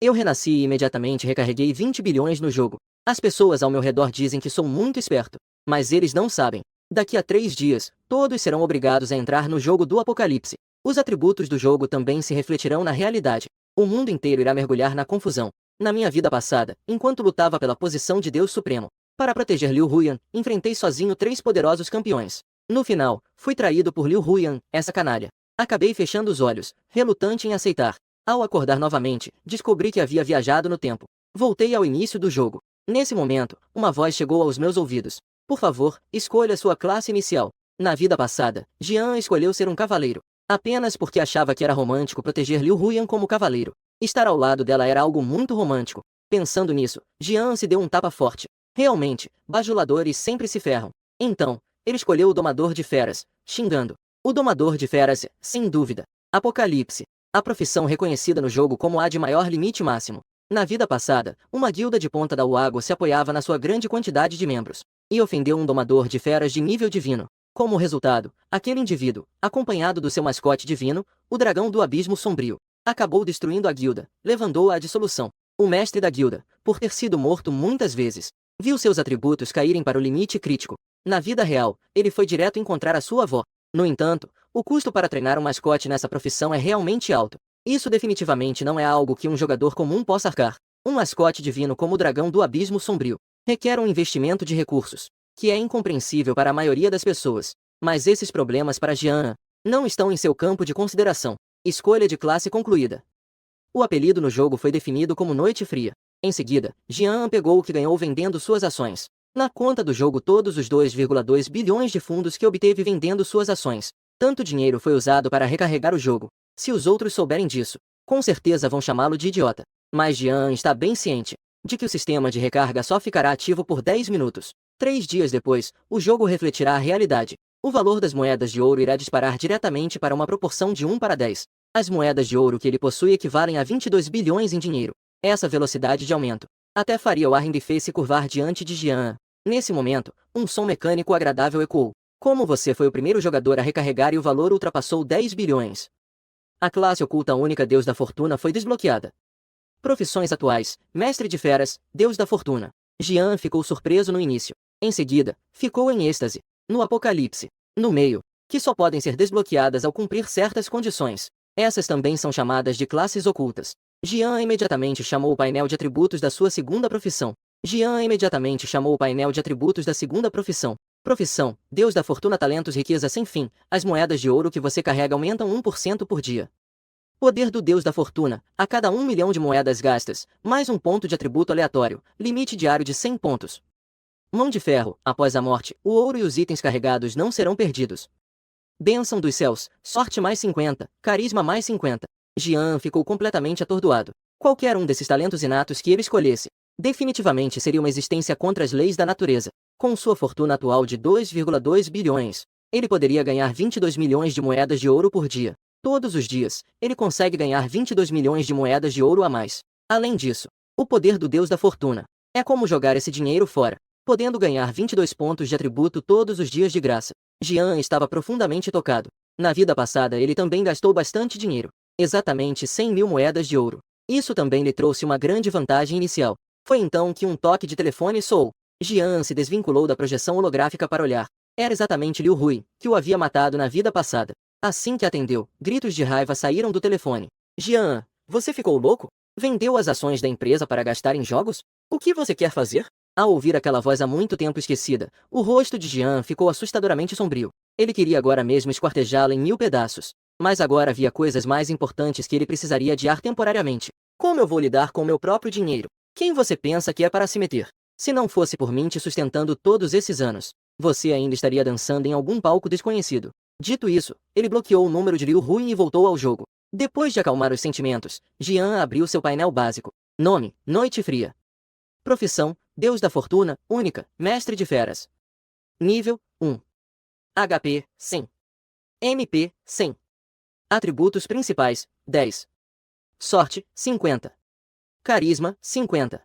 Eu renasci e imediatamente recarreguei 20 bilhões no jogo. As pessoas ao meu redor dizem que sou muito esperto, mas eles não sabem. Daqui a 3 dias, todos serão obrigados a entrar no jogo do Apocalipse. Os atributos do jogo também se refletirão na realidade. O mundo inteiro irá mergulhar na confusão. Na minha vida passada, enquanto lutava pela posição de Deus Supremo, para proteger Liu Huyan, enfrentei sozinho 3 poderosos campeões. No final, fui traído por Liu Huyan, essa canalha. Acabei fechando os olhos, relutante em aceitar. Ao acordar novamente, descobri que havia viajado no tempo. Voltei ao início do jogo. Nesse momento, uma voz chegou aos meus ouvidos. Por favor, escolha sua classe inicial. Na vida passada, Jian escolheu ser um cavaleiro. Apenas porque achava que era romântico proteger Liu Huyan como cavaleiro. Estar ao lado dela era algo muito romântico. Pensando nisso, Jian se deu um tapa forte. Realmente, bajuladores sempre se ferram. Então, ele escolheu o Domador de Feras, xingando. O Domador de Feras é, sem dúvida, Apocalipse. A profissão reconhecida no jogo como a de maior limite máximo. Na vida passada, uma guilda de Ponta da Uago se apoiava na sua grande quantidade de membros, e ofendeu um domador de feras de nível divino. Como resultado, aquele indivíduo, acompanhado do seu mascote divino, o dragão do abismo sombrio, acabou destruindo a guilda, levando-a à dissolução. O mestre da guilda, por ter sido morto muitas vezes, viu seus atributos caírem para o limite crítico. Na vida real, ele foi direto encontrar a sua avó. No entanto, o custo para treinar um mascote nessa profissão é realmente alto. Isso definitivamente não é algo que um jogador comum possa arcar. Um mascote divino como o dragão do abismo sombrio requer um investimento de recursos, que é incompreensível para a maioria das pessoas. Mas esses problemas para Jian não estão em seu campo de consideração. Escolha de classe concluída. O apelido no jogo foi definido como Noite Fria. Em seguida, Jian pegou o que ganhou vendendo suas ações. Na conta do jogo todos os 2,2 bilhões de fundos que obteve vendendo suas ações. Tanto dinheiro foi usado para recarregar o jogo. Se os outros souberem disso, com certeza vão chamá-lo de idiota. Mas Jian está bem ciente de que o sistema de recarga só ficará ativo por 10 minutos. 3 dias depois, o jogo refletirá a realidade. O valor das moedas de ouro irá disparar diretamente para uma proporção de 1 para 10. As moedas de ouro que ele possui equivalem a 22 bilhões em dinheiro. Essa velocidade de aumento até faria o Arrendifei se curvar diante de Jian. Nesse momento, um som mecânico agradável ecoou. Como você foi o primeiro jogador a recarregar e o valor ultrapassou 10 bilhões. A classe oculta única Deus da Fortuna foi desbloqueada. Profissões atuais: Mestre de Feras, Deus da Fortuna. Jian ficou surpreso no início. Em seguida, ficou em êxtase. No Apocalipse. No meio, que só podem ser desbloqueadas ao cumprir certas condições. Essas também são chamadas de classes ocultas. Jian imediatamente chamou o painel de atributos da sua segunda profissão. Jian imediatamente chamou o painel de atributos da segunda profissão. Profissão: Deus da Fortuna, talentos, riqueza sem fim. As moedas de ouro que você carrega aumentam 1% por dia. Poder do Deus da Fortuna: a cada 1 milhão de moedas gastas, mais um ponto de atributo aleatório, limite diário de 100 pontos. Mão de ferro: após a morte, o ouro e os itens carregados não serão perdidos. Bênção dos céus: sorte mais 50, carisma mais 50. Jian ficou completamente atordoado. Qualquer um desses talentos inatos que ele escolhesse, definitivamente seria uma existência contra as leis da natureza. Com sua fortuna atual de 2,2 bilhões, ele poderia ganhar 22 milhões de moedas de ouro por dia. Todos os dias, ele consegue ganhar 22 milhões de moedas de ouro a mais. Além disso, o poder do Deus da Fortuna é como jogar esse dinheiro fora, podendo ganhar 22 pontos de atributo todos os dias de graça. Jian estava profundamente tocado. Na vida passada ele também gastou bastante dinheiro, exatamente 100 mil moedas de ouro. Isso também lhe trouxe uma grande vantagem inicial. Foi então que um toque de telefone soou. Jian se desvinculou da projeção holográfica para olhar. Era exatamente Liu Hui, que o havia matado na vida passada. Assim que atendeu, gritos de raiva saíram do telefone. Jian, você ficou louco? Vendeu as ações da empresa para gastar em jogos? O que você quer fazer? Ao ouvir aquela voz há muito tempo esquecida, o rosto de Jian ficou assustadoramente sombrio. Ele queria agora mesmo esquartejá-la em 1000 pedaços. Mas agora havia coisas mais importantes que ele precisaria adiar temporariamente. Como eu vou lidar com meu próprio dinheiro? Quem você pensa que é para se meter? Se não fosse por mim te sustentando todos esses anos, você ainda estaria dançando em algum palco desconhecido. Dito isso, ele bloqueou o número de Liu Hui e voltou ao jogo. Depois de acalmar os sentimentos, Jian abriu seu painel básico. Nome: Noite Fria. Profissão: Deus da Fortuna, única, Mestre de Feras. Nível: 1. HP: 100. MP: 100. Atributos principais: 10. Sorte: 50. Carisma: 50.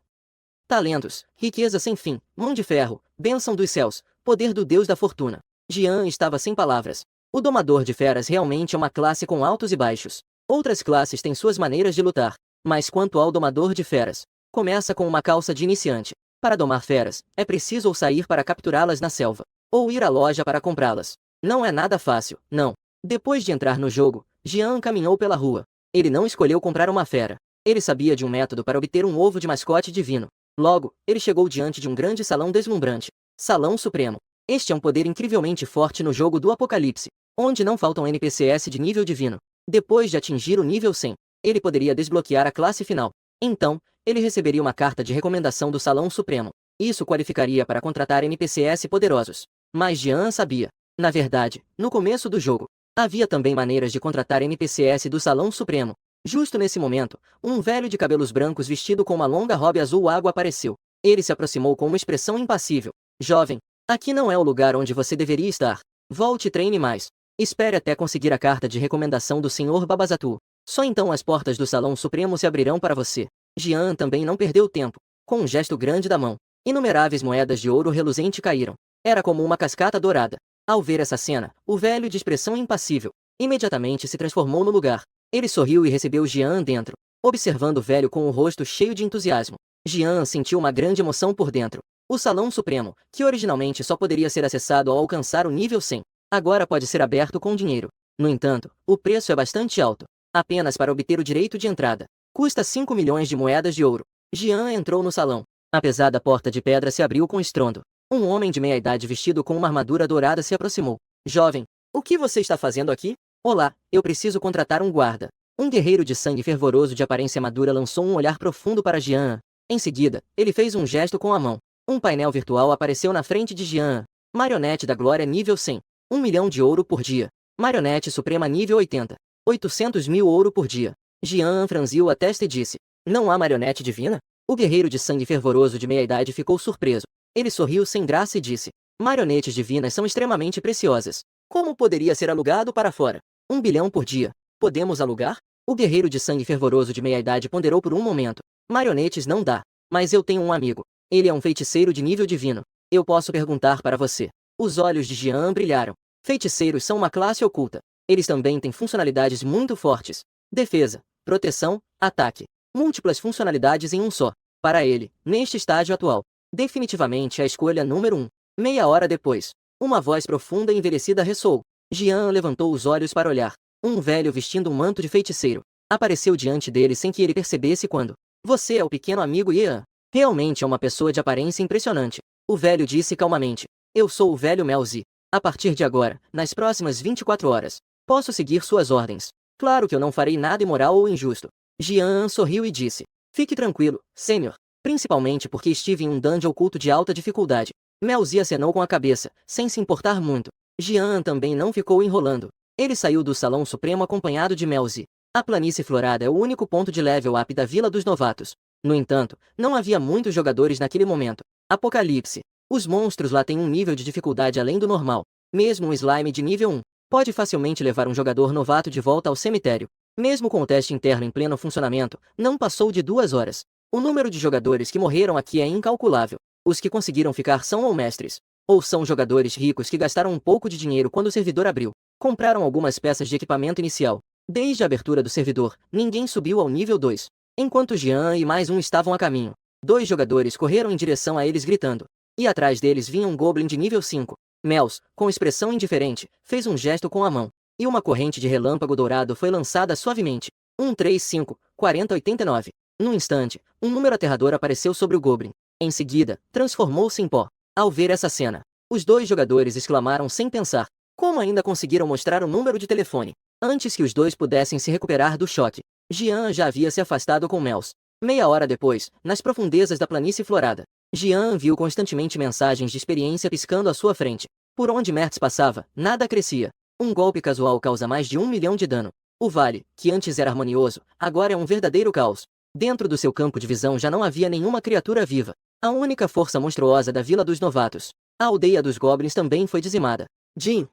Talentos: riqueza sem fim, mão de ferro, bênção dos céus, poder do Deus da Fortuna. Jian estava sem palavras. O Domador de Feras realmente é uma classe com altos e baixos. Outras classes têm suas maneiras de lutar, Mas quanto ao domador de feras, começa com uma calça de iniciante. Para domar feras, é preciso ou sair para capturá-las na selva, ou ir à loja para comprá-las. Não é nada fácil, não. Depois de entrar no jogo, Jean caminhou pela rua. Ele não escolheu comprar uma fera. Ele sabia de um método para obter um ovo de mascote divino. Logo, ele chegou diante de um grande salão deslumbrante. Salão Supremo. Este é um poder incrivelmente forte no jogo do Apocalipse, onde não faltam NPCs de nível divino. Depois de atingir o nível 100, ele poderia desbloquear a classe final. Então, ele receberia uma carta de recomendação do Salão Supremo. Isso qualificaria para contratar NPCs poderosos. Mas Jean sabia. Na verdade, no começo do jogo, havia também maneiras de contratar NPCs do Salão Supremo. Justo nesse momento, um velho de cabelos brancos vestido com uma longa robe azul água apareceu. Ele se aproximou com uma expressão impassível. Jovem, aqui não é o lugar onde você deveria estar. Volte e treine mais. Espere até conseguir a carta de recomendação do Sr. Babazatu. Só então as portas do Salão Supremo se abrirão para você. Jean também não perdeu tempo. Com um gesto grande da mão, inumeráveis moedas de ouro reluzente caíram. Era como uma cascata dourada. Ao ver essa cena, o velho de expressão impassível imediatamente se transformou no lugar. Ele sorriu e recebeu Jean dentro, observando o velho com o rosto cheio de entusiasmo. Jean sentiu uma grande emoção por dentro. O Salão Supremo, que originalmente só poderia ser acessado ao alcançar o nível 100, agora pode ser aberto com dinheiro. No entanto, o preço é bastante alto. Apenas para obter o direito de entrada, custa 5 milhões de moedas de ouro. Jean entrou no salão. A pesada porta de pedra se abriu com estrondo. Um homem de meia-idade vestido com uma armadura dourada se aproximou. Jovem, o que você está fazendo aqui? Olá, eu preciso contratar um guarda. Um guerreiro de sangue fervoroso de aparência madura lançou um olhar profundo para Jean. Em seguida, ele fez um gesto com a mão. Um painel virtual apareceu na frente de Jean. Marionete da Glória nível 100. 1 milhão de ouro por dia. Marionete Suprema nível 80. 800 mil ouro por dia. Jean franziu a testa e disse: Não há marionete divina? O guerreiro de sangue fervoroso de meia-idade ficou surpreso. Ele sorriu sem graça e disse: Marionetes divinas são extremamente preciosas. Como poderia ser alugado para fora? 1 bilhão por dia. Podemos alugar? O guerreiro de sangue fervoroso de meia-idade ponderou por um momento. Marionetes não dá. Mas eu tenho um amigo. Ele é um feiticeiro de nível divino. Eu posso perguntar para você. Os olhos de Jean brilharam. Feiticeiros são uma classe oculta. Eles também têm funcionalidades muito fortes. Defesa, proteção, ataque. Múltiplas funcionalidades em um só. Para ele, neste estágio atual, definitivamente a escolha número 1. Meia hora depois, uma voz profunda e envelhecida ressoou. Jean levantou os olhos para olhar. Um velho vestindo um manto de feiticeiro apareceu diante dele sem que ele percebesse quando. Você é o pequeno amigo Ian. Realmente é uma pessoa de aparência impressionante. O velho disse calmamente. Eu sou o velho Melzi. A partir de agora, nas próximas 24 horas, posso seguir suas ordens. Claro que eu não farei nada imoral ou injusto. Jean sorriu e disse. Fique tranquilo, Sênior. Principalmente porque estive em um dungeon oculto de alta dificuldade. Melzi acenou com a cabeça, sem se importar muito. Jean também não ficou enrolando. Ele saiu do Salão Supremo acompanhado de Melzi. A planície florada é o único ponto de level up da Vila dos Novatos. No entanto, não havia muitos jogadores naquele momento. Apocalipse. Os monstros lá têm um nível de dificuldade além do normal. Mesmo um slime de nível 1 pode facilmente levar um jogador novato de volta ao cemitério. Mesmo com o teste interno em pleno funcionamento, não passou de 2 horas. O número de jogadores que morreram aqui é incalculável. Os que conseguiram ficar são ou mestres, ou são jogadores ricos que gastaram um pouco de dinheiro quando o servidor abriu. Compraram algumas peças de equipamento inicial. Desde a abertura do servidor, ninguém subiu ao nível 2. Enquanto Jean e mais um estavam a caminho, 2 jogadores correram em direção a eles gritando. E atrás deles vinha um goblin de nível 5. Mels, com expressão indiferente, fez um gesto com a mão. E uma corrente de relâmpago dourado foi lançada suavemente. 135, 4089. Num instante, um número aterrador apareceu sobre o goblin. Em seguida, transformou-se em pó. Ao ver essa cena, os 2 jogadores exclamaram sem pensar. Como ainda conseguiram mostrar o número de telefone? Antes que os 2 pudessem se recuperar do choque, Jean já havia se afastado com Mels. Meia hora depois, nas profundezas da planície florada, Jean viu constantemente mensagens de experiência piscando à sua frente. Por onde Mertz passava, nada crescia. Um golpe casual causa mais de 1 milhão de dano. O vale, que antes era harmonioso, agora é um verdadeiro caos. Dentro do seu campo de visão já não havia nenhuma criatura viva. A única força monstruosa da Vila dos Novatos. A aldeia dos Goblins também foi dizimada. Jim.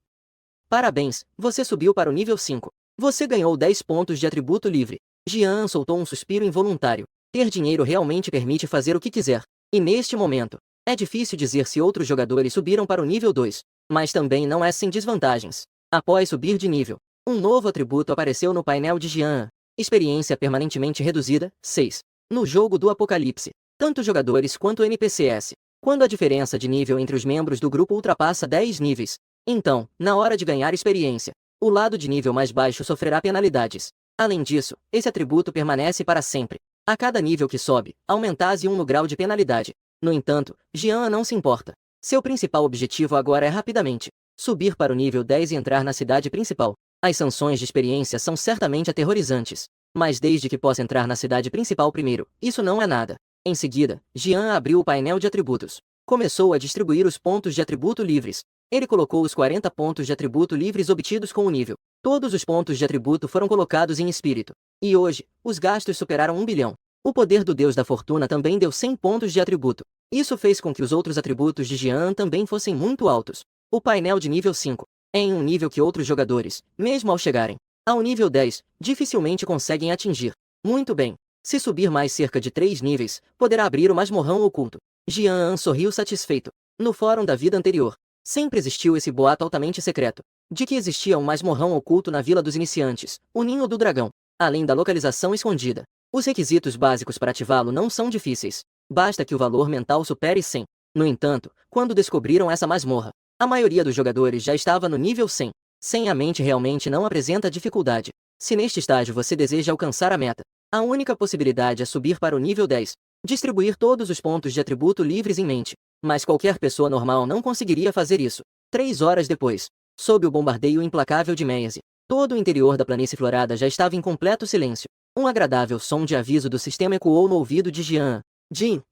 Parabéns, você subiu para o nível 5. Você ganhou 10 pontos de atributo livre. Jean soltou um suspiro involuntário. Ter dinheiro realmente permite fazer o que quiser. E neste momento, é difícil dizer se outros jogadores subiram para o nível 2. Mas também não é sem desvantagens. Após subir de nível, um novo atributo apareceu no painel de Jean. Experiência permanentemente reduzida. 6. No jogo do Apocalipse, tanto jogadores quanto NPCs. Quando a diferença de nível entre os membros do grupo ultrapassa 10 níveis, então, na hora de ganhar experiência, o lado de nível mais baixo sofrerá penalidades. Além disso, esse atributo permanece para sempre. A cada nível que sobe, aumenta-se 1 no grau de penalidade. No entanto, Jean não se importa. Seu principal objetivo agora é rapidamente subir para o nível 10 e entrar na cidade principal. As sanções de experiência são certamente aterrorizantes, mas desde que possa entrar na cidade principal primeiro, isso não é nada. Em seguida, Jean abriu o painel de atributos. Começou a distribuir os pontos de atributo livres. Ele colocou os 40 pontos de atributo livres obtidos com o nível. Todos os pontos de atributo foram colocados em espírito. E hoje, os gastos superaram 1 bilhão. O poder do Deus da Fortuna também deu 100 pontos de atributo. Isso fez com que os outros atributos de Jean também fossem muito altos. O painel de nível 5 é em um nível que outros jogadores, mesmo ao chegarem ao nível 10, dificilmente conseguem atingir. Muito bem. Se subir mais cerca de 3 níveis, poderá abrir o masmorrão oculto. Jean sorriu satisfeito. No fórum da vida anterior, sempre existiu esse boato altamente secreto, de que existia um masmorrão oculto na Vila dos Iniciantes, o Ninho do Dragão, além da localização escondida. Os requisitos básicos para ativá-lo não são difíceis. Basta que o valor mental supere 100. No entanto, quando descobriram essa masmorra, a maioria dos jogadores já estava no nível 100. Sem a mente realmente não apresenta dificuldade. Se neste estágio você deseja alcançar a meta, a única possibilidade é subir para o nível 10. Distribuir todos os pontos de atributo livres em mente. Mas qualquer pessoa normal não conseguiria fazer isso. 3 horas depois, sob o bombardeio implacável de Meiase, todo o interior da planície florada já estava em completo silêncio. Um agradável som de aviso do sistema ecoou no ouvido de Jean. Jin,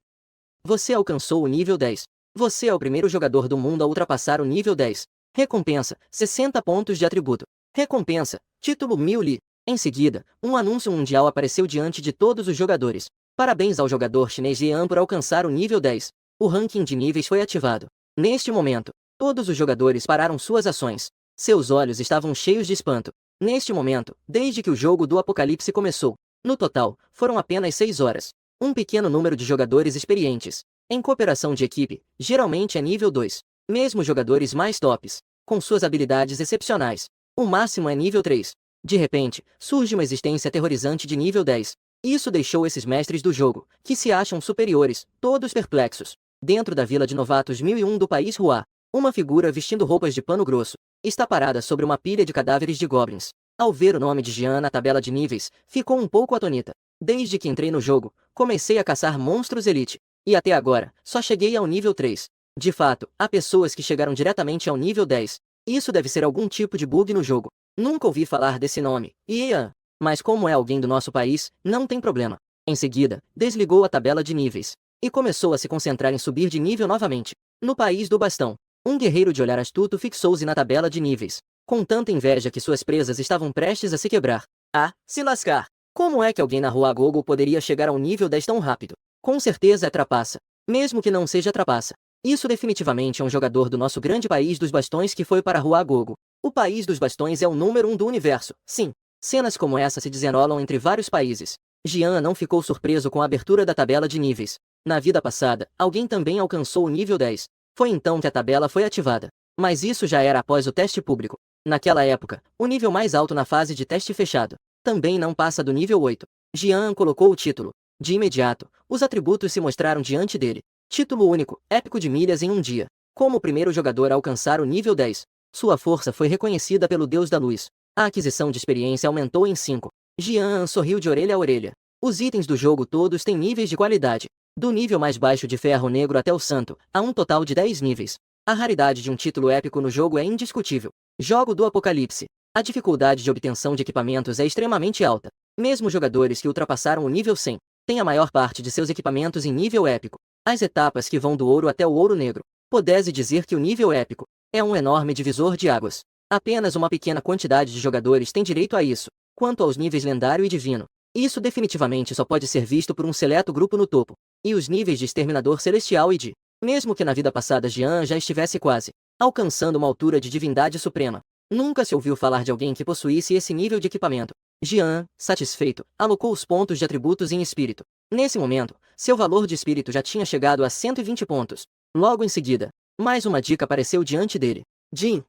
você alcançou o nível 10. Você é o primeiro jogador do mundo a ultrapassar o nível 10. Recompensa, 60 pontos de atributo. Recompensa, título 1000 Li. Em seguida, um anúncio mundial apareceu diante de todos os jogadores. Parabéns ao jogador chinês Jean por alcançar o nível 10. O ranking de níveis foi ativado. Neste momento, todos os jogadores pararam suas ações. Seus olhos estavam cheios de espanto. Neste momento, desde que o jogo do Apocalipse começou, no total, foram apenas 6 horas. Um pequeno número de jogadores experientes, em cooperação de equipe, geralmente é nível 2. Mesmo jogadores mais tops, com suas habilidades excepcionais, o máximo é nível 3. De repente, surge uma existência aterrorizante de nível 10. Isso deixou esses mestres do jogo, que se acham superiores, todos perplexos. Dentro da vila de novatos 1001 do país Hua, uma figura vestindo roupas de pano grosso está parada sobre uma pilha de cadáveres de goblins. Ao ver o nome de Jean na tabela de níveis, ficou um pouco atonita. Desde que entrei no jogo, comecei a caçar monstros elite, e até agora, só cheguei ao nível 3. De fato, há pessoas que chegaram diretamente ao nível 10. Isso deve ser algum tipo de bug no jogo. Nunca ouvi falar desse nome, Ian. Mas como é alguém do nosso país, não tem problema. Em seguida, desligou a tabela de níveis e começou a se concentrar em subir de nível novamente. No país do bastão, um guerreiro de olhar astuto fixou-se na tabela de níveis, com tanta inveja que suas presas estavam prestes a se quebrar. Ah, se lascar! Como é que alguém na rua Gogo poderia chegar ao nível 10 tão rápido? Com certeza é trapaça. Mesmo que não seja trapaça. Isso definitivamente é um jogador do nosso grande país dos bastões que foi para a rua Gogo. O país dos bastões é o número 1 do universo. Sim. Cenas como essa se desenrolam entre vários países. Jean não ficou surpreso com a abertura da tabela de níveis. Na vida passada, alguém também alcançou o nível 10. Foi então que a tabela foi ativada. Mas isso já era após o teste público. Naquela época, o nível mais alto na fase de teste fechado também não passa do nível 8. Jean colocou o título. De imediato, os atributos se mostraram diante dele. Título único, épico de milhas em um dia. Como o primeiro jogador a alcançar o nível 10. Sua força foi reconhecida pelo Deus da Luz. A aquisição de experiência aumentou em 5. Jean sorriu de orelha a orelha. Os itens do jogo todos têm níveis de qualidade. Do nível mais baixo de ferro negro até o santo, há um total de 10 níveis. A raridade de um título épico no jogo é indiscutível. Jogo do Apocalipse. A dificuldade de obtenção de equipamentos é extremamente alta. Mesmo jogadores que ultrapassaram o nível 100 têm a maior parte de seus equipamentos em nível épico. As etapas que vão do ouro até o ouro negro. Pode-se dizer que o nível épico é um enorme divisor de águas. Apenas uma pequena quantidade de jogadores tem direito a isso. Quanto aos níveis lendário e divino, isso definitivamente só pode ser visto por um seleto grupo no topo. E os níveis de Exterminador Celestial e de... Mesmo que na vida passada Jean já estivesse quase alcançando uma altura de divindade suprema, nunca se ouviu falar de alguém que possuísse esse nível de equipamento. Jean, satisfeito, alocou os pontos de atributos em espírito. Nesse momento, seu valor de espírito já tinha chegado a 120 pontos. Logo em seguida, mais uma dica apareceu diante dele. Jin,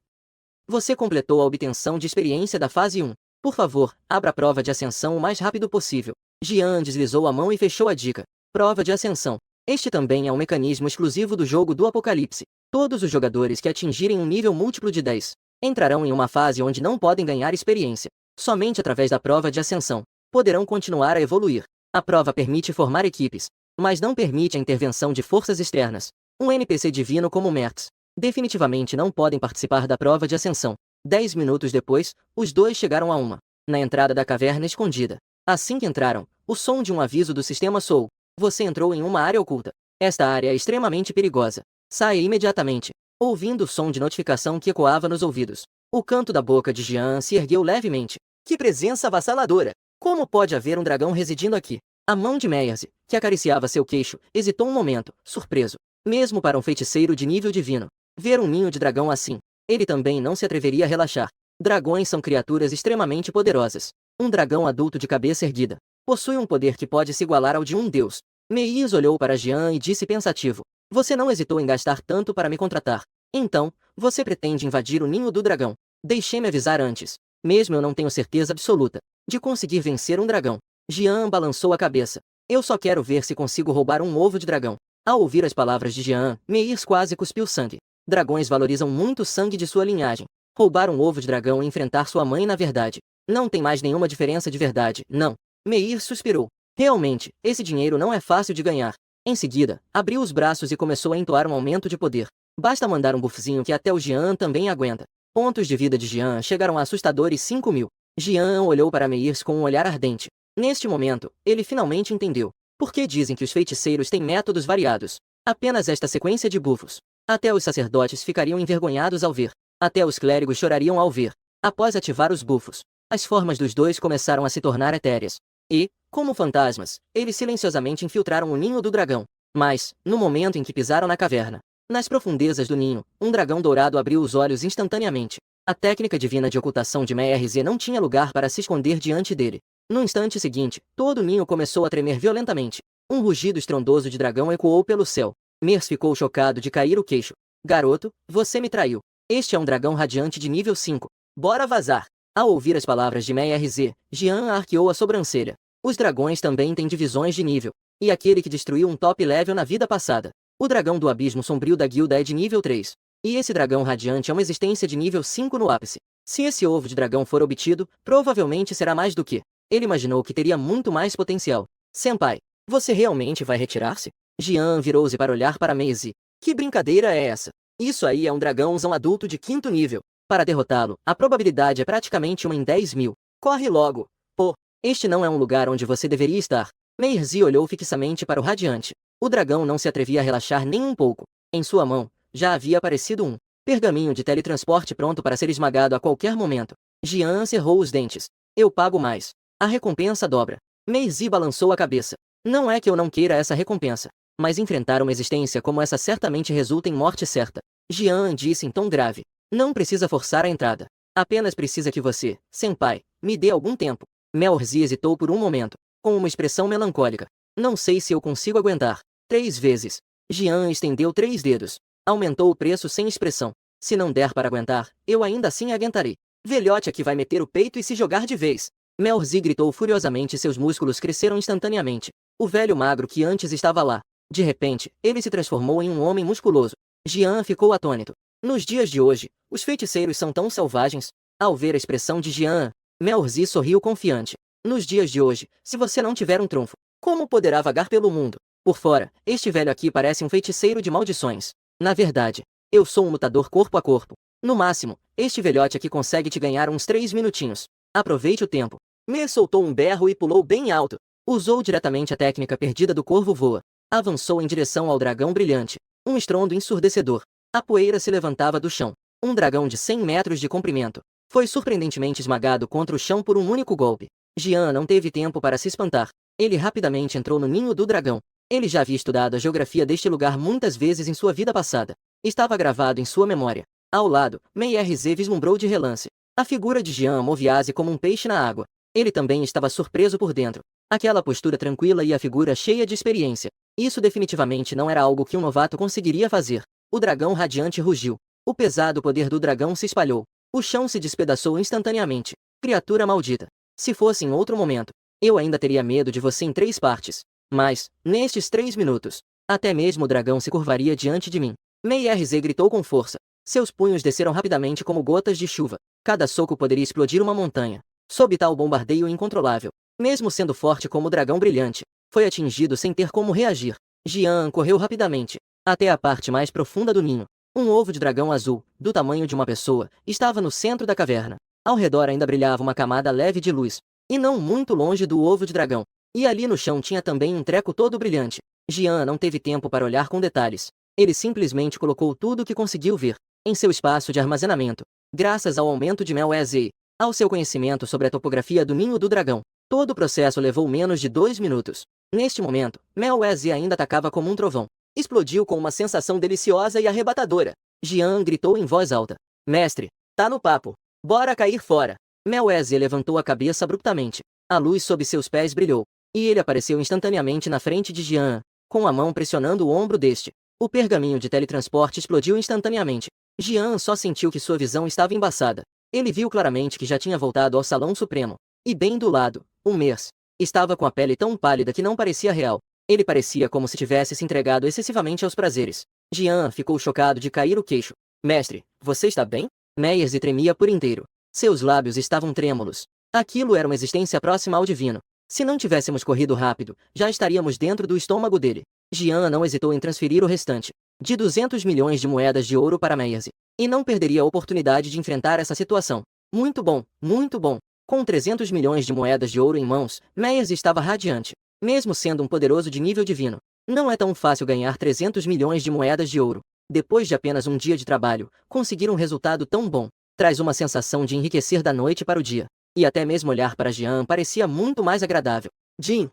você completou a obtenção de experiência da fase 1. Por favor, abra a prova de ascensão o mais rápido possível. Jian deslizou a mão e fechou a dica. Prova de ascensão. Este também é um mecanismo exclusivo do jogo do Apocalipse. Todos os jogadores que atingirem um nível múltiplo de 10 entrarão em uma fase onde não podem ganhar experiência. Somente através da prova de ascensão poderão continuar a evoluir. A prova permite formar equipes, mas não permite a intervenção de forças externas. Um NPC divino como Mertz definitivamente não podem participar da prova de ascensão. 10 minutos depois, os dois chegaram a na entrada da caverna escondida. Assim que entraram, o som de um aviso do sistema soou. Você entrou em uma área oculta. Esta área é extremamente perigosa. Saia imediatamente. Ouvindo o som de notificação que ecoava nos ouvidos, o canto da boca de Jian se ergueu levemente. Que presença avassaladora! Como pode haver um dragão residindo aqui? A mão de Meyers, que acariciava seu queixo, hesitou um momento, surpreso. Mesmo para um feiticeiro de nível divino, ver um ninho de dragão assim, ele também não se atreveria a relaxar. Dragões são criaturas extremamente poderosas. Um dragão adulto de cabeça erguida possui um poder que pode se igualar ao de um deus. Meyers olhou para Jian e disse pensativo: Você não hesitou em gastar tanto para me contratar. Então, você pretende invadir o ninho do dragão. Deixe-me avisar antes. Mesmo eu não tenho certeza absoluta de conseguir vencer um dragão. Jian balançou a cabeça. Eu só quero ver se consigo roubar um ovo de dragão. Ao ouvir as palavras de Jian, Meyers quase cuspiu sangue. Dragões valorizam muito o sangue de sua linhagem. Roubar um ovo de dragão e enfrentar sua mãe na verdade. Não tem mais nenhuma diferença de verdade, não. Meyers suspirou. Realmente, esse dinheiro não é fácil de ganhar. Em seguida, abriu os braços e começou a entoar um aumento de poder. Basta mandar um buffzinho que até o Jian também aguenta. Pontos de vida de Jian chegaram a assustadores 5.000. Jian olhou para Meyers com um olhar ardente. Neste momento, ele finalmente entendeu. Por que dizem que os feiticeiros têm métodos variados? Apenas esta sequência de buffos. Até os sacerdotes ficariam envergonhados ao ver. Até os clérigos chorariam ao ver. Após ativar os buffos, as formas dos dois começaram a se tornar etéreas. E, como fantasmas, eles silenciosamente infiltraram o ninho do dragão. Mas, no momento em que pisaram na caverna, nas profundezas do ninho, um dragão dourado abriu os olhos instantaneamente. A técnica divina de ocultação de Meyers não tinha lugar para se esconder diante dele. No instante seguinte, todo o ninho começou a tremer violentamente. Um rugido estrondoso de dragão ecoou pelo céu. Meyers ficou chocado de cair o queixo. Garoto, você me traiu. Este é um dragão radiante de nível 5. Bora vazar. Ao ouvir as palavras de Meyers, Jian arqueou a sobrancelha. Os dragões também têm divisões de nível. E aquele que destruiu um top level na vida passada. O dragão do abismo sombrio da guilda é de nível 3. E esse dragão radiante é uma existência de nível 5 no ápice. Se esse ovo de dragão for obtido, provavelmente será mais do que. Ele imaginou que teria muito mais potencial. Senpai, você realmente vai retirar-se? Jian virou-se para olhar para Meizi. Que brincadeira é essa? Isso aí é um dragãozão adulto de 5º nível. Para derrotá-lo, a probabilidade é praticamente 1 em 10.000. Corre logo. Pô, este não é um lugar onde você deveria estar. Meizi olhou fixamente para o radiante. O dragão não se atrevia a relaxar nem um pouco. Em sua mão, já havia aparecido um pergaminho de teletransporte pronto para ser esmagado a qualquer momento. Jian cerrou os dentes. Eu pago mais. A recompensa dobra. Meizi balançou a cabeça. Não é que eu não queira essa recompensa, mas enfrentar uma existência como essa certamente resulta em morte certa. Jian disse em tom grave. Não precisa forçar a entrada. Apenas precisa que você, senpai, me dê algum tempo. Meizi hesitou por um momento, com uma expressão melancólica. Não sei se eu consigo aguentar. 3 vezes. Jian estendeu 3 dedos. Aumentou o preço sem expressão. Se não der para aguentar, eu ainda assim aguentarei. Velhote aqui vai meter o peito e se jogar de vez. Meizi gritou furiosamente e seus músculos cresceram instantaneamente. O velho magro que antes estava lá. De repente, ele se transformou em um homem musculoso. Jian ficou atônito. Nos dias de hoje, os feiticeiros são tão selvagens. Ao ver a expressão de Jian, Meizi sorriu confiante. Nos dias de hoje, se você não tiver um trunfo, como poderá vagar pelo mundo? Por fora, este velho aqui parece um feiticeiro de maldições. Na verdade, eu sou um lutador corpo a corpo. No máximo, este velhote aqui consegue te ganhar uns 3 minutinhos. Aproveite o tempo. Me soltou um berro e pulou bem alto. Usou diretamente a técnica perdida do corvo voa. Avançou em direção ao dragão brilhante. Um estrondo ensurdecedor. A poeira se levantava do chão. Um dragão de 100 metros de comprimento foi surpreendentemente esmagado contra o chão por um único golpe. Jian não teve tempo para se espantar. Ele rapidamente entrou no ninho do dragão. Ele já havia estudado a geografia deste lugar muitas vezes em sua vida passada. Estava gravado em sua memória. Ao lado, Meyers vislumbrou de relance. A figura de Jian movia-se como um peixe na água. Ele também estava surpreso por dentro. Aquela postura tranquila e a figura cheia de experiência. Isso definitivamente não era algo que um novato conseguiria fazer. O dragão radiante rugiu. O pesado poder do dragão se espalhou. O chão se despedaçou instantaneamente. Criatura maldita. Se fosse em outro momento, eu ainda teria medo de você em 3 partes. Mas, nestes 3 minutos, até mesmo o dragão se curvaria diante de mim. Mei-RZ gritou com força. Seus punhos desceram rapidamente como gotas de chuva. Cada soco poderia explodir uma montanha. Sob tal bombardeio incontrolável, mesmo sendo forte como o dragão brilhante, foi atingido sem ter como reagir. Jian correu rapidamente até a parte mais profunda do ninho. Um ovo de dragão azul, do tamanho de uma pessoa, estava no centro da caverna. Ao redor ainda brilhava uma camada leve de luz, e não muito longe do ovo de dragão. E ali no chão tinha também um treco todo brilhante. Jian não teve tempo para olhar com detalhes. Ele simplesmente colocou tudo o que conseguiu ver em seu espaço de armazenamento. Graças ao aumento de Mel-Ez, ao seu conhecimento sobre a topografia do ninho do dragão, todo o processo levou menos de 2 minutos. Neste momento, Mel-Ez ainda atacava como um trovão. Explodiu com uma sensação deliciosa e arrebatadora. Jian gritou em voz alta. Mestre, tá no papo. Bora cair fora. Mel-Ez levantou a cabeça abruptamente. A luz sob seus pés brilhou, e ele apareceu instantaneamente na frente de Jian, com a mão pressionando o ombro deste. O pergaminho de teletransporte explodiu instantaneamente. Jian só sentiu que sua visão estava embaçada. Ele viu claramente que já tinha voltado ao Salão Supremo. E bem do lado, o Mers estava com a pele tão pálida que não parecia real. Ele parecia como se tivesse se entregado excessivamente aos prazeres. Jian ficou chocado de cair o queixo. Mestre, você está bem? Meyers tremia por inteiro. Seus lábios estavam trêmulos. Aquilo era uma existência próxima ao divino. Se não tivéssemos corrido rápido, já estaríamos dentro do estômago dele. Jian não hesitou em transferir o restante de 200 milhões de moedas de ouro para Meyers, e não perderia a oportunidade de enfrentar essa situação. Muito bom, muito bom. Com 300 milhões de moedas de ouro em mãos, Meyers estava radiante. Mesmo sendo um poderoso de nível divino, não é tão fácil ganhar 300 milhões de moedas de ouro. Depois de apenas um dia de trabalho, conseguir um resultado tão bom traz uma sensação de enriquecer da noite para o dia. E até mesmo olhar para Jian parecia muito mais agradável. Jin.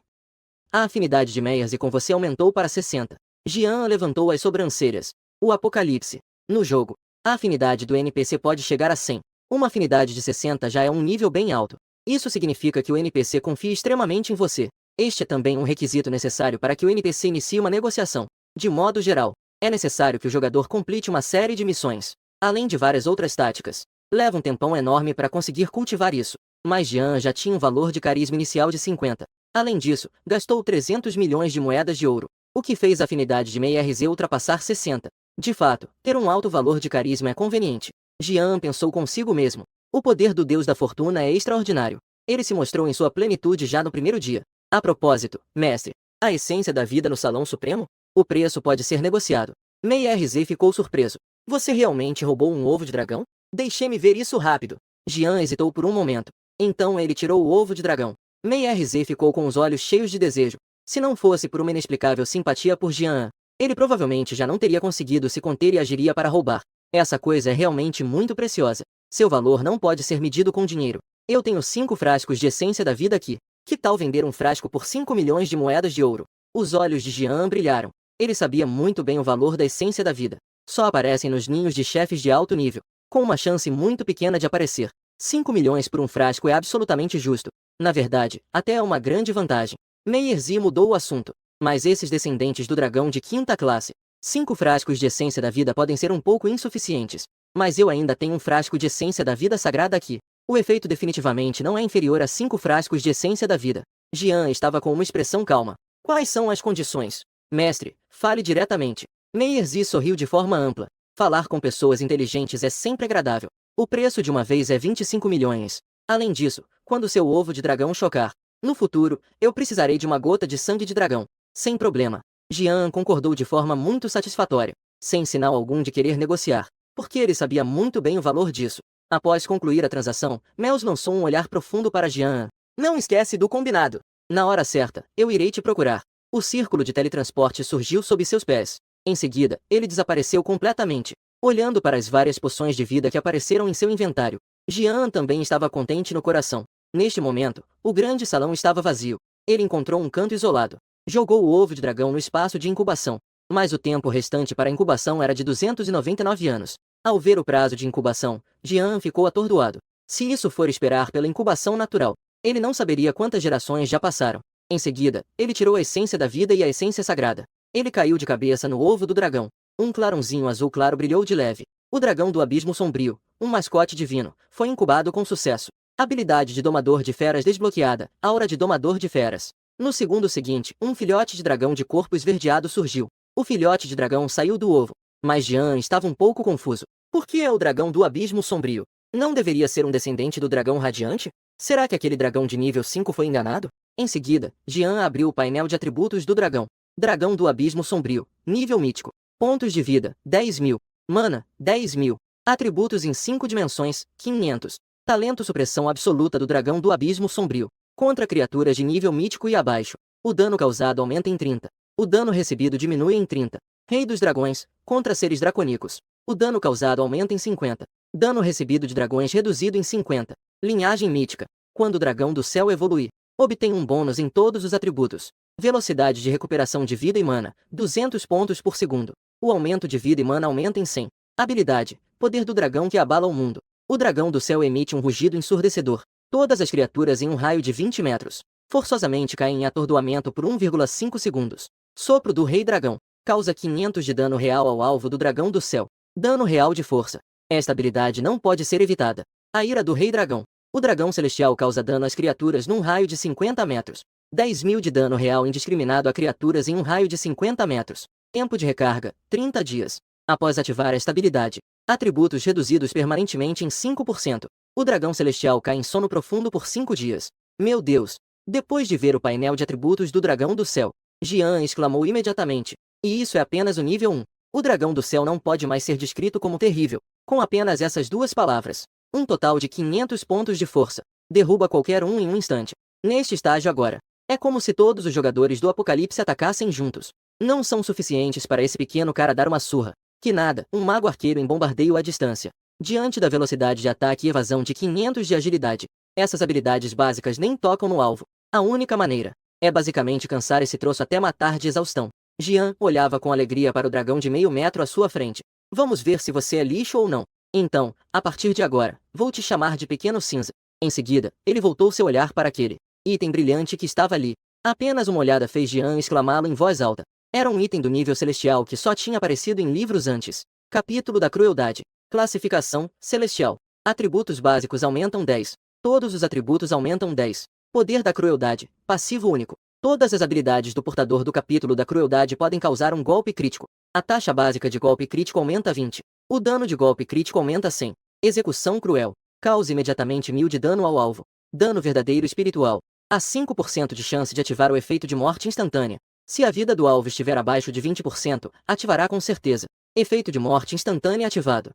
A afinidade de Meyers com você aumentou para 60. Jian levantou as sobrancelhas. O apocalipse. No jogo, a afinidade do NPC pode chegar a 100. Uma afinidade de 60 já é um nível bem alto. Isso significa que o NPC confia extremamente em você. Este é também um requisito necessário para que o NPC inicie uma negociação. De modo geral, é necessário que o jogador complete uma série de missões, além de várias outras táticas. Leva um tempão enorme para conseguir cultivar isso, mas Jian já tinha um valor de carisma inicial de 50. Além disso, gastou 300 milhões de moedas de ouro, o que fez a afinidade de Mei-RZ ultrapassar 60. De fato, ter um alto valor de carisma é conveniente. Jian pensou consigo mesmo. O poder do Deus da Fortuna é extraordinário. Ele se mostrou em sua plenitude já no primeiro dia. A propósito, mestre, a essência da vida no Salão Supremo? O preço pode ser negociado. Mei-RZ ficou surpreso. Você realmente roubou um ovo de dragão? Deixe-me ver isso rápido. Jian hesitou por um momento. Então ele tirou o ovo de dragão. Mei-RZ ficou com os olhos cheios de desejo. Se não fosse por uma inexplicável simpatia por Jian, ele provavelmente já não teria conseguido se conter e agiria para roubar. Essa coisa é realmente muito preciosa. Seu valor não pode ser medido com dinheiro. Eu tenho 5 frascos de essência da vida aqui. Que tal vender um frasco por 5 milhões de moedas de ouro? Os olhos de Jian brilharam. Ele sabia muito bem o valor da essência da vida. Só aparecem nos ninhos de chefes de alto nível, com uma chance muito pequena de aparecer. 5 milhões por um frasco é absolutamente justo. Na verdade, até é uma grande vantagem. Meyers mudou o assunto. Mas esses descendentes do dragão de 5ª classe, 5 frascos de essência da vida podem ser um pouco insuficientes. Mas eu ainda tenho um frasco de essência da vida sagrada aqui. O efeito definitivamente não é inferior a 5 frascos de essência da vida. Jian estava com uma expressão calma. Quais são as condições? Mestre, fale diretamente. Meyers sorriu de forma ampla. Falar com pessoas inteligentes é sempre agradável. O preço de uma vez é 25 milhões. Além disso, quando seu ovo de dragão chocar, no futuro, eu precisarei de uma gota de sangue de dragão. Sem problema. Jian concordou de forma muito satisfatória, sem sinal algum de querer negociar, porque ele sabia muito bem o valor disso. Após concluir a transação, Mels lançou um olhar profundo para Jian. Não esquece do combinado. Na hora certa, eu irei te procurar. O círculo de teletransporte surgiu sob seus pés. Em seguida, ele desapareceu completamente, olhando para as várias poções de vida que apareceram em seu inventário. Jian também estava contente no coração. Neste momento, o grande salão estava vazio. Ele encontrou um canto isolado. Jogou o ovo de dragão no espaço de incubação. Mas o tempo restante para a incubação era de 299 anos. Ao ver o prazo de incubação, Jian ficou atordoado. Se isso for esperar pela incubação natural, ele não saberia quantas gerações já passaram. Em seguida, ele tirou a essência da vida e a essência sagrada. Ele caiu de cabeça no ovo do dragão. Um clarãozinho azul claro brilhou de leve. O dragão do abismo sombrio, um mascote divino, foi incubado com sucesso. Habilidade de Domador de Feras desbloqueada. Aura de Domador de Feras. No segundo seguinte, um filhote de dragão de corpo esverdeado surgiu. O filhote de dragão saiu do ovo. Mas Jean estava um pouco confuso. Por que é o dragão do abismo sombrio? Não deveria ser um descendente do dragão radiante? Será que aquele dragão de nível 5 foi enganado? Em seguida, Jean abriu o painel de atributos do dragão. Dragão do abismo sombrio. Nível mítico. Pontos de vida, 10.000. Mana, 10.000. Atributos em 5 dimensões, 500. Talento supressão absoluta do dragão do abismo sombrio. Contra criaturas de nível mítico e abaixo. O dano causado aumenta em 30. O dano recebido diminui em 30. Rei dos dragões, contra seres dracônicos. O dano causado aumenta em 50. Dano recebido de dragões reduzido em 50. Linhagem mítica. Quando o dragão do céu evoluir, obtém um bônus em todos os atributos. Velocidade de recuperação de vida e mana, 200 pontos por segundo. O aumento de vida e mana aumenta em 100. Habilidade, poder do dragão que abala o mundo. O dragão do céu emite um rugido ensurdecedor. Todas as criaturas em um raio de 20 metros forçosamente caem em atordoamento por 1,5 segundos. Sopro do Rei Dragão. Causa 500 de dano real ao alvo do dragão do céu. Dano real de força. Esta habilidade não pode ser evitada. A ira do Rei Dragão. O dragão celestial causa dano às criaturas num raio de 50 metros. 10.000 de dano real indiscriminado a criaturas em um raio de 50 metros. Tempo de recarga, 30 dias. Após ativar esta habilidade, atributos reduzidos permanentemente em 5%. O dragão celestial cai em sono profundo por 5 dias. Meu Deus! Depois de ver o painel de atributos do dragão do céu, Jean exclamou imediatamente. E isso é apenas o nível 1. O dragão do céu não pode mais ser descrito como terrível. Com apenas essas duas palavras. Um total de 500 pontos de força. Derruba qualquer um em um instante. Neste estágio agora, é como se todos os jogadores do Apocalipse atacassem juntos. Não são suficientes para esse pequeno cara dar uma surra. Que nada, um mago arqueiro em bombardeio à distância. Diante da velocidade de ataque e evasão de 500 de agilidade, essas habilidades básicas nem tocam no alvo. A única maneira é basicamente cansar esse troço até matar de exaustão. Jean olhava com alegria para o dragão de meio metro à sua frente. Vamos ver se você é lixo ou não. Então, a partir de agora, vou te chamar de Pequeno Cinza. Em seguida, ele voltou seu olhar para aquele item brilhante que estava ali. Apenas uma olhada fez Jean exclamá-lo em voz alta. Era um item do nível celestial que só tinha aparecido em livros antes. Capítulo da Crueldade. Classificação, Celestial. Atributos básicos aumentam 10. Todos os atributos aumentam 10. Poder da Crueldade. Passivo único. Todas as habilidades do portador do capítulo da Crueldade podem causar um golpe crítico. A taxa básica de golpe crítico aumenta 20. O dano de golpe crítico aumenta 100. Execução cruel. Causa imediatamente 1000 de dano ao alvo. Dano verdadeiro espiritual. Há 5% de chance de ativar o efeito de morte instantânea. Se a vida do alvo estiver abaixo de 20%, ativará com certeza. Efeito de morte instantânea ativado.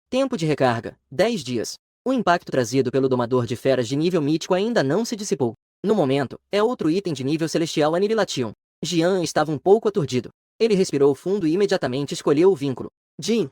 Tempo de recarga, 10 dias. O impacto trazido pelo Domador de Feras de nível mítico ainda não se dissipou. No momento, é outro item de nível celestial Annihilation. Jean estava um pouco aturdido. Ele respirou fundo e imediatamente escolheu o vínculo. Jin.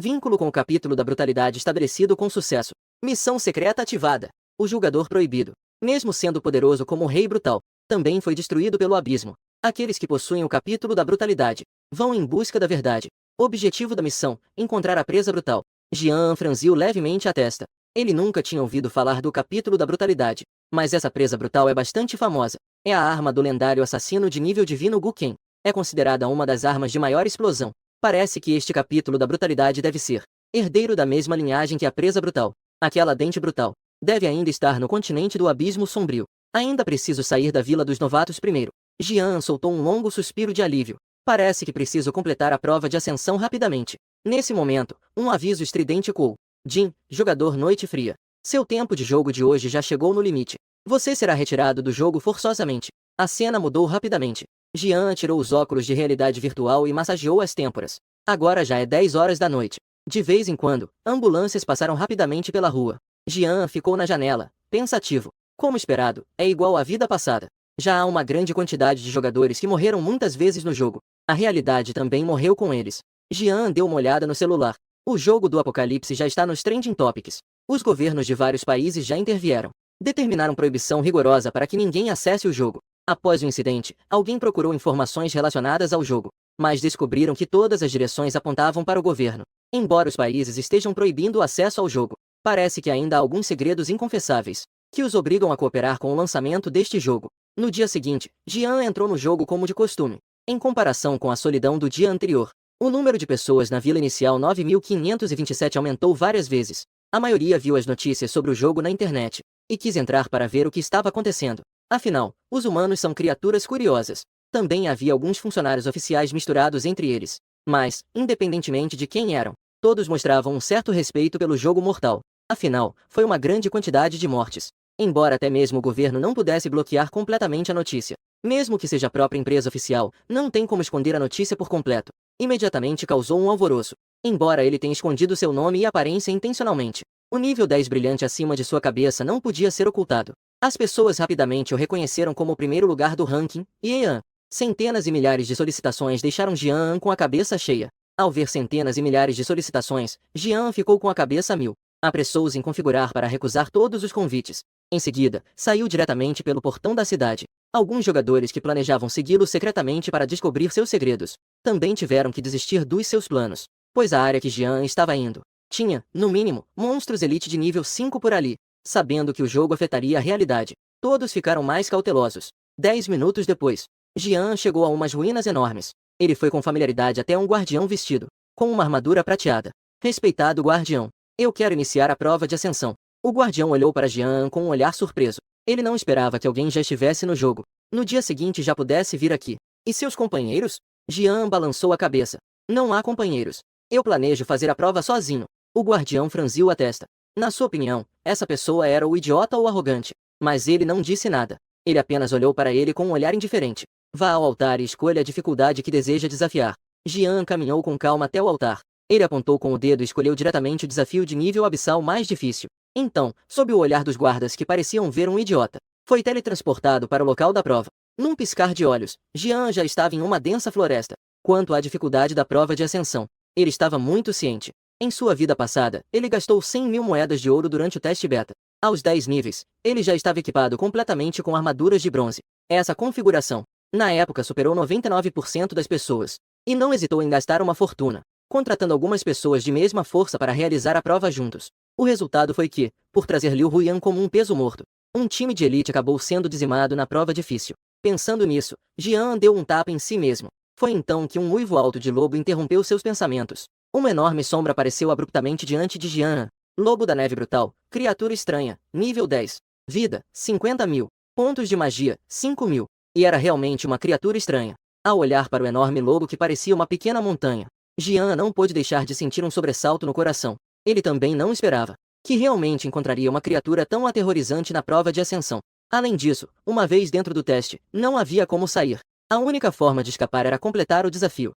Vínculo com o capítulo da brutalidade estabelecido com sucesso. Missão secreta ativada. O julgador proibido. Mesmo sendo poderoso como o Rei Brutal, também foi destruído pelo abismo. Aqueles que possuem o capítulo da brutalidade vão em busca da verdade. Objetivo da missão: encontrar a presa brutal. Jean franziu levemente a testa. Ele nunca tinha ouvido falar do capítulo da brutalidade. Mas essa presa brutal é bastante famosa. É a arma do lendário assassino de nível divino Gu Ken. É considerada uma das armas de maior explosão. Parece que este capítulo da brutalidade deve ser herdeiro da mesma linhagem que a presa brutal. Aquela dente brutal deve ainda estar no continente do abismo sombrio. Ainda preciso sair da vila dos novatos primeiro. Jean soltou um longo suspiro de alívio. Parece que preciso completar a prova de ascensão rapidamente. Nesse momento, um aviso estridente ecoou. Jin, jogador Noite Fria. Seu tempo de jogo de hoje já chegou no limite. Você será retirado do jogo forçosamente. A cena mudou rapidamente. Jean tirou os óculos de realidade virtual e massageou as têmporas. Agora já é 10 horas da noite. De vez em quando, ambulâncias passaram rapidamente pela rua. Jean ficou na janela, pensativo. Como esperado, é igual à vida passada. Já há uma grande quantidade de jogadores que morreram muitas vezes no jogo. A realidade também morreu com eles. Jean deu uma olhada no celular. O jogo do Apocalipse já está nos Trending Topics. Os governos de vários países já intervieram. Determinaram proibição rigorosa para que ninguém acesse o jogo. Após o incidente, alguém procurou informações relacionadas ao jogo, mas descobriram que todas as direções apontavam para o governo. Embora os países estejam proibindo o acesso ao jogo, parece que ainda há alguns segredos inconfessáveis que os obrigam a cooperar com o lançamento deste jogo. No dia seguinte, Jean entrou no jogo como de costume. Em comparação com a solidão do dia anterior, o número de pessoas na vila inicial 9.527 aumentou várias vezes. A maioria viu as notícias sobre o jogo na internet e quis entrar para ver o que estava acontecendo. Afinal, os humanos são criaturas curiosas. Também havia alguns funcionários oficiais misturados entre eles. Mas, independentemente de quem eram, todos mostravam um certo respeito pelo jogo mortal. Afinal, foi uma grande quantidade de mortes. Embora até mesmo o governo não pudesse bloquear completamente a notícia, mesmo que seja a própria empresa oficial, não tem como esconder a notícia por completo. Imediatamente causou um alvoroço. Embora ele tenha escondido seu nome e aparência intencionalmente, o nível 10 brilhante acima de sua cabeça não podia ser ocultado. As pessoas rapidamente o reconheceram como o primeiro lugar do ranking, e Jean. Centenas e milhares de solicitações deixaram Jean com a cabeça cheia. Ao ver centenas e milhares de solicitações, Jean ficou com a cabeça a mil. Apressou-se em configurar para recusar todos os convites. Em seguida, saiu diretamente pelo portão da cidade. Alguns jogadores que planejavam segui-lo secretamente para descobrir seus segredos também tiveram que desistir dos seus planos, pois a área que Jean estava indo tinha, no mínimo, monstros elite de nível 5 por ali. Sabendo que o jogo afetaria a realidade, todos ficaram mais cautelosos. 10 minutos depois, Jean chegou a umas ruínas enormes. Ele foi com familiaridade até um guardião vestido com uma armadura prateada. Respeitado guardião, eu quero iniciar a prova de ascensão. O guardião olhou para Jean com um olhar surpreso. Ele não esperava que alguém já estivesse no jogo. No dia seguinte já pudesse vir aqui. E seus companheiros? Jean balançou a cabeça. Não há companheiros. Eu planejo fazer a prova sozinho. O guardião franziu a testa. Na sua opinião, essa pessoa era o idiota ou arrogante. Mas ele não disse nada. Ele apenas olhou para ele com um olhar indiferente. Vá ao altar e escolha a dificuldade que deseja desafiar. Jean caminhou com calma até o altar. Ele apontou com o dedo e escolheu diretamente o desafio de nível abissal mais difícil. Então, sob o olhar dos guardas que pareciam ver um idiota, foi teletransportado para o local da prova. Num piscar de olhos, Jean já estava em uma densa floresta. Quanto à dificuldade da prova de ascensão, ele estava muito ciente. Em sua vida passada, ele gastou 100.000 moedas de ouro durante o teste beta. Aos 10 níveis, ele já estava equipado completamente com armaduras de bronze. Essa configuração, na época, superou 99% das pessoas. E não hesitou em gastar uma fortuna, contratando algumas pessoas de mesma força para realizar a prova juntos. O resultado foi que, por trazer Liu Huyan como um peso morto, um time de elite acabou sendo dizimado na prova difícil. Pensando nisso, Jean deu um tapa em si mesmo. Foi então que um uivo alto de lobo interrompeu seus pensamentos. Uma enorme sombra apareceu abruptamente diante de Jean. Lobo da neve brutal, criatura estranha, nível 10. Vida, 50.000. Pontos de magia, 5.000. E era realmente uma criatura estranha. Ao olhar para o enorme lobo que parecia uma pequena montanha, Jean não pôde deixar de sentir um sobressalto no coração. Ele também não esperava que realmente encontraria uma criatura tão aterrorizante na prova de ascensão. Além disso, uma vez dentro do teste, não havia como sair. A única forma de escapar era completar o desafio.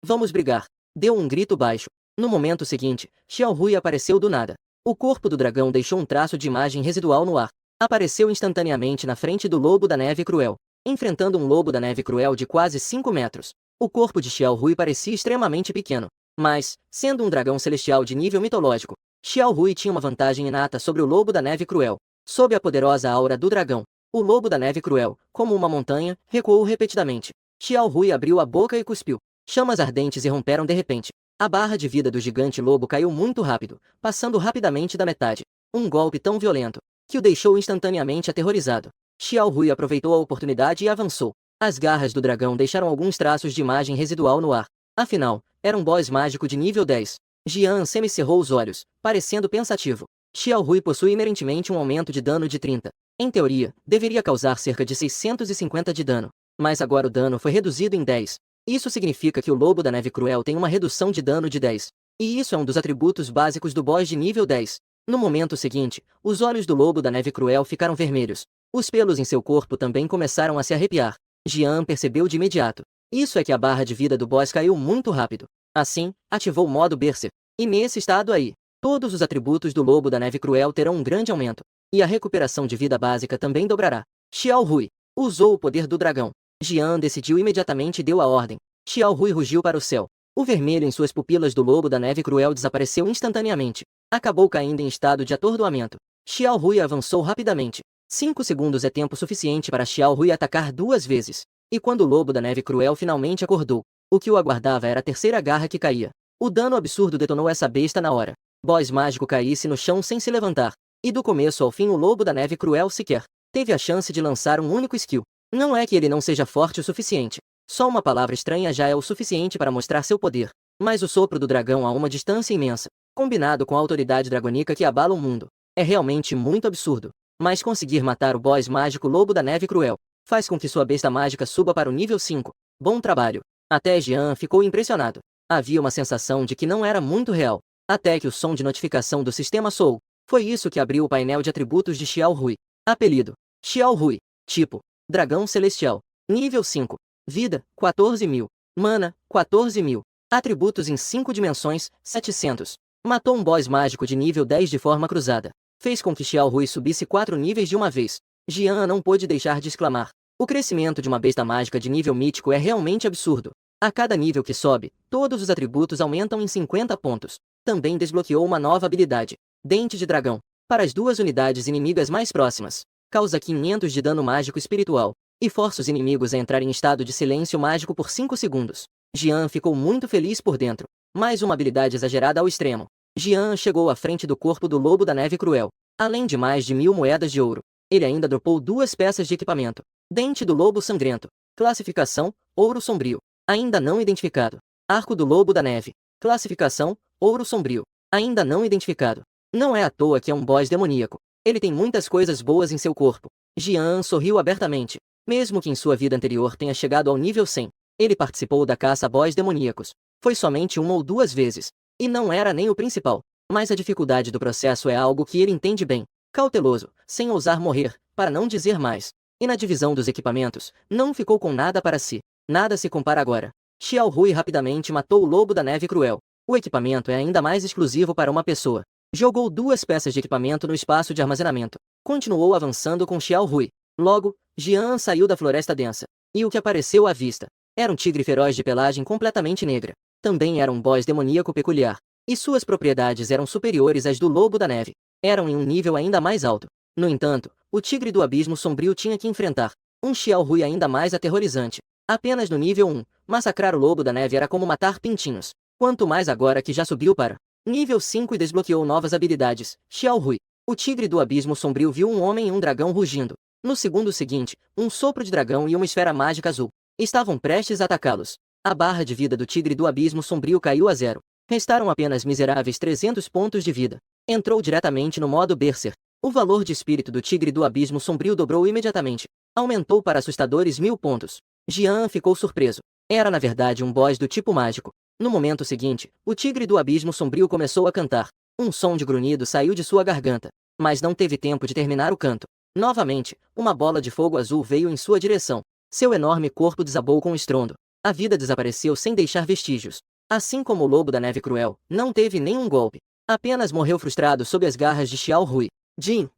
Vamos brigar! Deu um grito baixo. No momento seguinte, Xiaorui apareceu do nada. O corpo do dragão deixou um traço de imagem residual no ar. Apareceu instantaneamente na frente do lobo da neve cruel, enfrentando um lobo da neve cruel de quase 5 metros. O corpo de Xiaorui parecia extremamente pequeno, mas, sendo um dragão celestial de nível mitológico, Xiaorui tinha uma vantagem inata sobre o lobo da neve cruel. Sob a poderosa aura do dragão, o lobo da neve cruel, como uma montanha, recuou repetidamente. Xiaorui abriu a boca e cuspiu. Chamas ardentes irromperam de repente. A barra de vida do gigante lobo caiu muito rápido, passando rapidamente da metade. Um golpe tão violento, que o deixou instantaneamente aterrorizado. Xiaorui aproveitou a oportunidade e avançou. As garras do dragão deixaram alguns traços de imagem residual no ar. Afinal, era um boss mágico de nível 10. Jean semicerrou os olhos, parecendo pensativo. Xiaorui possui inerentemente um aumento de dano de 30. Em teoria, deveria causar cerca de 650 de dano. Mas agora o dano foi reduzido em 10. Isso significa que o lobo da neve cruel tem uma redução de dano de 10. E isso é um dos atributos básicos do boss de nível 10. No momento seguinte, os olhos do lobo da neve cruel ficaram vermelhos. Os pelos em seu corpo também começaram a se arrepiar. Jean percebeu de imediato. Isso é que a barra de vida do boss caiu muito rápido. Assim, ativou o modo Berserk. E nesse estado aí, todos os atributos do lobo da neve cruel terão um grande aumento. E a recuperação de vida básica também dobrará. Xiaorui usou o poder do dragão. Jean decidiu imediatamente e deu a ordem. Xiaorui rugiu para o céu. O vermelho em suas pupilas do lobo da neve cruel desapareceu instantaneamente. Acabou caindo em estado de atordoamento. Xiaorui avançou rapidamente. 5 segundos é tempo suficiente para Xiaorui atacar 2 vezes. E quando o lobo da neve cruel finalmente acordou, o que o aguardava era a terceira garra que caía. O dano absurdo detonou essa besta na hora. Boss mágico caísse no chão sem se levantar. E do começo ao fim o lobo da neve cruel sequer teve a chance de lançar um único skill. Não é que ele não seja forte o suficiente. Só uma palavra estranha já é o suficiente para mostrar seu poder. Mas o sopro do dragão a uma distância imensa Combinado com a autoridade dragônica que abala o mundo, é realmente muito absurdo. Mas conseguir matar o boss mágico Lobo da Neve Cruel faz com que sua besta mágica suba para o nível 5. Bom trabalho. Até Jean ficou impressionado. Havia uma sensação de que não era muito real, até que o som de notificação do sistema soou. Foi isso que abriu o painel de atributos de Xiao Hui. Apelido: Xiao Hui. Tipo: Dragão Celestial. Nível 5. Vida: 14.000. Mana: 14.000. Atributos em 5 dimensões: 700. Matou um boss mágico de nível 10 de forma cruzada. Fez com que Xiao Hui subisse 4 níveis de uma vez. Jian não pôde deixar de exclamar. O crescimento de uma besta mágica de nível mítico é realmente absurdo. A cada nível que sobe, todos os atributos aumentam em 50 pontos. Também desbloqueou uma nova habilidade: Dente de Dragão. Para as 2 unidades inimigas mais próximas. Causa 500 de dano mágico espiritual. E força os inimigos a entrar em estado de silêncio mágico por 5 segundos. Jian ficou muito feliz por dentro. Mais uma habilidade exagerada ao extremo. Jian chegou à frente do corpo do Lobo da Neve Cruel. Além de mais de 1000 moedas de ouro, ele ainda dropou 2 peças de equipamento. Dente do Lobo Sangrento. Classificação: Ouro Sombrio. Ainda não identificado. Arco do Lobo da Neve. Classificação: Ouro Sombrio. Ainda não identificado. Não é à toa que é um boss demoníaco. Ele tem muitas coisas boas em seu corpo. Jian sorriu abertamente. Mesmo que em sua vida anterior tenha chegado ao nível 100, ele participou da caça a boss demoníacos. Foi somente 1 ou 2 vezes. E não era nem o principal. Mas a dificuldade do processo é algo que ele entende bem. Cauteloso, sem ousar morrer, para não dizer mais. E na divisão dos equipamentos, não ficou com nada para si. Nada se compara agora. Xiao Hui rapidamente matou o Lobo da Neve Cruel. O equipamento é ainda mais exclusivo para uma pessoa. Jogou 2 peças de equipamento no espaço de armazenamento. Continuou avançando com Xiao Hui. Logo, Jian saiu da floresta densa. E o que apareceu à vista? Era um tigre feroz de pelagem completamente negra. Também era um boss demoníaco peculiar. E suas propriedades eram superiores às do Lobo da Neve. Eram em um nível ainda mais alto. No entanto, o tigre do Abismo Sombrio tinha que enfrentar um Xiao Hui ainda mais aterrorizante. Apenas no nível 1, massacrar o Lobo da Neve era como matar pintinhos. Quanto mais agora que já subiu para nível 5 e desbloqueou novas habilidades. Xiao Hui. O tigre do Abismo Sombrio viu um homem e um dragão rugindo. No segundo seguinte, um sopro de dragão e uma esfera mágica azul estavam prestes a atacá-los. A barra de vida do tigre do Abismo Sombrio caiu a 0. Restaram apenas miseráveis 300 pontos de vida. Entrou diretamente no modo Berser. O valor de espírito do tigre do Abismo Sombrio dobrou imediatamente. Aumentou para assustadores 1000 pontos. Jian ficou surpreso. Era na verdade um boss do tipo mágico. No momento seguinte, o tigre do Abismo Sombrio começou a cantar. Um som de grunhido saiu de sua garganta. Mas não teve tempo de terminar o canto. Novamente, uma bola de fogo azul veio em sua direção. Seu enorme corpo desabou com estrondo. A vida desapareceu sem deixar vestígios. Assim como o Lobo da Neve Cruel, não teve nenhum golpe. Apenas morreu frustrado sob as garras de Xiao Hui. Jin,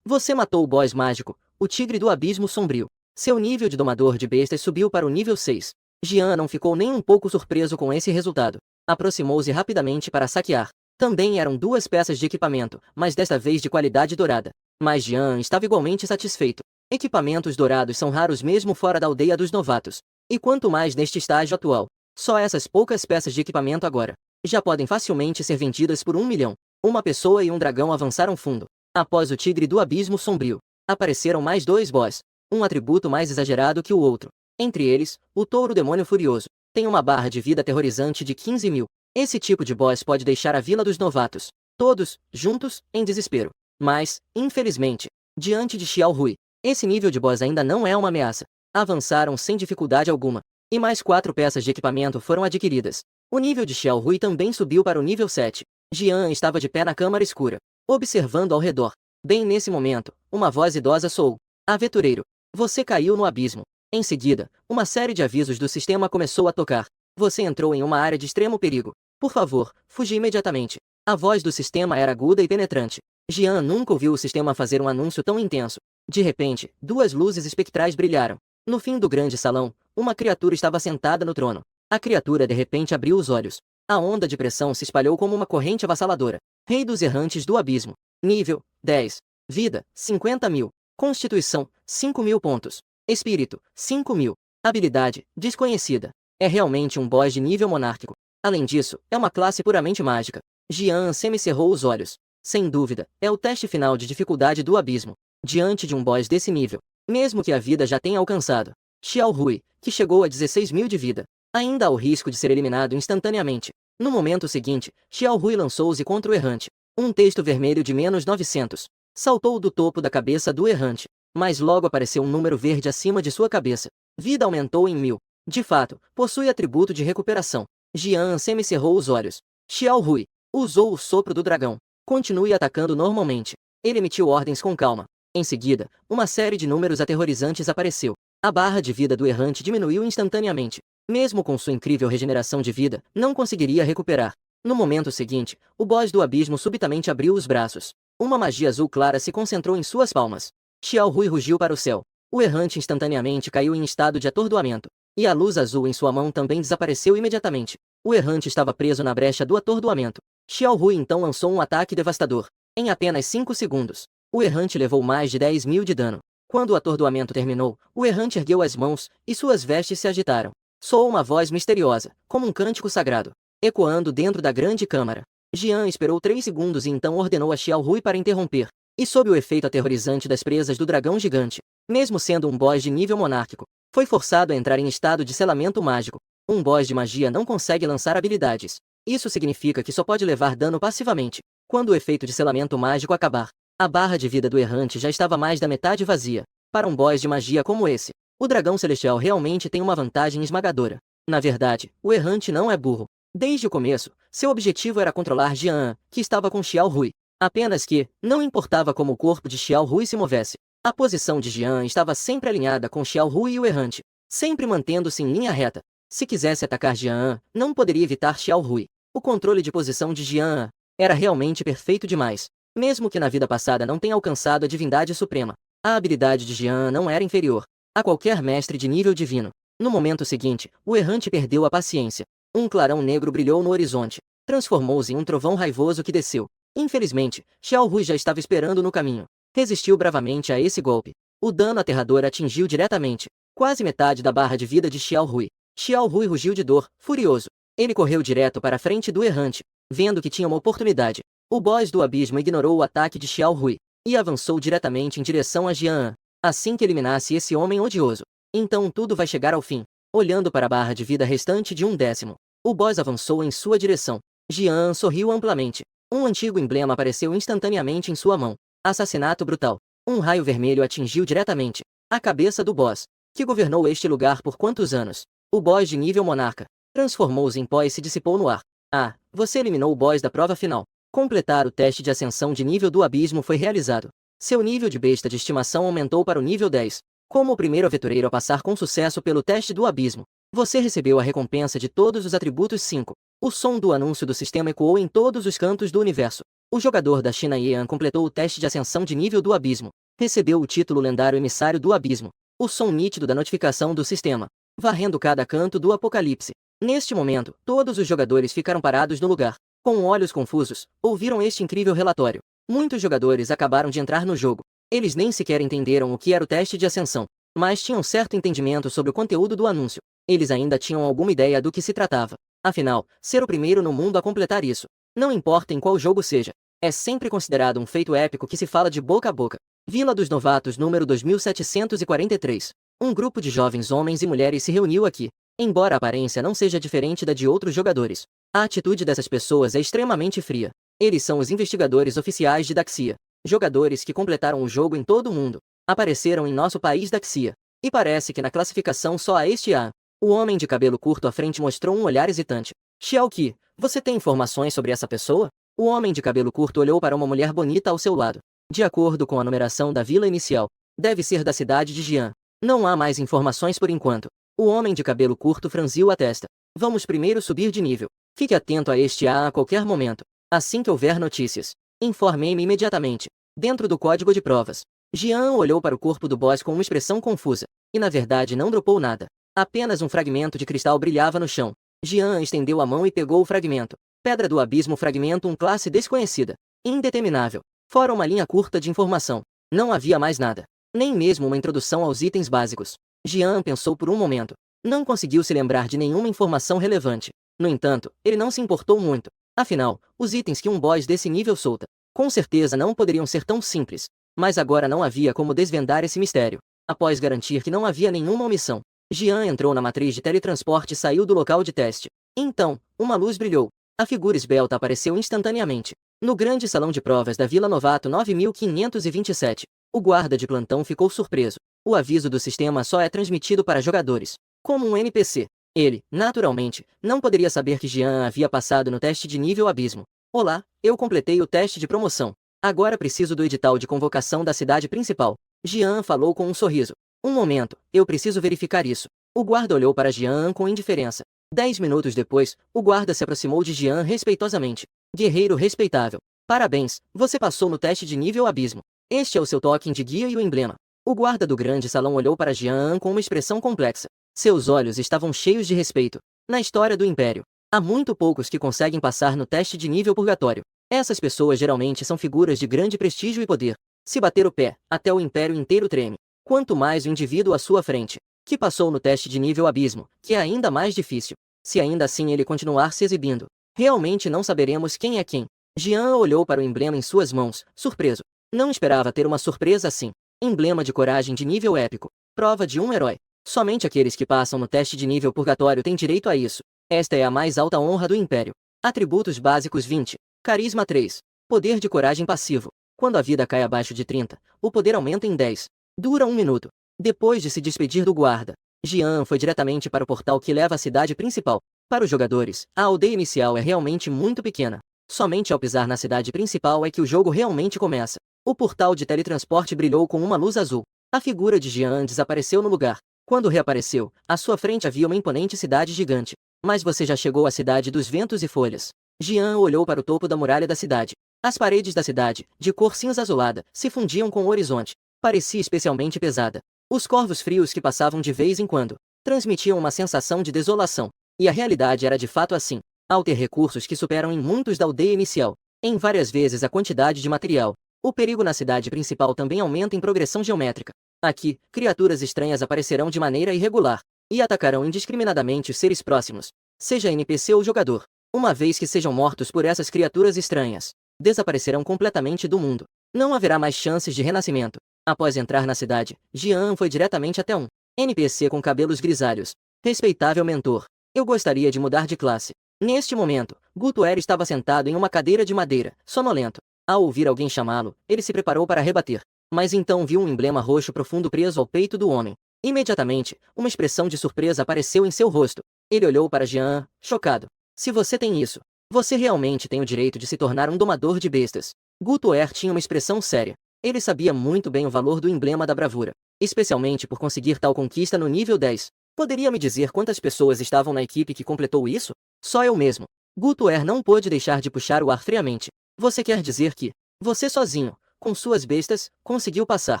você matou o boss mágico, o tigre do Abismo Sombrio. Seu nível de domador de bestas subiu para o nível 6. Jian não ficou nem um pouco surpreso com esse resultado. Aproximou-se rapidamente para saquear. Também eram 2 peças de equipamento, mas desta vez de qualidade dourada. Mas Jian estava igualmente satisfeito. Equipamentos dourados são raros mesmo fora da aldeia dos novatos. E quanto mais neste estágio atual. Só essas poucas peças de equipamento agora já podem facilmente ser vendidas por 1 milhão. Uma pessoa e um dragão avançaram fundo. Após o tigre do Abismo Sombrio, apareceram mais 2 boss. Um atributo mais exagerado que o outro. Entre eles, o touro demônio furioso. Tem uma barra de vida aterrorizante de 15.000. Esse tipo de boss pode deixar a vila dos novatos, todos, juntos, em desespero. Mas, infelizmente, diante de Xiao Hui, esse nível de boss ainda não é uma ameaça. Avançaram sem dificuldade alguma. E mais 4 peças de equipamento foram adquiridas. O nível de Xiao Hui também subiu para o nível 7. Jian estava de pé na câmara escura, observando ao redor. Bem nesse momento, uma voz idosa soou. Aventureiro, você caiu no abismo. Em seguida, uma série de avisos do sistema começou a tocar. Você entrou em uma área de extremo perigo. Por favor, fuja imediatamente. A voz do sistema era aguda e penetrante. Jian nunca ouviu o sistema fazer um anúncio tão intenso. De repente, 2 luzes espectrais brilharam. No fim do grande salão, uma criatura estava sentada no trono. A criatura de repente abriu os olhos. A onda de pressão se espalhou como uma corrente avassaladora. Rei dos Errantes do Abismo. Nível: 10. Vida: 50.000. Constituição: 5.000 pontos. Espírito: 5.000. Habilidade: desconhecida. É realmente um boss de nível monárquico. Além disso, é uma classe puramente mágica. Jian semicerrou os olhos. Sem dúvida, é o teste final de dificuldade do abismo. Diante de um boss desse nível, mesmo que a vida já tenha alcançado Xiao Hui, que chegou a 16.000 de vida, ainda há o risco de ser eliminado instantaneamente. No momento seguinte, Xiao Hui lançou-se contra o errante. Um texto vermelho de -900 saltou do topo da cabeça do errante, mas logo apareceu um número verde acima de sua cabeça. Vida aumentou em 1000. De fato, possui atributo de recuperação. Jian semicerrou os olhos. Xiao Hui usou o sopro do dragão. Continue atacando normalmente. Ele emitiu ordens com calma. Em seguida, uma série de números aterrorizantes apareceu. A barra de vida do errante diminuiu instantaneamente. Mesmo com sua incrível regeneração de vida, não conseguiria recuperar. No momento seguinte, o boss do abismo subitamente abriu os braços. Uma magia azul clara se concentrou em suas palmas. Xiao Hui rugiu para o céu. O errante instantaneamente caiu em estado de atordoamento. E a luz azul em sua mão também desapareceu imediatamente. O errante estava preso na brecha do atordoamento. Xiao Hui então lançou um ataque devastador. Em apenas 5 segundos, o errante levou mais de 10.000 de dano. Quando o atordoamento terminou, o errante ergueu as mãos, e suas vestes se agitaram. Soou uma voz misteriosa, como um cântico sagrado, ecoando dentro da grande câmara. Jian esperou 3 segundos e então ordenou a Xiao Hui para interromper. E sob o efeito aterrorizante das presas do dragão gigante, mesmo sendo um boss de nível monárquico, foi forçado a entrar em estado de selamento mágico. Um boss de magia não consegue lançar habilidades. Isso significa que só pode levar dano passivamente. Quando o efeito de selamento mágico acabar, a barra de vida do errante já estava mais da metade vazia. Para um boss de magia como esse, o dragão celestial realmente tem uma vantagem esmagadora. Na verdade, o errante não é burro. Desde o começo, seu objetivo era controlar Jian, que estava com Xiao Hui. Apenas que, não importava como o corpo de Xiao Hui se movesse, a posição de Jian estava sempre alinhada com Xiao Hui e o errante, sempre mantendo-se em linha reta. Se quisesse atacar Jian, não poderia evitar Xiao Hui. O controle de posição de Jian era realmente perfeito demais. Mesmo que na vida passada não tenha alcançado a divindade suprema, a habilidade de Jian não era inferior a qualquer mestre de nível divino. No momento seguinte, o errante perdeu a paciência. Um clarão negro brilhou no horizonte. Transformou-se em um trovão raivoso que desceu. Infelizmente, Xiao Hui já estava esperando no caminho. Resistiu bravamente a esse golpe. O dano aterrador atingiu diretamente quase metade da barra de vida de Xiao Hui. Xiao Hui rugiu de dor, furioso. Ele correu direto para a frente do errante, vendo que tinha uma oportunidade. O boss do abismo ignorou o ataque de Xiao Hui e avançou diretamente em direção a Jian. Assim que eliminasse esse homem odioso, então tudo vai chegar ao fim. Olhando para a barra de vida restante de 1/10, o boss avançou em sua direção. Jian sorriu amplamente. Um antigo emblema apareceu instantaneamente em sua mão. Assassinato brutal. Um raio vermelho atingiu diretamente a cabeça do boss, que governou este lugar por quantos anos. O boss de nível monarca transformou-se em pó e se dissipou no ar. Ah, você eliminou o boss da prova final. Completar o teste de ascensão de nível do abismo foi realizado. Seu nível de besta de estimação aumentou para o nível 10. Como o primeiro aventureiro a passar com sucesso pelo teste do abismo, você recebeu a recompensa de todos os atributos 5. O som do anúncio do sistema ecoou em todos os cantos do universo. O jogador da China Yan completou o teste de ascensão de nível do abismo. Recebeu o título lendário emissário do abismo. O som nítido da notificação do sistema, varrendo cada canto do apocalipse. Neste momento, todos os jogadores ficaram parados no lugar. Com olhos confusos, ouviram este incrível relatório. Muitos jogadores acabaram de entrar no jogo. Eles nem sequer entenderam o que era o teste de ascensão, mas tinham certo entendimento sobre o conteúdo do anúncio. Eles ainda tinham alguma ideia do que se tratava. Afinal, ser o primeiro no mundo a completar isso, não importa em qual jogo seja, é sempre considerado um feito épico que se fala de boca a boca. Vila dos Novatos número 2743. Um grupo de jovens homens e mulheres se reuniu aqui. Embora a aparência não seja diferente da de outros jogadores, a atitude dessas pessoas é extremamente fria. Eles são os investigadores oficiais de Daxia. Jogadores que completaram o jogo em todo o mundo. Apareceram em nosso país Daxia. E parece que na classificação só há este A. O homem de cabelo curto à frente mostrou um olhar hesitante. Xiaoqi, você tem informações sobre essa pessoa? O homem de cabelo curto olhou para uma mulher bonita ao seu lado. De acordo com a numeração da vila inicial, deve ser da cidade de Jian. Não há mais informações por enquanto. O homem de cabelo curto franziu a testa. Vamos primeiro subir de nível. Fique atento a este A qualquer momento. Assim que houver notícias, informei-me imediatamente. Dentro do código de provas, Jian olhou para o corpo do boss com uma expressão confusa. E na verdade não dropou nada. Apenas um fragmento de cristal brilhava no chão. Jian estendeu a mão e pegou o fragmento. Pedra do abismo, fragmento, classe desconhecida. Indeterminável. Fora uma linha curta de informação. Não havia mais nada. Nem mesmo uma introdução aos itens básicos. Jian pensou por um momento. Não conseguiu se lembrar de nenhuma informação relevante. No entanto, ele não se importou muito. Afinal, os itens que um boss desse nível solta, com certeza não poderiam ser tão simples. Mas agora não havia como desvendar esse mistério. Após garantir que não havia nenhuma omissão, Jian entrou na matriz de teletransporte e saiu do local de teste. Então, uma luz brilhou. A figura esbelta apareceu instantaneamente. No grande salão de provas da Vila Novato 9527, o guarda de plantão ficou surpreso. O aviso do sistema só é transmitido para jogadores, como um NPC. Ele, naturalmente, não poderia saber que Jean havia passado no teste de nível abismo. Olá, eu completei o teste de promoção. Agora preciso do edital de convocação da cidade principal. Jean falou com um sorriso. Um momento, eu preciso verificar isso. O guarda olhou para Jean com indiferença. 10 minutos depois, o guarda se aproximou de Jean respeitosamente. Guerreiro respeitável. Parabéns, você passou no teste de nível abismo. Este é o seu token de guia e o emblema. O guarda do grande salão olhou para Jean com uma expressão complexa. Seus olhos estavam cheios de respeito. Na história do Império, há muito poucos que conseguem passar no teste de nível purgatório. Essas pessoas geralmente são figuras de grande prestígio e poder. Se bater o pé, até o Império inteiro treme. Quanto mais o indivíduo à sua frente, que passou no teste de nível abismo, que é ainda mais difícil. Se ainda assim ele continuar se exibindo, realmente não saberemos quem é quem. Jean olhou para o emblema em suas mãos, surpreso. Não esperava ter uma surpresa assim. Emblema de coragem de nível épico. Prova de um herói. Somente aqueles que passam no teste de nível purgatório têm direito a isso. Esta é a mais alta honra do Império. Atributos básicos 20. Carisma 3. Poder de coragem passivo. Quando a vida cai abaixo de 30, o poder aumenta em 10. Dura 1 minuto. Depois de se despedir do guarda, Jean foi diretamente para o portal que leva à cidade principal. Para os jogadores, a aldeia inicial é realmente muito pequena. Somente ao pisar na cidade principal é que o jogo realmente começa. O portal de teletransporte brilhou com uma luz azul. A figura de Jean desapareceu no lugar. Quando reapareceu, à sua frente havia uma imponente cidade gigante. Mas você já chegou à cidade dos ventos e folhas. Jean olhou para o topo da muralha da cidade. As paredes da cidade, de cor cinza azulada, se fundiam com o horizonte. Parecia especialmente pesada. Os corvos frios que passavam de vez em quando transmitiam uma sensação de desolação. E a realidade era de fato assim. Ao ter recursos que superam em muitos da aldeia inicial, em várias vezes a quantidade de material, o perigo na cidade principal também aumenta em progressão geométrica. Aqui, criaturas estranhas aparecerão de maneira irregular e atacarão indiscriminadamente os seres próximos, seja NPC ou jogador. Uma vez que sejam mortos por essas criaturas estranhas, desaparecerão completamente do mundo. Não haverá mais chances de renascimento. Após entrar na cidade, Jean foi diretamente até um NPC com cabelos grisalhos. Respeitável mentor, eu gostaria de mudar de classe. Neste momento, Gutuer estava sentado em uma cadeira de madeira, sonolento. Ao ouvir alguém chamá-lo, ele se preparou para rebater. Mas então viu um emblema roxo profundo preso ao peito do homem. Imediatamente, uma expressão de surpresa apareceu em seu rosto. Ele olhou para Jean, chocado. Se você tem isso, você realmente tem o direito de se tornar um domador de bestas. Gutuer tinha uma expressão séria. Ele sabia muito bem o valor do emblema da bravura, especialmente por conseguir tal conquista no nível 10. Poderia me dizer quantas pessoas estavam na equipe que completou isso? Só eu mesmo. Gutuer não pôde deixar de puxar o ar friamente. Você quer dizer que você sozinho, com suas bestas, conseguiu passar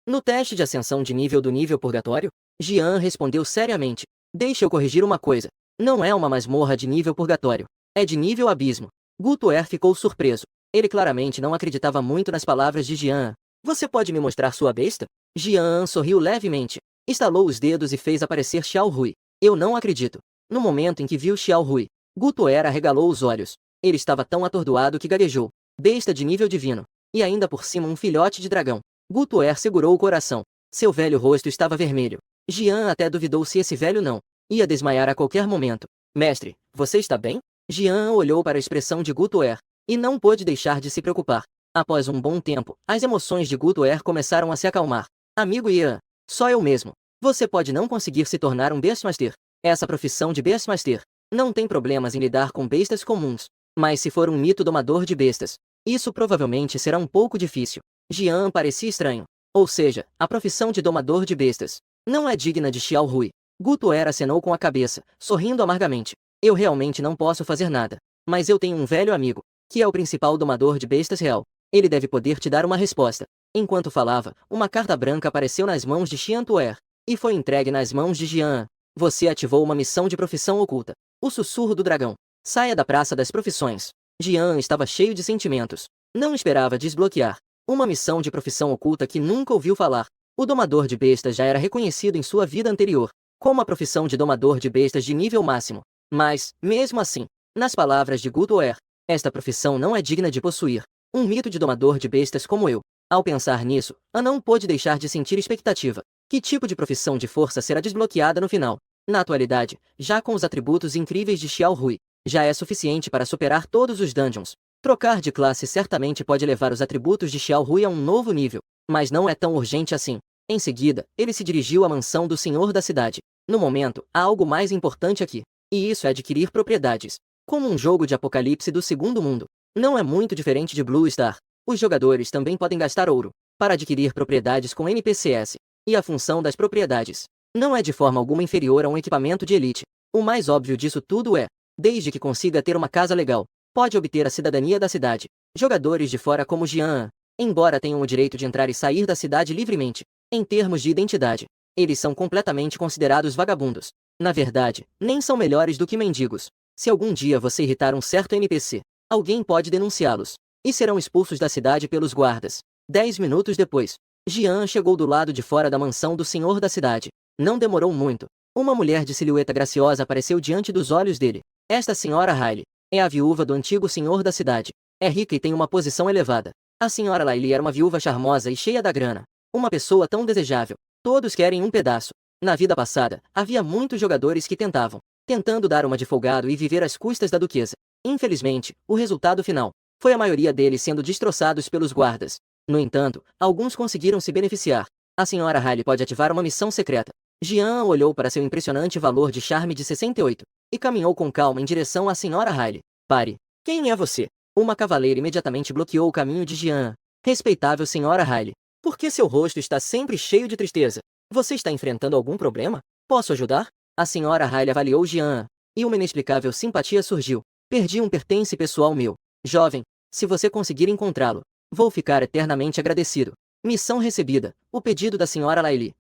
no teste de ascensão de nível do nível purgatório? Jean respondeu seriamente. Deixa eu corrigir uma coisa. Não é uma masmorra de nível purgatório. É de nível abismo. Gutuer ficou surpreso. Ele claramente não acreditava muito nas palavras de Jean. Você pode me mostrar sua besta? Jean sorriu levemente. Estalou os dedos e fez aparecer Xiao Rui. Eu não acredito. No momento em que viu Xiao Rui, Gutuer arregalou os olhos. Ele estava tão atordoado que gaguejou. Besta de nível divino. E ainda por cima um filhote de dragão. Gutuer segurou o coração. Seu velho rosto estava vermelho. Jean até duvidou se esse velho não ia desmaiar a qualquer momento. Mestre, você está bem? Jean olhou para a expressão de Gutuer e não pôde deixar de se preocupar. Após um bom tempo, as emoções de Gutuer começaram a se acalmar. Amigo Ian, só eu mesmo. Você pode não conseguir se tornar um Beastmaster. Essa profissão de Beastmaster não tem problemas em lidar com bestas comuns. Mas se for um mito domador de bestas, isso provavelmente será um pouco difícil. Jean parecia estranho. Ou seja, a profissão de domador de bestas não é digna de Xiao Rui. Gutuer acenou com a cabeça, sorrindo amargamente. Eu realmente não posso fazer nada. Mas eu tenho um velho amigo, que é o principal domador de bestas real. Ele deve poder te dar uma resposta. Enquanto falava, uma carta branca apareceu nas mãos de Xian Tuer e foi entregue nas mãos de Jean. Você ativou uma missão de profissão oculta. O sussurro do dragão. Saia da praça das profissões. Jean estava cheio de sentimentos. Não esperava desbloquear uma missão de profissão oculta que nunca ouviu falar. O domador de bestas já era reconhecido em sua vida anterior como a profissão de domador de bestas de nível máximo. Mas, mesmo assim, nas palavras de Gutuer, esta profissão não é digna de possuir um mito de domador de bestas como eu. Ao pensar nisso, não pôde deixar de sentir expectativa. Que tipo de profissão de força será desbloqueada no final? Na atualidade, já com os atributos incríveis de Xiao Rui, já é suficiente para superar todos os dungeons. Trocar de classe certamente pode levar os atributos de Xiao Hui a um novo nível, mas não é tão urgente assim. Em seguida, ele se dirigiu à mansão do senhor da cidade. No momento, há algo mais importante aqui, e isso é adquirir propriedades. Como um jogo de apocalipse do segundo mundo, não é muito diferente de Blue Star. Os jogadores também podem gastar ouro para adquirir propriedades com NPCs, e a função das propriedades não é de forma alguma inferior a um equipamento de elite. O mais óbvio disso tudo é, desde que consiga ter uma casa legal, pode obter a cidadania da cidade. Jogadores de fora como Jian, embora tenham o direito de entrar e sair da cidade livremente, em termos de identidade, eles são completamente considerados vagabundos. Na verdade, nem são melhores do que mendigos. Se algum dia você irritar um certo NPC, alguém pode denunciá-los, e serão expulsos da cidade pelos guardas. 10 minutos depois, Jian chegou do lado de fora da mansão do senhor da cidade. Não demorou muito. Uma mulher de silhueta graciosa apareceu diante dos olhos dele. Esta senhora Riley é a viúva do antigo senhor da cidade. É rica e tem uma posição elevada. A senhora Riley era uma viúva charmosa e cheia da grana. Uma pessoa tão desejável. Todos querem um pedaço. Na vida passada, havia muitos jogadores que tentando dar uma de folgado e viver às custas da duquesa. Infelizmente, o resultado final foi a maioria deles sendo destroçados pelos guardas. No entanto, alguns conseguiram se beneficiar. A senhora Riley pode ativar uma missão secreta. Jian olhou para seu impressionante valor de charme de 68 e caminhou com calma em direção à senhora Riley. Pare. Quem é você? Uma cavaleira imediatamente bloqueou o caminho de Jian. Respeitável senhora Riley. Por que seu rosto está sempre cheio de tristeza? Você está enfrentando algum problema? Posso ajudar? A senhora Riley avaliou Jian, e uma inexplicável simpatia surgiu. Perdi um pertence pessoal meu. Jovem, se você conseguir encontrá-lo, vou ficar eternamente agradecido. Missão recebida. O pedido da senhora Riley.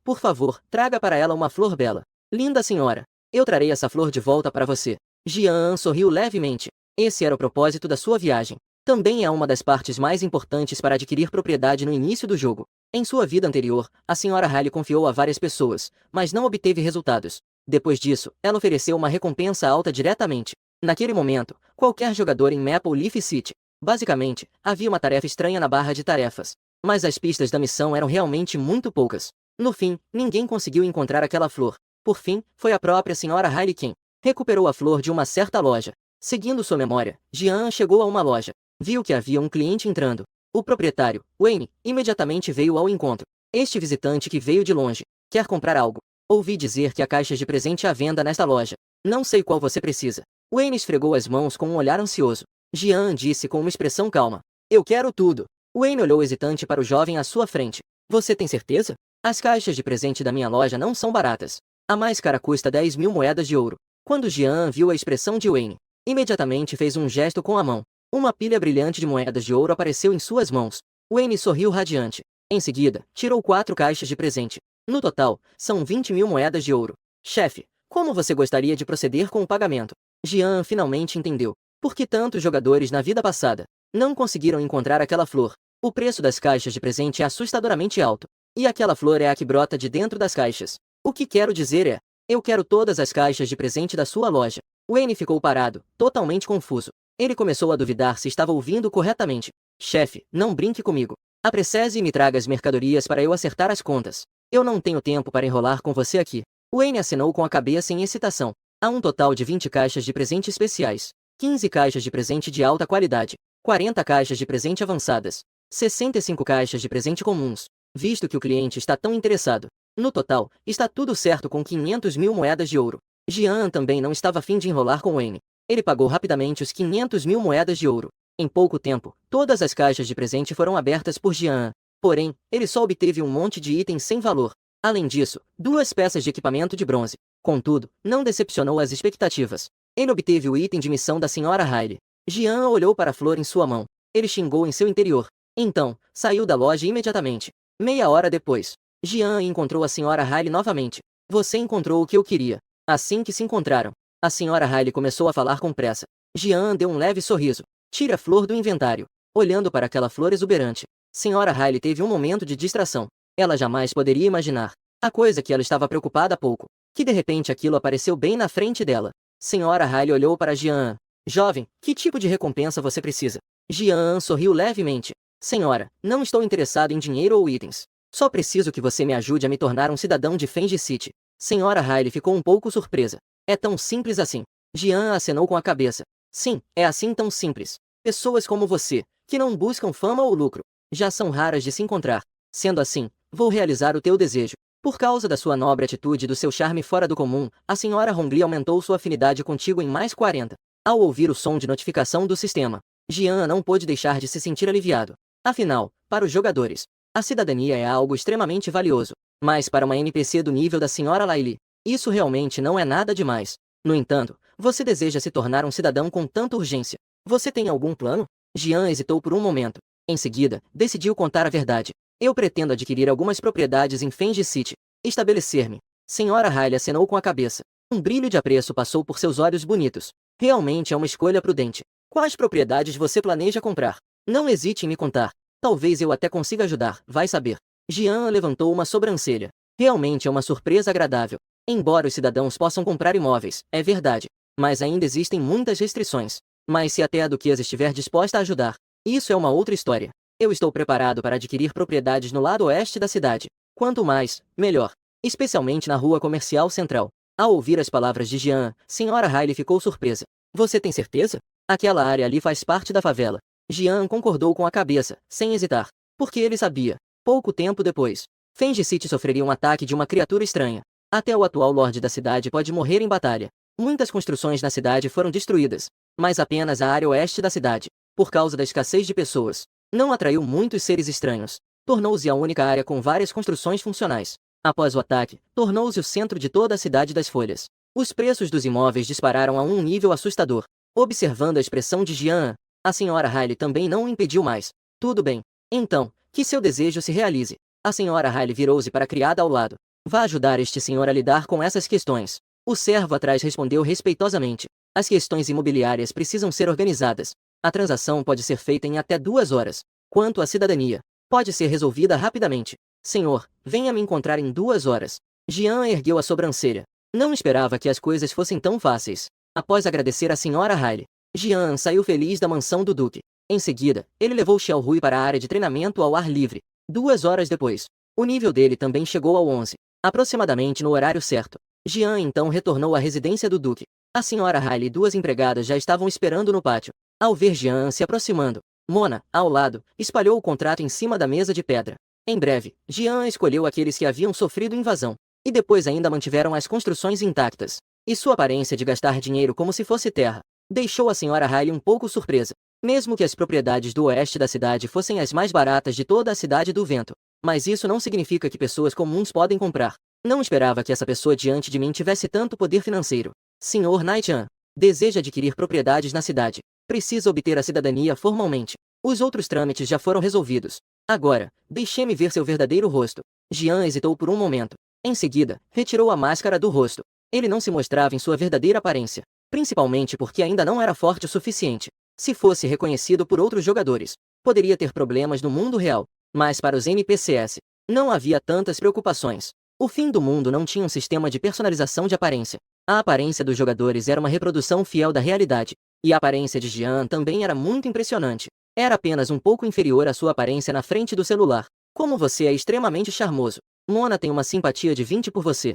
Por favor, traga para ela uma flor bela. Linda senhora, eu trarei essa flor de volta para você. Jian sorriu levemente. Esse era o propósito da sua viagem. Também é uma das partes mais importantes para adquirir propriedade no início do jogo. Em sua vida anterior, a senhora Riley confiou a várias pessoas, mas não obteve resultados. Depois disso, ela ofereceu uma recompensa alta diretamente. Naquele momento, qualquer jogador em Maple Leaf City. Basicamente, havia uma tarefa estranha na barra de tarefas. Mas as pistas da missão eram realmente muito poucas. No fim, ninguém conseguiu encontrar aquela flor. Por fim, foi a própria senhora Riley quem recuperou a flor de uma certa loja. Seguindo sua memória, Jian chegou a uma loja. Viu que havia um cliente entrando. O proprietário, Wayne, imediatamente veio ao encontro. Este visitante que veio de longe quer comprar algo. Ouvi dizer que há caixas de presente à venda nesta loja. Não sei qual você precisa. Wayne esfregou as mãos com um olhar ansioso. Jian disse com uma expressão calma. Eu quero tudo. Wayne olhou hesitante para o jovem à sua frente. Você tem certeza? As caixas de presente da minha loja não são baratas. A mais cara custa 10.000 moedas de ouro. Quando Jian viu a expressão de Wayne, imediatamente fez um gesto com a mão. Uma pilha brilhante de moedas de ouro apareceu em suas mãos. Wayne sorriu radiante. Em seguida, tirou 4 caixas de presente. No total, são 20.000 moedas de ouro. Chefe, como você gostaria de proceder com o pagamento? Jian finalmente entendeu. Por que tantos jogadores na vida passada não conseguiram encontrar aquela flor? O preço das caixas de presente é assustadoramente alto. E aquela flor é a que brota de dentro das caixas. O que quero dizer é, eu quero todas as caixas de presente da sua loja. Wayne ficou parado, totalmente confuso. Ele começou a duvidar se estava ouvindo corretamente. Chefe, não brinque comigo. Apresse e me traga as mercadorias para eu acertar as contas. Eu não tenho tempo para enrolar com você aqui. Wayne acenou com a cabeça em excitação. Há um total de 20 caixas de presente especiais, 15 caixas de presente de alta qualidade, 40 caixas de presente avançadas, 65 caixas de presente comuns. Visto que o cliente está tão interessado, no total, está tudo certo com 500.000 moedas de ouro. Jian também não estava afim de enrolar com Wayne. Ele pagou rapidamente os 500.000 moedas de ouro. Em pouco tempo, todas as caixas de presente foram abertas por Jian. Porém, ele só obteve um monte de itens sem valor. Além disso, 2 peças de equipamento de bronze. Contudo, não decepcionou as expectativas. Ele obteve o item de missão da senhora Riley. Jian olhou para a flor em sua mão. Ele xingou em seu interior. Então, saiu da loja imediatamente. Meia hora depois, Jian encontrou a senhora Riley novamente. Você encontrou o que eu queria. Assim que se encontraram, a senhora Riley começou a falar com pressa. Jian deu um leve sorriso. Tire a flor do inventário. Olhando para aquela flor exuberante, senhora Riley teve um momento de distração. Ela jamais poderia imaginar a coisa que ela estava preocupada há pouco, que de repente aquilo apareceu bem na frente dela. Senhora Riley olhou para Jian. Jovem, que tipo de recompensa você precisa? Jian sorriu levemente. Senhora, não estou interessado em dinheiro ou itens. Só preciso que você me ajude a me tornar um cidadão de Fengi City. Senhora Riley ficou um pouco surpresa. É tão simples assim. Jian acenou com a cabeça. Sim, é assim tão simples. Pessoas como você, que não buscam fama ou lucro, já são raras de se encontrar. Sendo assim, vou realizar o teu desejo. Por causa da sua nobre atitude e do seu charme fora do comum, a senhora Hongli aumentou sua afinidade contigo em mais 40. Ao ouvir o som de notificação do sistema, Jian não pôde deixar de se sentir aliviado. Afinal, para os jogadores, a cidadania é algo extremamente valioso. Mas para uma NPC do nível da senhora Laili, isso realmente não é nada demais. No entanto, você deseja se tornar um cidadão com tanta urgência. Você tem algum plano? Jian hesitou por um momento. Em seguida, decidiu contar a verdade. Eu pretendo adquirir algumas propriedades em Fenji City. Estabelecer-me. Senhora Riley acenou com a cabeça. Um brilho de apreço passou por seus olhos bonitos. Realmente é uma escolha prudente. Quais propriedades você planeja comprar? Não hesite em me contar. Talvez eu até consiga ajudar, vai saber. Jian levantou uma sobrancelha. Realmente é uma surpresa agradável. Embora os cidadãos possam comprar imóveis, é verdade. Mas ainda existem muitas restrições. Mas se até a duquesa estiver disposta a ajudar, isso é uma outra história. Eu estou preparado para adquirir propriedades no lado oeste da cidade. Quanto mais, melhor. Especialmente na rua comercial central. Ao ouvir as palavras de Jian, Senhora Riley ficou surpresa. Você tem certeza? Aquela área ali faz parte da favela. Jian concordou com a cabeça, sem hesitar. Porque ele sabia. Pouco tempo depois, Fenji City sofreria um ataque de uma criatura estranha. Até o atual lorde da cidade pode morrer em batalha. Muitas construções na cidade foram destruídas, mas apenas a área oeste da cidade, por causa da escassez de pessoas, não atraiu muitos seres estranhos. Tornou-se a única área com várias construções funcionais. Após o ataque, tornou-se o centro de toda a cidade das folhas. Os preços dos imóveis dispararam a um nível assustador. Observando a expressão de Jian, a senhora Riley também não o impediu mais. Tudo bem. Então, que seu desejo se realize. A senhora Riley virou-se para a criada ao lado. Vá ajudar este senhor a lidar com essas questões. O servo atrás respondeu respeitosamente. As questões imobiliárias precisam ser organizadas. A transação pode ser feita em até 2 horas. Quanto à cidadania, pode ser resolvida rapidamente. Senhor, venha me encontrar em 2 horas. Jian ergueu a sobrancelha. Não esperava que as coisas fossem tão fáceis. Após agradecer a senhora Riley, Jian saiu feliz da mansão do duque. Em seguida, ele levou Xiaohui para a área de treinamento ao ar livre. 2 horas depois, o nível dele também chegou ao 11. Aproximadamente no horário certo, Jian então retornou à residência do duque. A senhora Riley e 2 empregadas já estavam esperando no pátio. Ao ver Jian se aproximando, Mona, ao lado, espalhou o contrato em cima da mesa de pedra. Em breve, Jian escolheu aqueles que haviam sofrido invasão, e depois ainda mantiveram as construções intactas. E sua aparência de gastar dinheiro como se fosse terra, deixou a senhora Riley um pouco surpresa. Mesmo que as propriedades do oeste da cidade fossem as mais baratas de toda a cidade do vento. Mas isso não significa que pessoas comuns podem comprar. Não esperava que essa pessoa diante de mim tivesse tanto poder financeiro. Senhor Nai-chan, deseja adquirir propriedades na cidade. Precisa obter a cidadania formalmente. Os outros trâmites já foram resolvidos. Agora, deixe-me ver seu verdadeiro rosto. Jian hesitou por um momento. Em seguida, retirou a máscara do rosto. Ele não se mostrava em sua verdadeira aparência. Principalmente porque ainda não era forte o suficiente. Se fosse reconhecido por outros jogadores, poderia ter problemas no mundo real. Mas para os NPCs, não havia tantas preocupações. O fim do mundo não tinha um sistema de personalização de aparência. A aparência dos jogadores era uma reprodução fiel da realidade. E a aparência de Jian também era muito impressionante. Era apenas um pouco inferior à sua aparência na frente do celular. Como você é extremamente charmoso. Mona tem uma simpatia de 20 por você.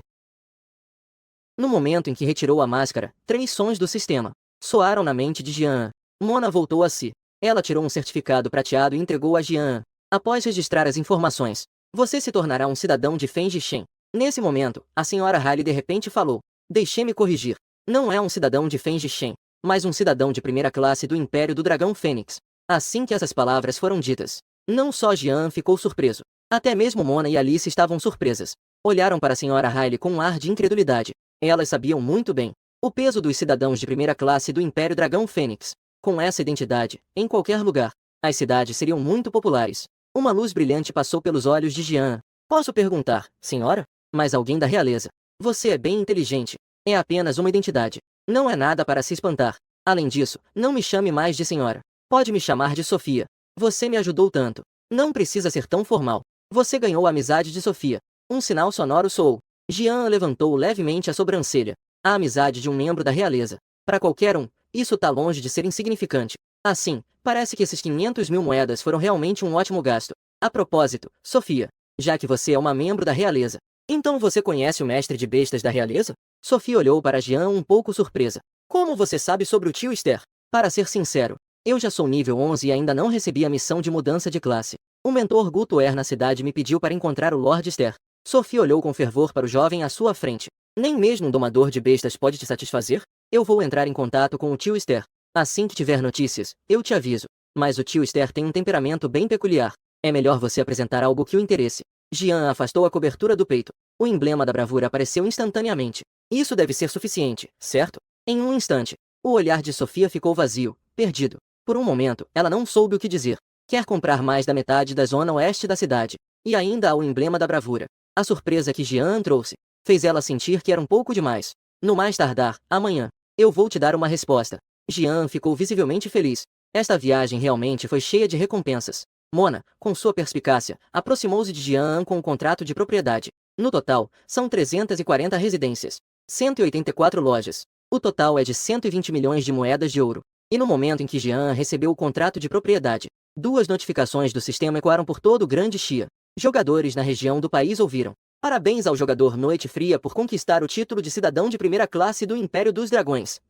No momento em que retirou a máscara, 3 sons do sistema soaram na mente de Jian. Mona voltou a si. Ela tirou um certificado prateado e entregou a Jian. Após registrar as informações, você se tornará um cidadão de Fenji Shen. Nesse momento, a senhora Riley de repente falou. Deixe-me corrigir. Não é um cidadão de Fenji Shen, mas um cidadão de primeira classe do Império do Dragão Fênix. Assim que essas palavras foram ditas, não só Jian ficou surpreso. Até mesmo Mona e Alice estavam surpresas. Olharam para a senhora Riley com um ar de incredulidade. Elas sabiam muito bem o peso dos cidadãos de primeira classe do Império Dragão Fênix. Com essa identidade, em qualquer lugar, as cidades seriam muito populares. Uma luz brilhante passou pelos olhos de Jian. Posso perguntar, senhora? Mas alguém da realeza. Você é bem inteligente. É apenas uma identidade. Não é nada para se espantar. Além disso, não me chame mais de senhora. Pode me chamar de Sofia. Você me ajudou tanto. Não precisa ser tão formal. Você ganhou a amizade de Sofia. Um sinal sonoro soou. Jian levantou levemente a sobrancelha. A amizade de um membro da realeza. Para qualquer um, isso tá longe de ser insignificante. Assim, parece que esses 500.000 moedas foram realmente um ótimo gasto. A propósito, Sofia, já que você é uma membro da realeza, então você conhece o mestre de bestas da realeza? Sofia olhou para Jian um pouco surpresa. Como você sabe sobre o tio Ster? Para ser sincero, eu já sou nível 11 e ainda não recebi a missão de mudança de classe. O mentor Gutoer na cidade me pediu para encontrar o Lord Ster. Sophie olhou com fervor para o jovem à sua frente. Nem mesmo um domador de bestas pode te satisfazer? Eu vou entrar em contato com o tio Ster. Assim que tiver notícias, eu te aviso. Mas o tio Ster tem um temperamento bem peculiar. É melhor você apresentar algo que o interesse. Jian afastou a cobertura do peito. O emblema da bravura apareceu instantaneamente. Isso deve ser suficiente, certo? Em um instante, o olhar de Sofia ficou vazio, perdido. Por um momento, ela não soube o que dizer. Quer comprar mais da metade da zona oeste da cidade. E ainda há o emblema da bravura. A surpresa que Jian trouxe fez ela sentir que era um pouco demais. No mais tardar, amanhã, eu vou te dar uma resposta. Jian ficou visivelmente feliz. Esta viagem realmente foi cheia de recompensas. Mona, com sua perspicácia, aproximou-se de Jian com um contrato de propriedade. No total, são 340 residências, 184 lojas. O total é de 120 milhões de moedas de ouro. E no momento em que Jian recebeu o contrato de propriedade, duas notificações do sistema ecoaram por todo o Grande Xia. Jogadores na região do país ouviram. Parabéns ao jogador Noite Fria por conquistar o título de cidadão de primeira classe do Império dos Dragões.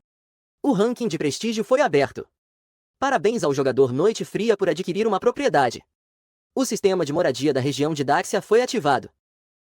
O ranking de prestígio foi aberto. Parabéns ao jogador Noite Fria por adquirir uma propriedade. O sistema de moradia da região de Daxia foi ativado.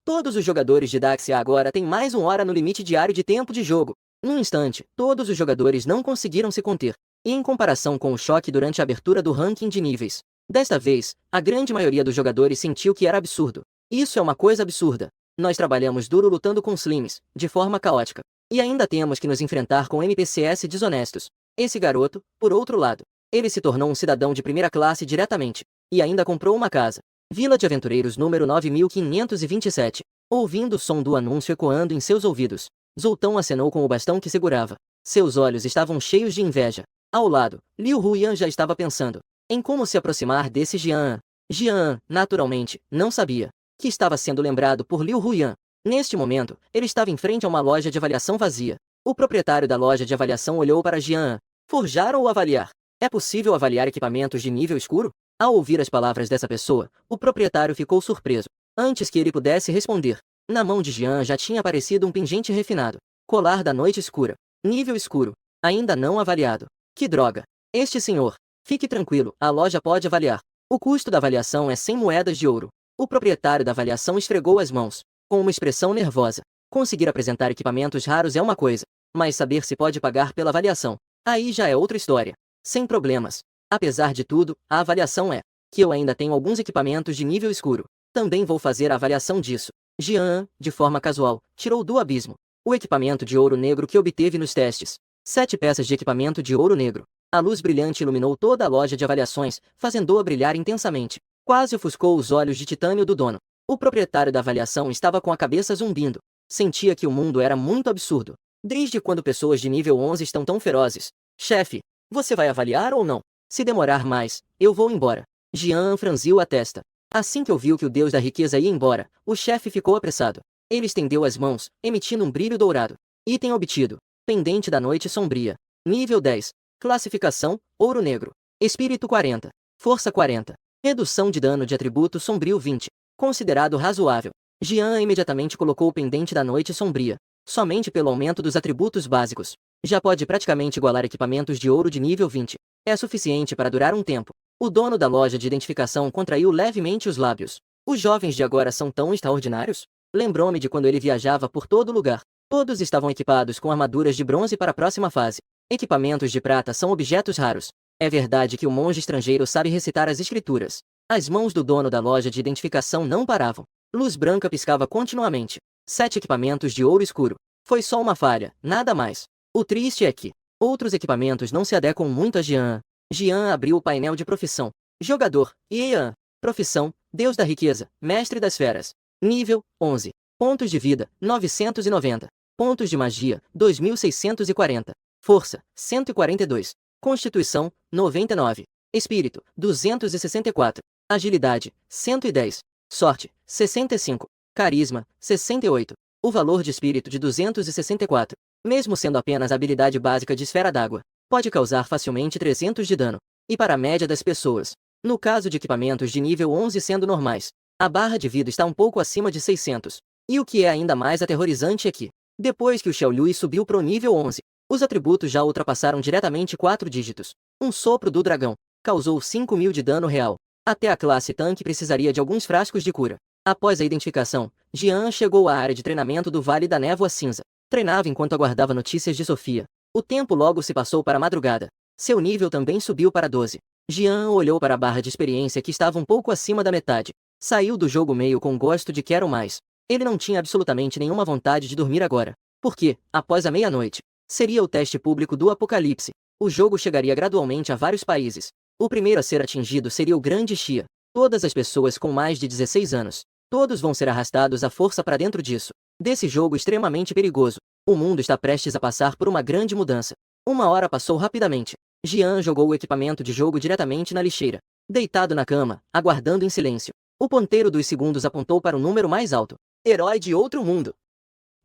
Todos os jogadores de Daxia agora têm mais 1 hora no limite diário de tempo de jogo. Num instante, todos os jogadores não conseguiram se conter. E em comparação com o choque durante a abertura do ranking de níveis, desta vez, a grande maioria dos jogadores sentiu que era absurdo. Isso é uma coisa absurda. Nós trabalhamos duro lutando com slimes, de forma caótica. E ainda temos que nos enfrentar com NPCs desonestos. Esse garoto, por outro lado, ele se tornou um cidadão de primeira classe diretamente. E ainda comprou uma casa. Vila de Aventureiros número 9527. Ouvindo o som do anúncio ecoando em seus ouvidos, Zoltão acenou com o bastão que segurava. Seus olhos estavam cheios de inveja. Ao lado, Liu Huyan já estava pensando em como se aproximar desse Jian. Jian, naturalmente, não sabia que estava sendo lembrado por Liu Huyan. Neste momento, ele estava em frente a uma loja de avaliação vazia. O proprietário da loja de avaliação olhou para Jian. Forjar ou avaliar? É possível avaliar equipamentos de nível escuro? Ao ouvir as palavras dessa pessoa, o proprietário ficou surpreso. Antes que ele pudesse responder, na mão de Jian já tinha aparecido um pingente refinado. Colar da noite escura. Nível escuro. Ainda não avaliado. Que droga. Este senhor. Fique tranquilo, a loja pode avaliar. O custo da avaliação é 100 moedas de ouro. O proprietário da avaliação esfregou as mãos, com uma expressão nervosa. Conseguir apresentar equipamentos raros é uma coisa, mas saber se pode pagar pela avaliação, aí já é outra história. Sem problemas. Apesar de tudo, a avaliação é que eu ainda tenho alguns equipamentos de nível escuro. Também vou fazer a avaliação disso. Jian, de forma casual, tirou do abismo o equipamento de ouro negro que obteve nos testes. 7 peças de equipamento de ouro negro. A luz brilhante iluminou toda a loja de avaliações, fazendo-a brilhar intensamente. Quase ofuscou os olhos de titânio do dono. O proprietário da avaliação estava com a cabeça zumbindo. Sentia que o mundo era muito absurdo. Desde quando pessoas de nível 11 estão tão ferozes? Chefe, você vai avaliar ou não? Se demorar mais, eu vou embora. Jian franziu a testa. Assim que ouviu que o deus da riqueza ia embora, o chefe ficou apressado. Ele estendeu as mãos, emitindo um brilho dourado. Item obtido. Pendente da noite sombria. Nível 10. Classificação, ouro negro. Espírito 40. Força 40. Redução de dano de atributo sombrio 20. Considerado razoável. Jian imediatamente colocou o pendente da noite sombria. Somente pelo aumento dos atributos básicos. Já pode praticamente igualar equipamentos de ouro de nível 20. É suficiente para durar um tempo. O dono da loja de identificação contraiu levemente os lábios. Os jovens de agora são tão extraordinários? Lembrou-me de quando ele viajava por todo lugar. Todos estavam equipados com armaduras de bronze para a próxima fase. Equipamentos de prata são objetos raros. É verdade que o monge estrangeiro sabe recitar as escrituras. As mãos do dono da loja de identificação não paravam. Luz branca piscava continuamente. 7 equipamentos de ouro escuro. Foi só uma falha, nada mais. O triste é que outros equipamentos não se adequam muito a Jian. Jian abriu o painel de profissão. Jogador, Ian. Profissão, Deus da Riqueza, Mestre das Feras. Nível, 11. Pontos de vida, 990. Pontos de magia, 2640. Força, 142. Constituição, 99. Espírito, 264. Agilidade, 110. Sorte, 65. Carisma, 68. O valor de espírito de 264. Mesmo sendo apenas a habilidade básica de esfera d'água, pode causar facilmente 300 de dano. E para a média das pessoas, no caso de equipamentos de nível 11 sendo normais, a barra de vida está um pouco acima de 600. E o que é ainda mais aterrorizante é que, depois que o Xiaolui subiu pro nível 11, Os atributos já ultrapassaram diretamente 4 dígitos. Um sopro do dragão causou 5.000 de dano real. Até a classe tanque precisaria de alguns frascos de cura. Após a identificação, Jian chegou à área de treinamento do Vale da Névoa Cinza. Treinava enquanto aguardava notícias de Sofia. O tempo logo se passou para a madrugada. Seu nível também subiu para 12. Jian olhou para a barra de experiência que estava um pouco acima da metade. Saiu do jogo meio com gosto de quero mais. Ele não tinha absolutamente nenhuma vontade de dormir agora. Porque, após a meia-noite, seria o teste público do Apocalipse. O jogo chegaria gradualmente a vários países. O primeiro a ser atingido seria o Grande Xia. Todas as pessoas com mais de 16 anos. Todos vão ser arrastados à força para dentro disso. Desse jogo extremamente perigoso. O mundo está prestes a passar por uma grande mudança. Uma hora passou rapidamente. Jian jogou o equipamento de jogo diretamente na lixeira. Deitado na cama, aguardando em silêncio. O ponteiro dos segundos apontou para o número mais alto. Herói de outro mundo.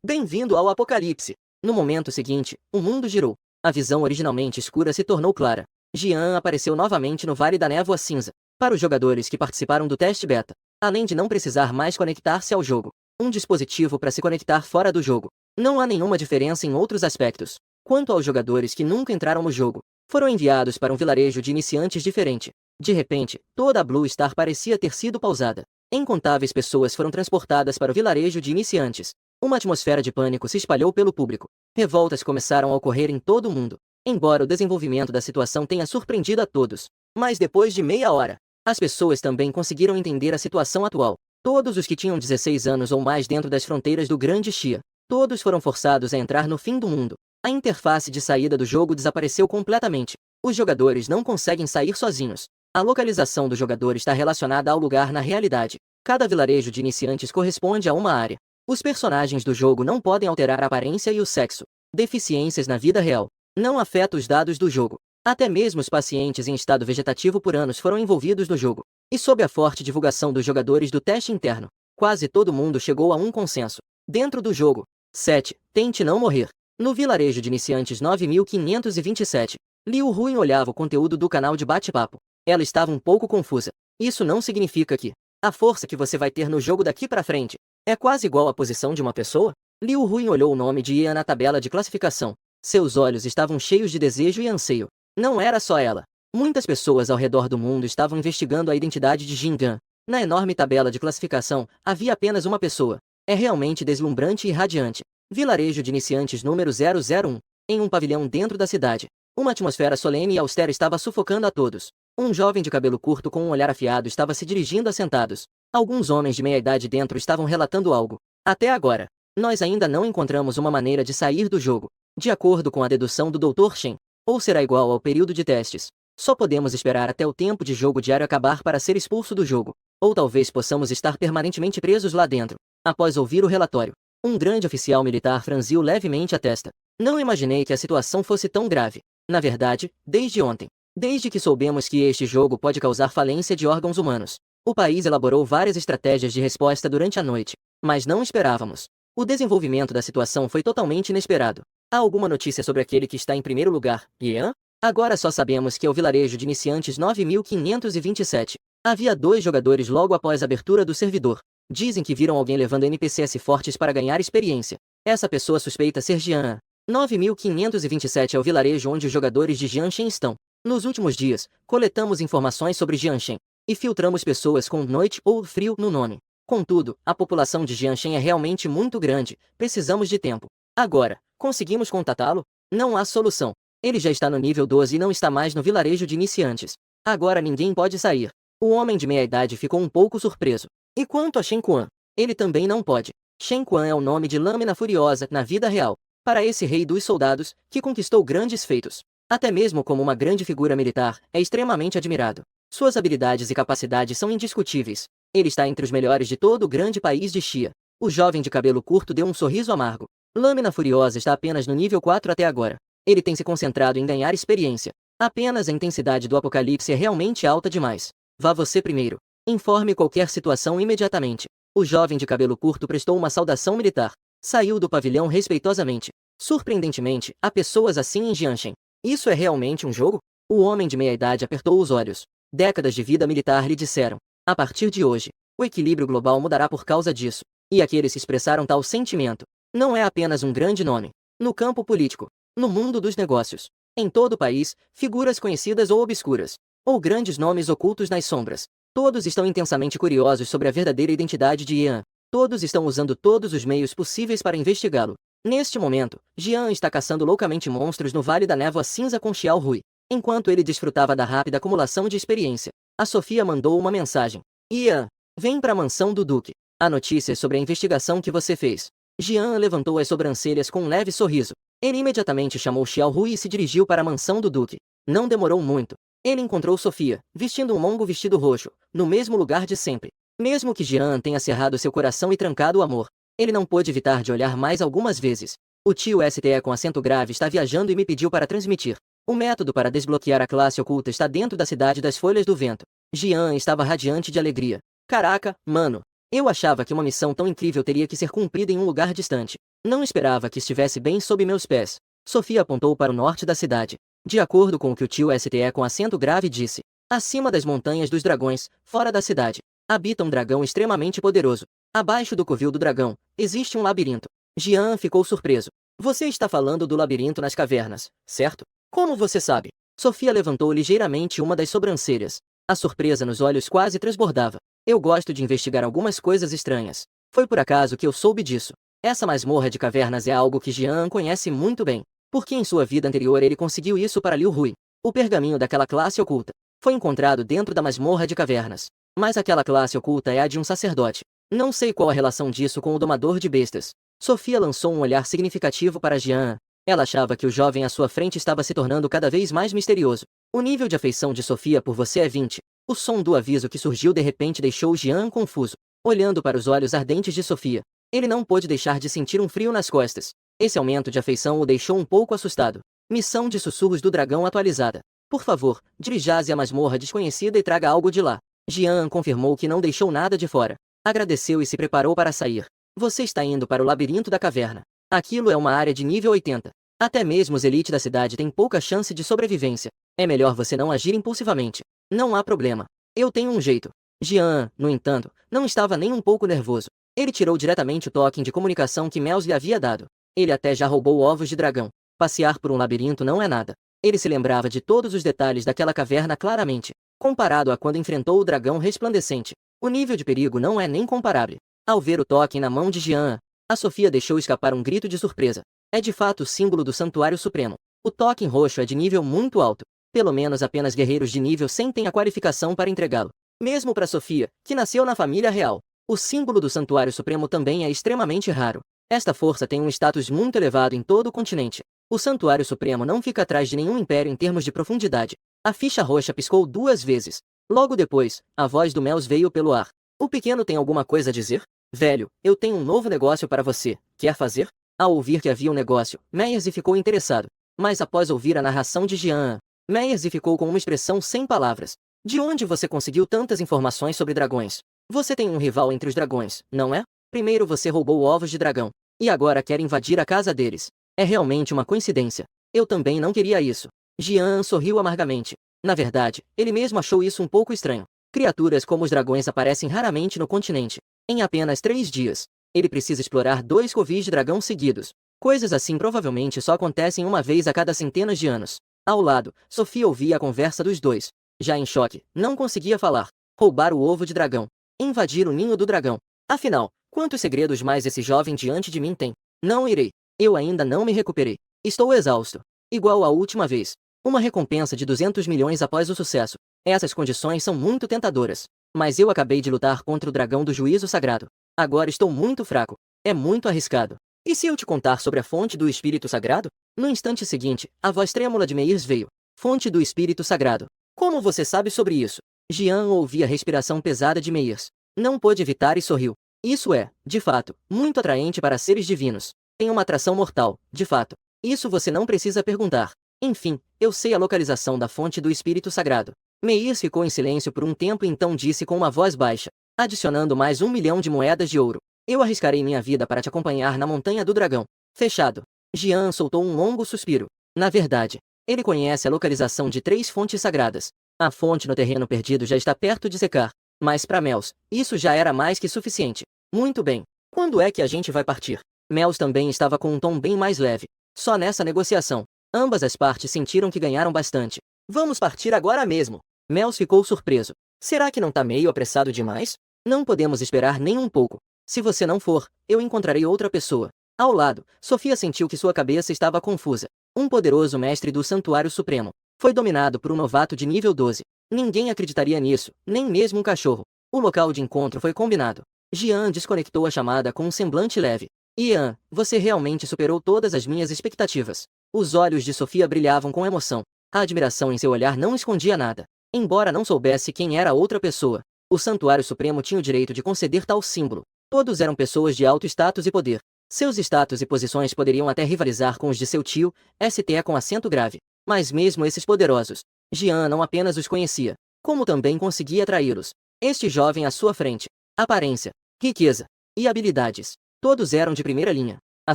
Bem-vindo ao Apocalipse. No momento seguinte, o mundo girou. A visão originalmente escura se tornou clara. Jian apareceu novamente no Vale da Névoa Cinza. Para os jogadores que participaram do teste beta, além de não precisar mais conectar-se ao jogo, um dispositivo para se conectar fora do jogo. Não há nenhuma diferença em outros aspectos. Quanto aos jogadores que nunca entraram no jogo, foram enviados para um vilarejo de iniciantes diferente. De repente, toda a Blue Star parecia ter sido pausada. Incontáveis pessoas foram transportadas para o vilarejo de iniciantes. Uma atmosfera de pânico se espalhou pelo público. Revoltas começaram a ocorrer em todo o mundo. Embora o desenvolvimento da situação tenha surpreendido a todos. Mas depois de meia hora, as pessoas também conseguiram entender a situação atual. Todos os que tinham 16 anos ou mais dentro das fronteiras do Grande Xia, todos foram forçados a entrar no fim do mundo. A interface de saída do jogo desapareceu completamente. Os jogadores não conseguem sair sozinhos. A localização do jogador está relacionada ao lugar na realidade. Cada vilarejo de iniciantes corresponde a uma área. Os personagens do jogo não podem alterar a aparência e o sexo. Deficiências na vida real não afetam os dados do jogo. Até mesmo os pacientes em estado vegetativo por anos foram envolvidos no jogo. E sob a forte divulgação dos jogadores do teste interno, quase todo mundo chegou a um consenso. Dentro do jogo. 7. Tente não morrer. No vilarejo de iniciantes 9527, Liu Ruin olhava o conteúdo do canal de bate-papo. Ela estava um pouco confusa. Isso não significa que a força que você vai ter no jogo daqui pra frente é quase igual à posição de uma pessoa? Liu Ruin olhou o nome de Ian na tabela de classificação. Seus olhos estavam cheios de desejo e anseio. Não era só ela. Muitas pessoas ao redor do mundo estavam investigando a identidade de Jingan. Na enorme tabela de classificação, havia apenas uma pessoa. É realmente deslumbrante e radiante. Vilarejo de iniciantes número 001. Em um pavilhão dentro da cidade. Uma atmosfera solene e austera estava sufocando a todos. Um jovem de cabelo curto com um olhar afiado estava se dirigindo a sentados. Alguns homens de meia-idade dentro estavam relatando algo. Até agora, nós ainda não encontramos uma maneira de sair do jogo. De acordo com a dedução do Dr. Shen, ou será igual ao período de testes. Só podemos esperar até o tempo de jogo diário acabar para ser expulso do jogo. Ou talvez possamos estar permanentemente presos lá dentro. Após ouvir o relatório, um grande oficial militar franziu levemente a testa. Não imaginei que a situação fosse tão grave. Na verdade, desde ontem. Desde que soubemos que este jogo pode causar falência de órgãos humanos. O país elaborou várias estratégias de resposta durante a noite. Mas não esperávamos. O desenvolvimento da situação foi totalmente inesperado. Há alguma notícia sobre aquele que está em primeiro lugar, Ian? Agora só sabemos que é o vilarejo de iniciantes 9527. Havia 2 jogadores logo após a abertura do servidor. Dizem que viram alguém levando NPCs fortes para ganhar experiência. Essa pessoa suspeita ser Jian. 9527 é o vilarejo onde os jogadores de Jianshen estão. Nos últimos dias, coletamos informações sobre Jianshen e filtramos pessoas com noite ou frio no nome. Contudo, a população de Jianshen é realmente muito grande, precisamos de tempo. Agora, conseguimos contatá-lo? Não há solução. Ele já está no nível 12 e não está mais no vilarejo de iniciantes. Agora ninguém pode sair. O homem de meia-idade ficou um pouco surpreso. E quanto a Shen Quan? Ele também não pode. Shen Quan é o nome de Lâmina Furiosa na vida real. Para esse rei dos soldados, que conquistou grandes feitos. Até mesmo como uma grande figura militar, é extremamente admirado. Suas habilidades e capacidades são indiscutíveis. Ele está entre os melhores de todo o grande país de Xia. O jovem de cabelo curto deu um sorriso amargo. Lâmina Furiosa está apenas no nível 4 até agora. Ele tem se concentrado em ganhar experiência. Apenas a intensidade do apocalipse é realmente alta demais. Vá você primeiro. Informe qualquer situação imediatamente. O jovem de cabelo curto prestou uma saudação militar. Saiu do pavilhão respeitosamente. Surpreendentemente, há pessoas assim em Jianshen. Isso é realmente um jogo? O homem de meia-idade apertou os olhos. Décadas de vida militar lhe disseram. A partir de hoje, o equilíbrio global mudará por causa disso. E aqueles que expressaram tal sentimento. Não é apenas um grande nome. No campo político, No mundo dos negócios. Em todo o país, figuras conhecidas ou obscuras, ou grandes nomes ocultos nas sombras. Todos estão intensamente curiosos sobre a verdadeira identidade de Ian. Todos estão usando todos os meios possíveis para investigá-lo. Neste momento, Jian está caçando loucamente monstros no Vale da Névoa Cinza com Xiao Rui. Enquanto ele desfrutava da rápida acumulação de experiência, a Sofia mandou uma mensagem. Ian, vem para a mansão do Duque. Há notícias sobre a investigação que você fez. Jian levantou as sobrancelhas com um leve sorriso. Ele imediatamente chamou Xiao Rui e se dirigiu para a mansão do Duque. Não demorou muito. Ele encontrou Sofia, vestindo um longo vestido roxo, no mesmo lugar de sempre. Mesmo que Jian tenha cerrado seu coração e trancado o amor, ele não pôde evitar de olhar mais algumas vezes. O tio STE com acento grave está viajando e me pediu para transmitir. O método para desbloquear a classe oculta está dentro da cidade das Folhas do Vento. Jian estava radiante de alegria. Caraca, mano. Eu achava que uma missão tão incrível teria que ser cumprida em um lugar distante. Não esperava que estivesse bem sob meus pés. Sofia apontou para o norte da cidade. De acordo com o que o tio STE com acento grave disse, acima das montanhas dos dragões, fora da cidade, habita um dragão extremamente poderoso. Abaixo do covil do dragão, existe um labirinto. Jian ficou surpreso. Você está falando do labirinto nas cavernas, certo? Como você sabe? Sofia levantou ligeiramente uma das sobrancelhas. A surpresa nos olhos quase transbordava. Eu gosto de investigar algumas coisas estranhas. Foi por acaso que eu soube disso. Essa masmorra de cavernas é algo que Jian conhece muito bem, porque em sua vida anterior ele conseguiu isso para Liu Hui. O pergaminho daquela classe oculta foi encontrado dentro da masmorra de cavernas. Mas aquela classe oculta é a de um sacerdote. Não sei qual a relação disso com o domador de bestas. Sofia lançou um olhar significativo para Jian. Ela achava que o jovem à sua frente estava se tornando cada vez mais misterioso. O nível de afeição de Sofia por você é 20. O som do aviso que surgiu de repente deixou Jian confuso. Olhando para os olhos ardentes de Sofia, ele não pôde deixar de sentir um frio nas costas. Esse aumento de afeição o deixou um pouco assustado. Missão de sussurros do dragão atualizada. Por favor, dirija-se à masmorra desconhecida e traga algo de lá. Jian confirmou que não deixou nada de fora. Agradeceu e se preparou para sair. Você está indo para o labirinto da caverna. Aquilo é uma área de nível 80. Até mesmo os elites da cidade têm pouca chance de sobrevivência. É melhor você não agir impulsivamente. Não há problema. Eu tenho um jeito. Jian, no entanto, não estava nem um pouco nervoso. Ele tirou diretamente o token de comunicação que Mels lhe havia dado. Ele até já roubou ovos de dragão. Passear por um labirinto não é nada. Ele se lembrava de todos os detalhes daquela caverna claramente. Comparado a quando enfrentou o dragão resplandecente, o nível de perigo não é nem comparável. Ao ver o token na mão de Jian, a Sofia deixou escapar um grito de surpresa. É de fato o símbolo do Santuário Supremo. O token roxo é de nível muito alto. Pelo menos apenas guerreiros de nível 100 têm a qualificação para entregá-lo. Mesmo para Sofia, que nasceu na família real, o símbolo do Santuário Supremo também é extremamente raro. Esta força tem um status muito elevado em todo o continente. O Santuário Supremo não fica atrás de nenhum império em termos de profundidade. A ficha roxa piscou 2 vezes. Logo depois, a voz do Mels veio pelo ar. O pequeno tem alguma coisa a dizer? Velho, eu tenho um novo negócio para você. Quer fazer? Ao ouvir que havia um negócio, Meyers ficou interessado. Mas após ouvir a narração de Jian, Meyers ficou com uma expressão sem palavras. De onde você conseguiu tantas informações sobre dragões? Você tem um rival entre os dragões, não é? Primeiro você roubou ovos de dragão, e agora quer invadir a casa deles. É realmente uma coincidência. Eu também não queria isso. Jian sorriu amargamente. Na verdade, ele mesmo achou isso um pouco estranho. Criaturas como os dragões aparecem raramente no continente. Em apenas 3 dias, ele precisa explorar 2 covis de dragão seguidos. Coisas assim provavelmente só acontecem uma vez a cada centenas de anos. Ao lado, Sofia ouvia a conversa dos dois. Já em choque, não conseguia falar. Roubar o ovo de dragão. Invadir o ninho do dragão. Afinal, quantos segredos mais esse jovem diante de mim tem? Não irei. Eu ainda não me recuperei. Estou exausto. Igual à última vez. Uma recompensa de 200 milhões após o sucesso. Essas condições são muito tentadoras. Mas eu acabei de lutar contra o dragão do juízo sagrado. Agora estou muito fraco. É muito arriscado. E se eu te contar sobre a fonte do espírito sagrado? No instante seguinte, a voz trêmula de Meyers veio. Fonte do espírito sagrado. Como você sabe sobre isso? Jian ouvia a respiração pesada de Meyers. Não pôde evitar e sorriu. Isso é, de fato, muito atraente para seres divinos. Tem uma atração mortal, de fato. Isso você não precisa perguntar. Enfim, eu sei a localização da fonte do espírito sagrado. Meyers ficou em silêncio por um tempo e então disse com uma voz baixa, adicionando mais 1 milhão de moedas de ouro. Eu arriscarei minha vida para te acompanhar na Montanha do Dragão. Fechado. Jian soltou um longo suspiro. Na verdade, ele conhece a localização de 3 fontes sagradas. A fonte no terreno perdido já está perto de secar. Mas para Mels, isso já era mais que suficiente. Muito bem. Quando é que a gente vai partir? Mels também estava com um tom bem mais leve. Só nessa negociação, ambas as partes sentiram que ganharam bastante. Vamos partir agora mesmo. Mels ficou surpreso. Será que não tá meio apressado demais? Não podemos esperar nem um pouco. Se você não for, eu encontrarei outra pessoa. Ao lado, Sofia sentiu que sua cabeça estava confusa. Um poderoso mestre do Santuário Supremo foi dominado por um novato de nível 12. Ninguém acreditaria nisso, nem mesmo um cachorro. O local de encontro foi combinado. Jian desconectou a chamada com um semblante leve. Ian, você realmente superou todas as minhas expectativas. Os olhos de Sofia brilhavam com emoção. A admiração em seu olhar não escondia nada. Embora não soubesse quem era a outra pessoa, o Santuário Supremo tinha o direito de conceder tal símbolo. Todos eram pessoas de alto status e poder. Seus status e posições poderiam até rivalizar com os de seu tio, STE com acento grave. Mas mesmo esses poderosos, Jian não apenas os conhecia, como também conseguia atraí-los. Este jovem à sua frente, aparência, riqueza e habilidades, todos eram de primeira linha. A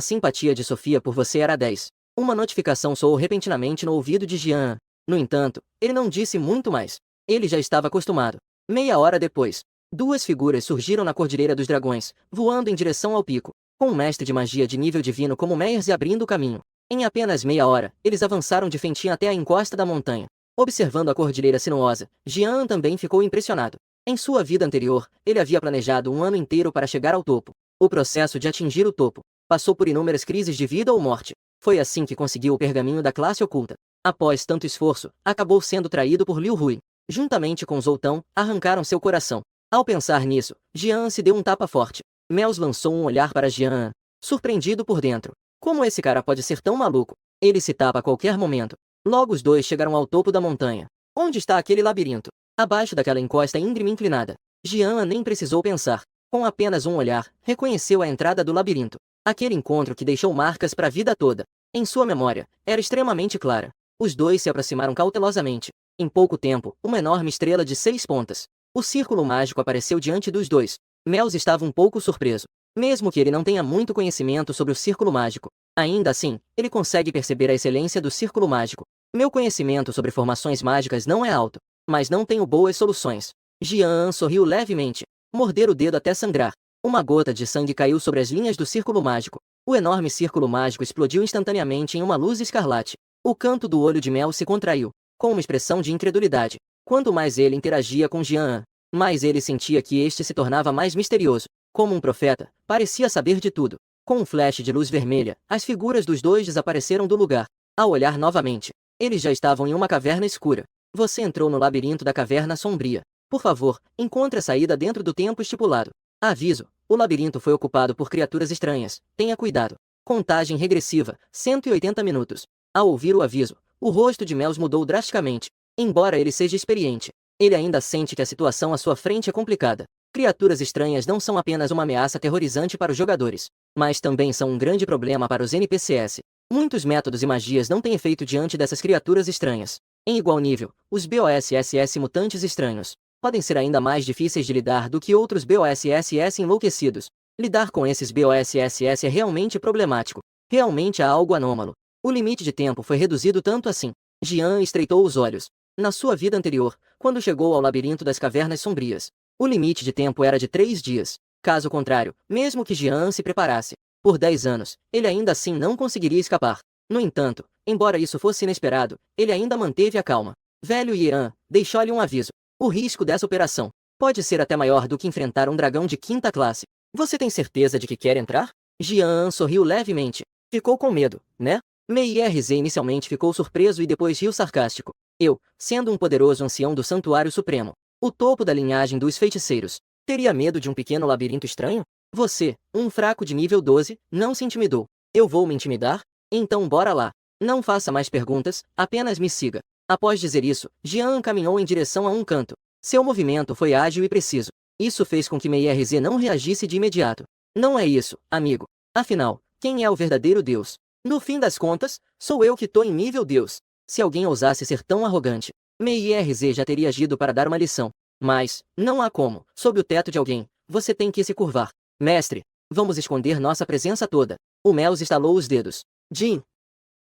simpatia de Sofia por você era 10. Uma notificação soou repentinamente no ouvido de Jian. No entanto, ele não disse muito mais. Ele já estava acostumado. Meia hora depois, duas figuras surgiram na Cordilheira dos Dragões, voando em direção ao pico, com um mestre de magia de nível divino como Meyers abrindo o caminho. Em apenas meia hora, eles avançaram de fentinho até a encosta da montanha. Observando a cordilheira sinuosa, Jian também ficou impressionado. Em sua vida anterior, ele havia planejado um ano inteiro para chegar ao topo. O processo de atingir o topo passou por inúmeras crises de vida ou morte. Foi assim que conseguiu o pergaminho da classe oculta. Após tanto esforço, acabou sendo traído por Liu Hui. Juntamente com Zoltão, arrancaram seu coração. Ao pensar nisso, Jian se deu um tapa forte. Mels lançou um olhar para Jian, surpreendido por dentro. Como esse cara pode ser tão maluco? Ele se tapa a qualquer momento. Logo os dois chegaram ao topo da montanha. Onde está aquele labirinto? Abaixo daquela encosta íngreme inclinada. Jian nem precisou pensar. Com apenas um olhar, reconheceu a entrada do labirinto. Aquele encontro que deixou marcas para a vida toda. Em sua memória, era extremamente clara. Os dois se aproximaram cautelosamente. Em pouco tempo, uma enorme estrela de 6 pontas. O círculo mágico apareceu diante dos dois. Mels estava um pouco surpreso. Mesmo que ele não tenha muito conhecimento sobre o círculo mágico, ainda assim, ele consegue perceber a excelência do círculo mágico. Meu conhecimento sobre formações mágicas não é alto, mas não tenho boas soluções. Jian sorriu levemente. Morder o dedo até sangrar. Uma gota de sangue caiu sobre as linhas do círculo mágico. O enorme círculo mágico explodiu instantaneamente em uma luz escarlate. O canto do olho de Mel se contraiu, com uma expressão de incredulidade. Quanto mais ele interagia com Jian, mais ele sentia que este se tornava mais misterioso. Como um profeta, parecia saber de tudo. Com um flash de luz vermelha, as figuras dos dois desapareceram do lugar. Ao olhar novamente, eles já estavam em uma caverna escura. Você entrou no labirinto da caverna sombria. Por favor, encontre a saída dentro do tempo estipulado. Aviso: o labirinto foi ocupado por criaturas estranhas. Tenha cuidado. Contagem regressiva, 180 minutos. Ao ouvir o aviso, o rosto de Mels mudou drasticamente. Embora ele seja experiente, ele ainda sente que a situação à sua frente é complicada. Criaturas estranhas não são apenas uma ameaça aterrorizante para os jogadores, mas também são um grande problema para os NPCs. Muitos métodos e magias não têm efeito diante dessas criaturas estranhas. Em igual nível, os BOSSS mutantes estranhos podem ser ainda mais difíceis de lidar do que outros BOSSS enlouquecidos. Lidar com esses BOSSS é realmente problemático. Realmente há algo anômalo. O limite de tempo foi reduzido tanto assim. Jian estreitou os olhos. Na sua vida anterior, quando chegou ao labirinto das cavernas sombrias, o limite de tempo era de 3 dias. Caso contrário, mesmo que Jian se preparasse, por 10 anos, ele ainda assim não conseguiria escapar. No entanto, embora isso fosse inesperado, ele ainda manteve a calma. Velho Jian deixou-lhe um aviso. O risco dessa operação pode ser até maior do que enfrentar um dragão de 5ª classe. Você tem certeza de que quer entrar? Jian sorriu levemente. Ficou com medo, né? Meyers inicialmente ficou surpreso e depois riu sarcástico. Eu, sendo um poderoso ancião do Santuário Supremo, o topo da linhagem dos feiticeiros, teria medo de um pequeno labirinto estranho? Você, um fraco de nível 12, não se intimidou. Eu vou me intimidar? Então bora lá. Não faça mais perguntas, apenas me siga. Após dizer isso, Jian caminhou em direção a um canto. Seu movimento foi ágil e preciso. Isso fez com que Meyers não reagisse de imediato. Não é isso, amigo. Afinal, quem é o verdadeiro Deus? No fim das contas, sou eu que tô em nível Deus. Se alguém ousasse ser tão arrogante, Meyers já teria agido para dar uma lição. Mas, não há como. Sob o teto de alguém, você tem que se curvar. Mestre, vamos esconder nossa presença toda. O Mels estalou os dedos. Jin,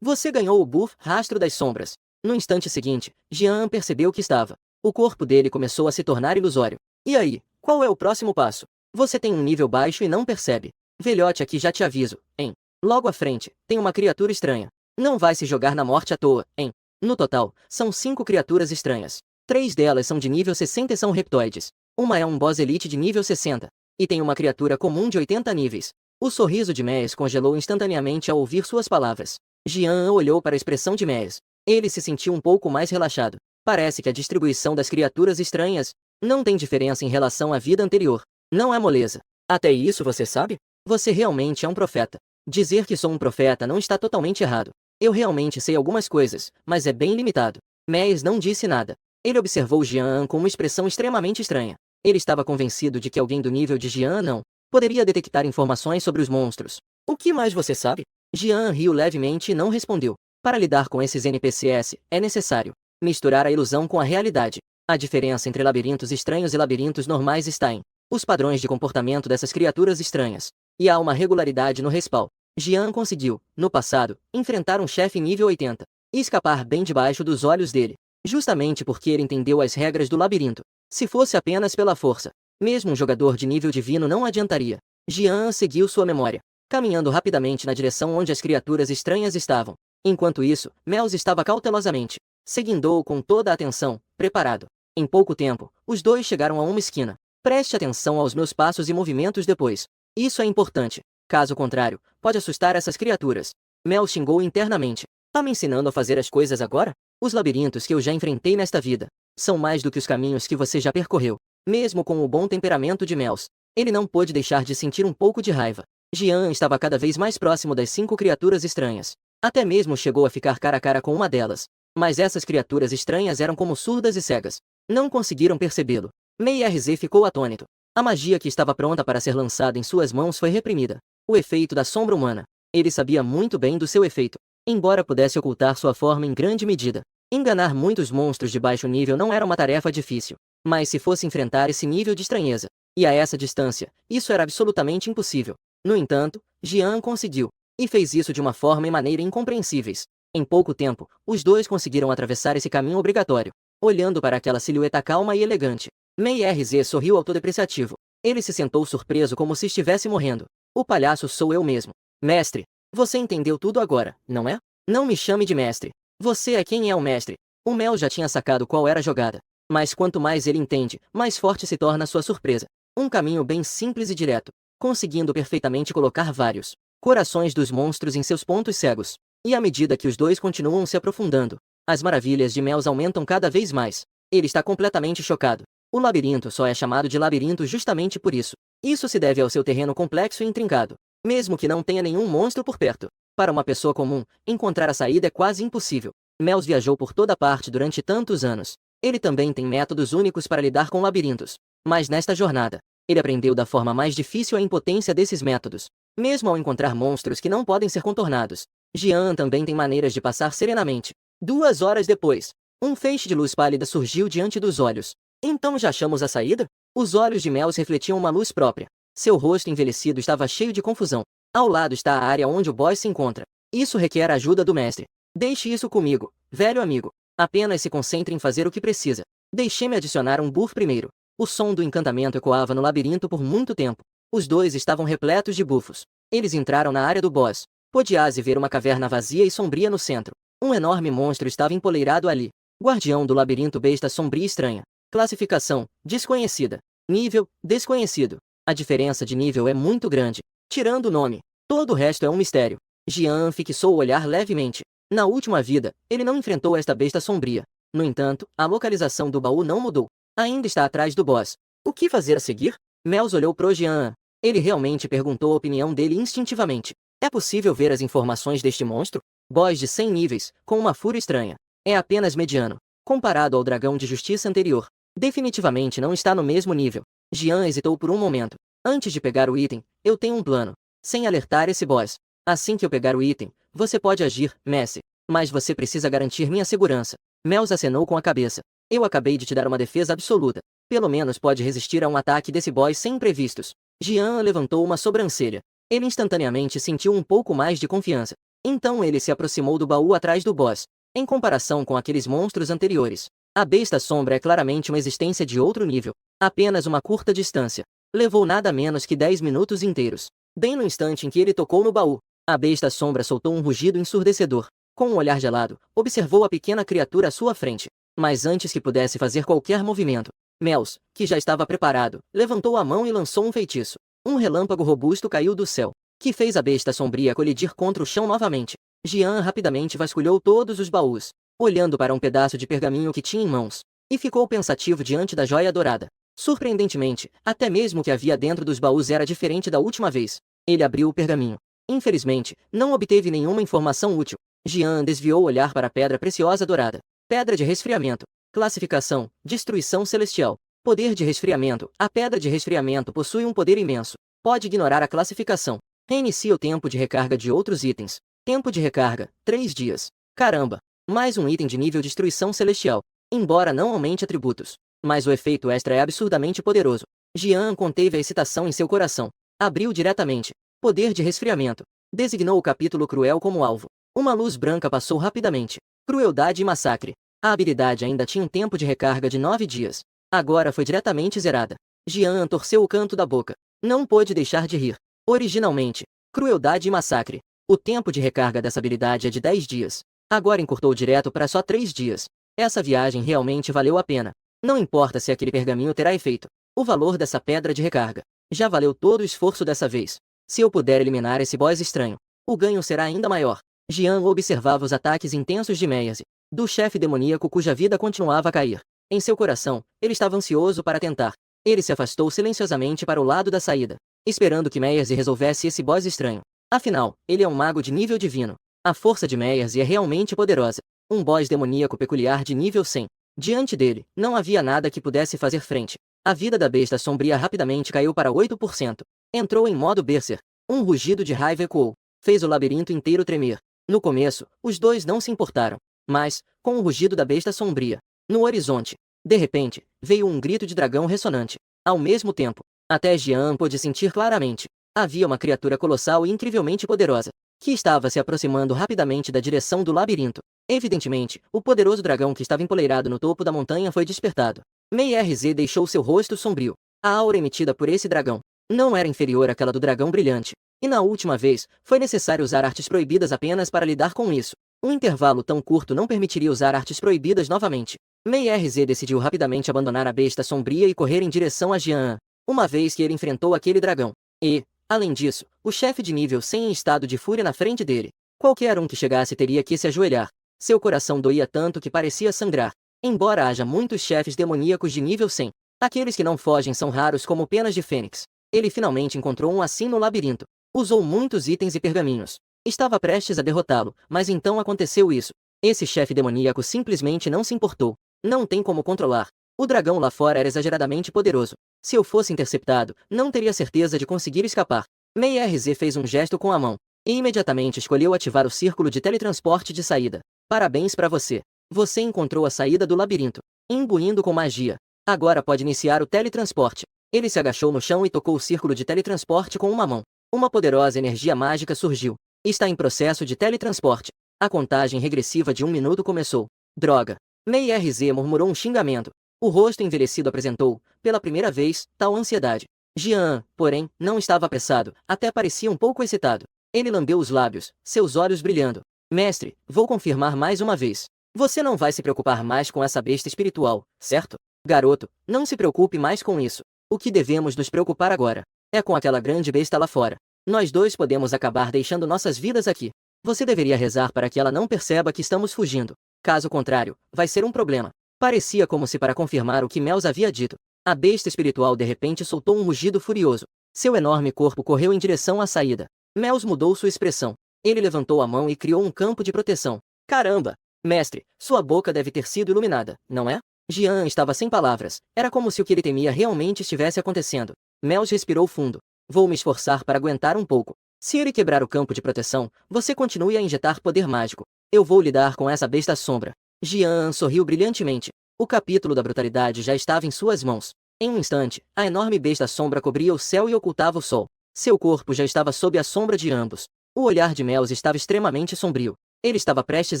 você ganhou o buff Rastro das Sombras. No instante seguinte, Jian percebeu que estava. O corpo dele começou a se tornar ilusório. E aí, qual é o próximo passo? Você tem um nível baixo e não percebe. Velhote, aqui já te aviso, hein? Logo à frente, tem uma criatura estranha. Não vai se jogar na morte à toa, hein? No total, são 5 criaturas estranhas. 3 delas são de nível 60 e são reptoides. Uma é um boss elite de nível 60. E tem uma criatura comum de 80 níveis. O sorriso de Meias congelou instantaneamente ao ouvir suas palavras. Jian olhou para a expressão de Meias. Ele se sentiu um pouco mais relaxado. Parece que a distribuição das criaturas estranhas não tem diferença em relação à vida anterior. Não é moleza. Até isso você sabe? Você realmente é um profeta. Dizer que sou um profeta não está totalmente errado. Eu realmente sei algumas coisas, mas é bem limitado. Meias não disse nada. Ele observou Jian com uma expressão extremamente estranha. Ele estava convencido de que alguém do nível de Jian não poderia detectar informações sobre os monstros. O que mais você sabe? Jian riu levemente e não respondeu. Para lidar com esses NPCs, é necessário misturar a ilusão com a realidade. A diferença entre labirintos estranhos e labirintos normais está em os padrões de comportamento dessas criaturas estranhas. E há uma regularidade no respawn. Jian conseguiu, no passado, enfrentar um chefe nível 80 e escapar bem debaixo dos olhos dele. Justamente porque ele entendeu as regras do labirinto. Se fosse apenas pela força, mesmo um jogador de nível divino não adiantaria. Jian seguiu sua memória, caminhando rapidamente na direção onde as criaturas estranhas estavam. Enquanto isso, Mels estava cautelosamente seguindo-o com toda a atenção, preparado. Em pouco tempo, os dois chegaram a uma esquina. Preste atenção aos meus passos e movimentos depois. Isso é importante. Caso contrário, pode assustar essas criaturas. Mel xingou internamente. Tá me ensinando a fazer as coisas agora? Os labirintos que eu já enfrentei nesta vida são mais do que os caminhos que você já percorreu. Mesmo com o bom temperamento de Mels, ele não pôde deixar de sentir um pouco de raiva. Jian estava cada vez mais próximo das 5 criaturas estranhas. Até mesmo chegou a ficar cara a cara com uma delas. Mas essas criaturas estranhas eram como surdas e cegas. Não conseguiram percebê-lo. Mei RZ ficou atônito. A magia que estava pronta para ser lançada em suas mãos foi reprimida. O efeito da sombra humana. Ele sabia muito bem do seu efeito. Embora pudesse ocultar sua forma em grande medida, enganar muitos monstros de baixo nível não era uma tarefa difícil. Mas se fosse enfrentar esse nível de estranheza, e a essa distância, isso era absolutamente impossível. No entanto, Jian conseguiu. E fez isso de uma forma e maneira incompreensíveis. Em pouco tempo, os dois conseguiram atravessar esse caminho obrigatório, olhando para aquela silhueta calma e elegante. Mei RZ sorriu autodepreciativo. Ele se sentou surpreso como se estivesse morrendo. O palhaço sou eu mesmo. Mestre, você entendeu tudo agora, não é? Não me chame de mestre. Você é quem é o mestre. O Mel já tinha sacado qual era a jogada. Mas quanto mais ele entende, mais forte se torna sua surpresa. Um caminho bem simples e direto, conseguindo perfeitamente colocar vários corações dos monstros em seus pontos cegos. E à medida que os dois continuam se aprofundando, as maravilhas de Mels aumentam cada vez mais. Ele está completamente chocado. O labirinto só é chamado de labirinto justamente por isso. Isso se deve ao seu terreno complexo e intrincado, mesmo que não tenha nenhum monstro por perto. Para uma pessoa comum, encontrar a saída é quase impossível. Mels viajou por toda parte durante tantos anos. Ele também tem métodos únicos para lidar com labirintos. Mas nesta jornada, ele aprendeu da forma mais difícil a impotência desses métodos. Mesmo ao encontrar monstros que não podem ser contornados, Jian também tem maneiras de passar serenamente. 2 horas depois, um feixe de luz pálida surgiu diante dos olhos. Então já achamos a saída? Os olhos de Mels refletiam uma luz própria. Seu rosto envelhecido estava cheio de confusão. Ao lado está a área onde o boss se encontra. Isso requer a ajuda do mestre. Deixe isso comigo, velho amigo. Apenas se concentre em fazer o que precisa. Deixe-me adicionar um buff primeiro. O som do encantamento ecoava no labirinto por muito tempo. Os dois estavam repletos de bufos. Eles entraram na área do boss. Pôde-se ver uma caverna vazia e sombria no centro. Um enorme monstro estava empoleirado ali. Guardião do labirinto, besta sombria e estranha. Classificação: desconhecida. Nível: desconhecido. A diferença de nível é muito grande. Tirando o nome, todo o resto é um mistério. Jian fixou o olhar levemente. Na última vida, ele não enfrentou esta besta sombria. No entanto, a localização do baú não mudou. Ainda está atrás do boss. O que fazer a seguir? Mels olhou pro Jian. Ele realmente perguntou a opinião dele instintivamente. É possível ver as informações deste monstro? Boss de 100 níveis, com uma fúria estranha. É apenas mediano, comparado ao dragão de justiça anterior. Definitivamente não está no mesmo nível. Jian hesitou por um momento. Antes de pegar o item, eu tenho um plano. Sem alertar esse boss. Assim que eu pegar o item, você pode agir, Messi. Mas você precisa garantir minha segurança. Mels acenou com a cabeça. Eu acabei de te dar uma defesa absoluta. Pelo menos pode resistir a um ataque desse boss sem imprevistos. Jian levantou uma sobrancelha. Ele instantaneamente sentiu um pouco mais de confiança. Então ele se aproximou do baú atrás do boss. Em comparação com aqueles monstros anteriores, a besta sombra é claramente uma existência de outro nível. Apenas uma curta distância. Levou nada menos que 10 minutos inteiros. Bem no instante em que ele tocou no baú, A besta sombra soltou um rugido ensurdecedor. Com um olhar gelado, observou a pequena criatura à sua frente. Mas antes que pudesse fazer qualquer movimento, Mels, que já estava preparado, levantou a mão e lançou um feitiço. Um relâmpago robusto caiu do céu, que fez a besta sombria colidir contra o chão novamente. Jian rapidamente vasculhou todos os baús, olhando para um pedaço de pergaminho que tinha em mãos, e ficou pensativo diante da joia dourada. Surpreendentemente, até mesmo o que havia dentro dos baús era diferente da última vez. Ele abriu o pergaminho. Infelizmente, não obteve nenhuma informação útil. Jian desviou o olhar para a pedra preciosa dourada. Pedra de resfriamento. Classificação: Destruição Celestial. Poder de resfriamento. A pedra de resfriamento possui um poder imenso. Pode ignorar a classificação. Reinicia o tempo de recarga de outros itens. Tempo de recarga: 3 dias. Caramba! Mais um item de nível Destruição Celestial. Embora não aumente atributos, mas o efeito extra é absurdamente poderoso. Jian conteve a excitação em seu coração. Abriu diretamente. Poder de resfriamento. Designou o capítulo cruel como alvo. Uma luz branca passou rapidamente. Crueldade e massacre. A habilidade ainda tinha um tempo de recarga de 9 dias. Agora foi diretamente zerada. Jian torceu o canto da boca. Não pôde deixar de rir. Originalmente, crueldade e massacre. O tempo de recarga dessa habilidade é de 10 dias. Agora encurtou direto para só 3 dias. Essa viagem realmente valeu a pena. Não importa se aquele pergaminho terá efeito. O valor dessa pedra de recarga já valeu todo o esforço dessa vez. Se eu puder eliminar esse boss estranho, o ganho será ainda maior. Jian observava os ataques intensos de Meiase, do chefe demoníaco cuja vida continuava a cair. Em seu coração, ele estava ansioso para tentar. Ele se afastou silenciosamente para o lado da saída, esperando que Meiase resolvesse esse boss estranho. Afinal, ele é um mago de nível divino. A força de Meiase é realmente poderosa. Um boss demoníaco peculiar de nível 100. Diante dele, não havia nada que pudesse fazer frente. A vida da besta sombria rapidamente caiu para 8%. Entrou em modo berser. Um rugido de raiva ecoou. Fez o labirinto inteiro tremer. No começo, os dois não se importaram. Mas, com o rugido da besta sombria, no horizonte, de repente, veio um grito de dragão ressonante. Ao mesmo tempo, até Jian pôde sentir claramente. Havia uma criatura colossal e incrivelmente poderosa, que estava se aproximando rapidamente da direção do labirinto. Evidentemente, o poderoso dragão que estava empoleirado no topo da montanha foi despertado. Mei RZ deixou seu rosto sombrio. A aura emitida por esse dragão não era inferior àquela do dragão brilhante. E na última vez, foi necessário usar artes proibidas apenas para lidar com isso. Um intervalo tão curto não permitiria usar artes proibidas novamente. Mei RZ decidiu rapidamente abandonar a besta sombria e correr em direção a Jian, uma vez que ele enfrentou aquele dragão. E, além disso, o chefe de nível 100 em estado de fúria na frente dele. Qualquer um que chegasse teria que se ajoelhar. Seu coração doía tanto que parecia sangrar. Embora haja muitos chefes demoníacos de nível 100, aqueles que não fogem são raros como penas de fênix. Ele finalmente encontrou um assim no labirinto. Usou muitos itens e pergaminhos. Estava prestes a derrotá-lo, mas então aconteceu isso. Esse chefe demoníaco simplesmente não se importou. Não tem como controlar. O dragão lá fora era exageradamente poderoso. Se eu fosse interceptado, não teria certeza de conseguir escapar. Mei RZ fez um gesto com a mão, e imediatamente escolheu ativar o círculo de teletransporte de saída. Parabéns para você. Você encontrou a saída do labirinto, imbuindo com magia. Agora pode iniciar o teletransporte. Ele se agachou no chão e tocou o círculo de teletransporte com uma mão. Uma poderosa energia mágica surgiu. Está em processo de teletransporte. A contagem regressiva de 1 minuto começou. Droga. Mei RZ murmurou um xingamento. O rosto envelhecido apresentou, pela primeira vez, tal ansiedade. Jian, porém, não estava apressado, até parecia um pouco excitado. Ele lambeu os lábios, seus olhos brilhando. Mestre, vou confirmar mais uma vez. Você não vai se preocupar mais com essa besta espiritual, certo? Garoto, não se preocupe mais com isso. O que devemos nos preocupar agora é com aquela grande besta lá fora. Nós dois podemos acabar deixando nossas vidas aqui. Você deveria rezar para que ela não perceba que estamos fugindo. Caso contrário, vai ser um problema. Parecia como se para confirmar o que Mels havia dito. A besta espiritual de repente soltou um rugido furioso. Seu enorme corpo correu em direção à saída. Mels mudou sua expressão. Ele levantou a mão e criou um campo de proteção. Caramba! Mestre, sua boca deve ter sido iluminada, não é? Jian estava sem palavras. Era como se o que ele temia realmente estivesse acontecendo. Mels respirou fundo. Vou me esforçar para aguentar um pouco. Se ele quebrar o campo de proteção, você continue a injetar poder mágico. Eu vou lidar com essa besta sombra. Jian sorriu brilhantemente. O capítulo da brutalidade já estava em suas mãos. Em um instante, a enorme besta sombra cobria o céu e ocultava o sol. Seu corpo já estava sob a sombra de ambos. O olhar de Mels estava extremamente sombrio. Ele estava prestes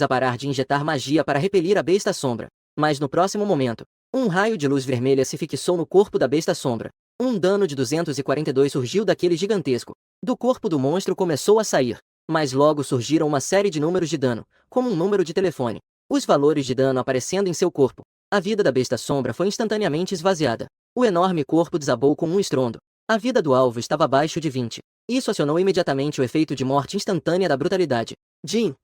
a parar de injetar magia para repelir a besta sombra. Mas no próximo momento, um raio de luz vermelha se fixou no corpo da besta sombra. Um dano de 242 surgiu daquele gigantesco. Do corpo do monstro começou a sair mas logo surgiram uma série de números de dano, como um número de telefone. Os valores de dano aparecendo em seu corpo. A vida da besta sombra foi instantaneamente esvaziada. O enorme corpo desabou com um estrondo. A vida do alvo estava abaixo de 20. Isso acionou imediatamente o efeito de morte instantânea da brutalidade. Jin,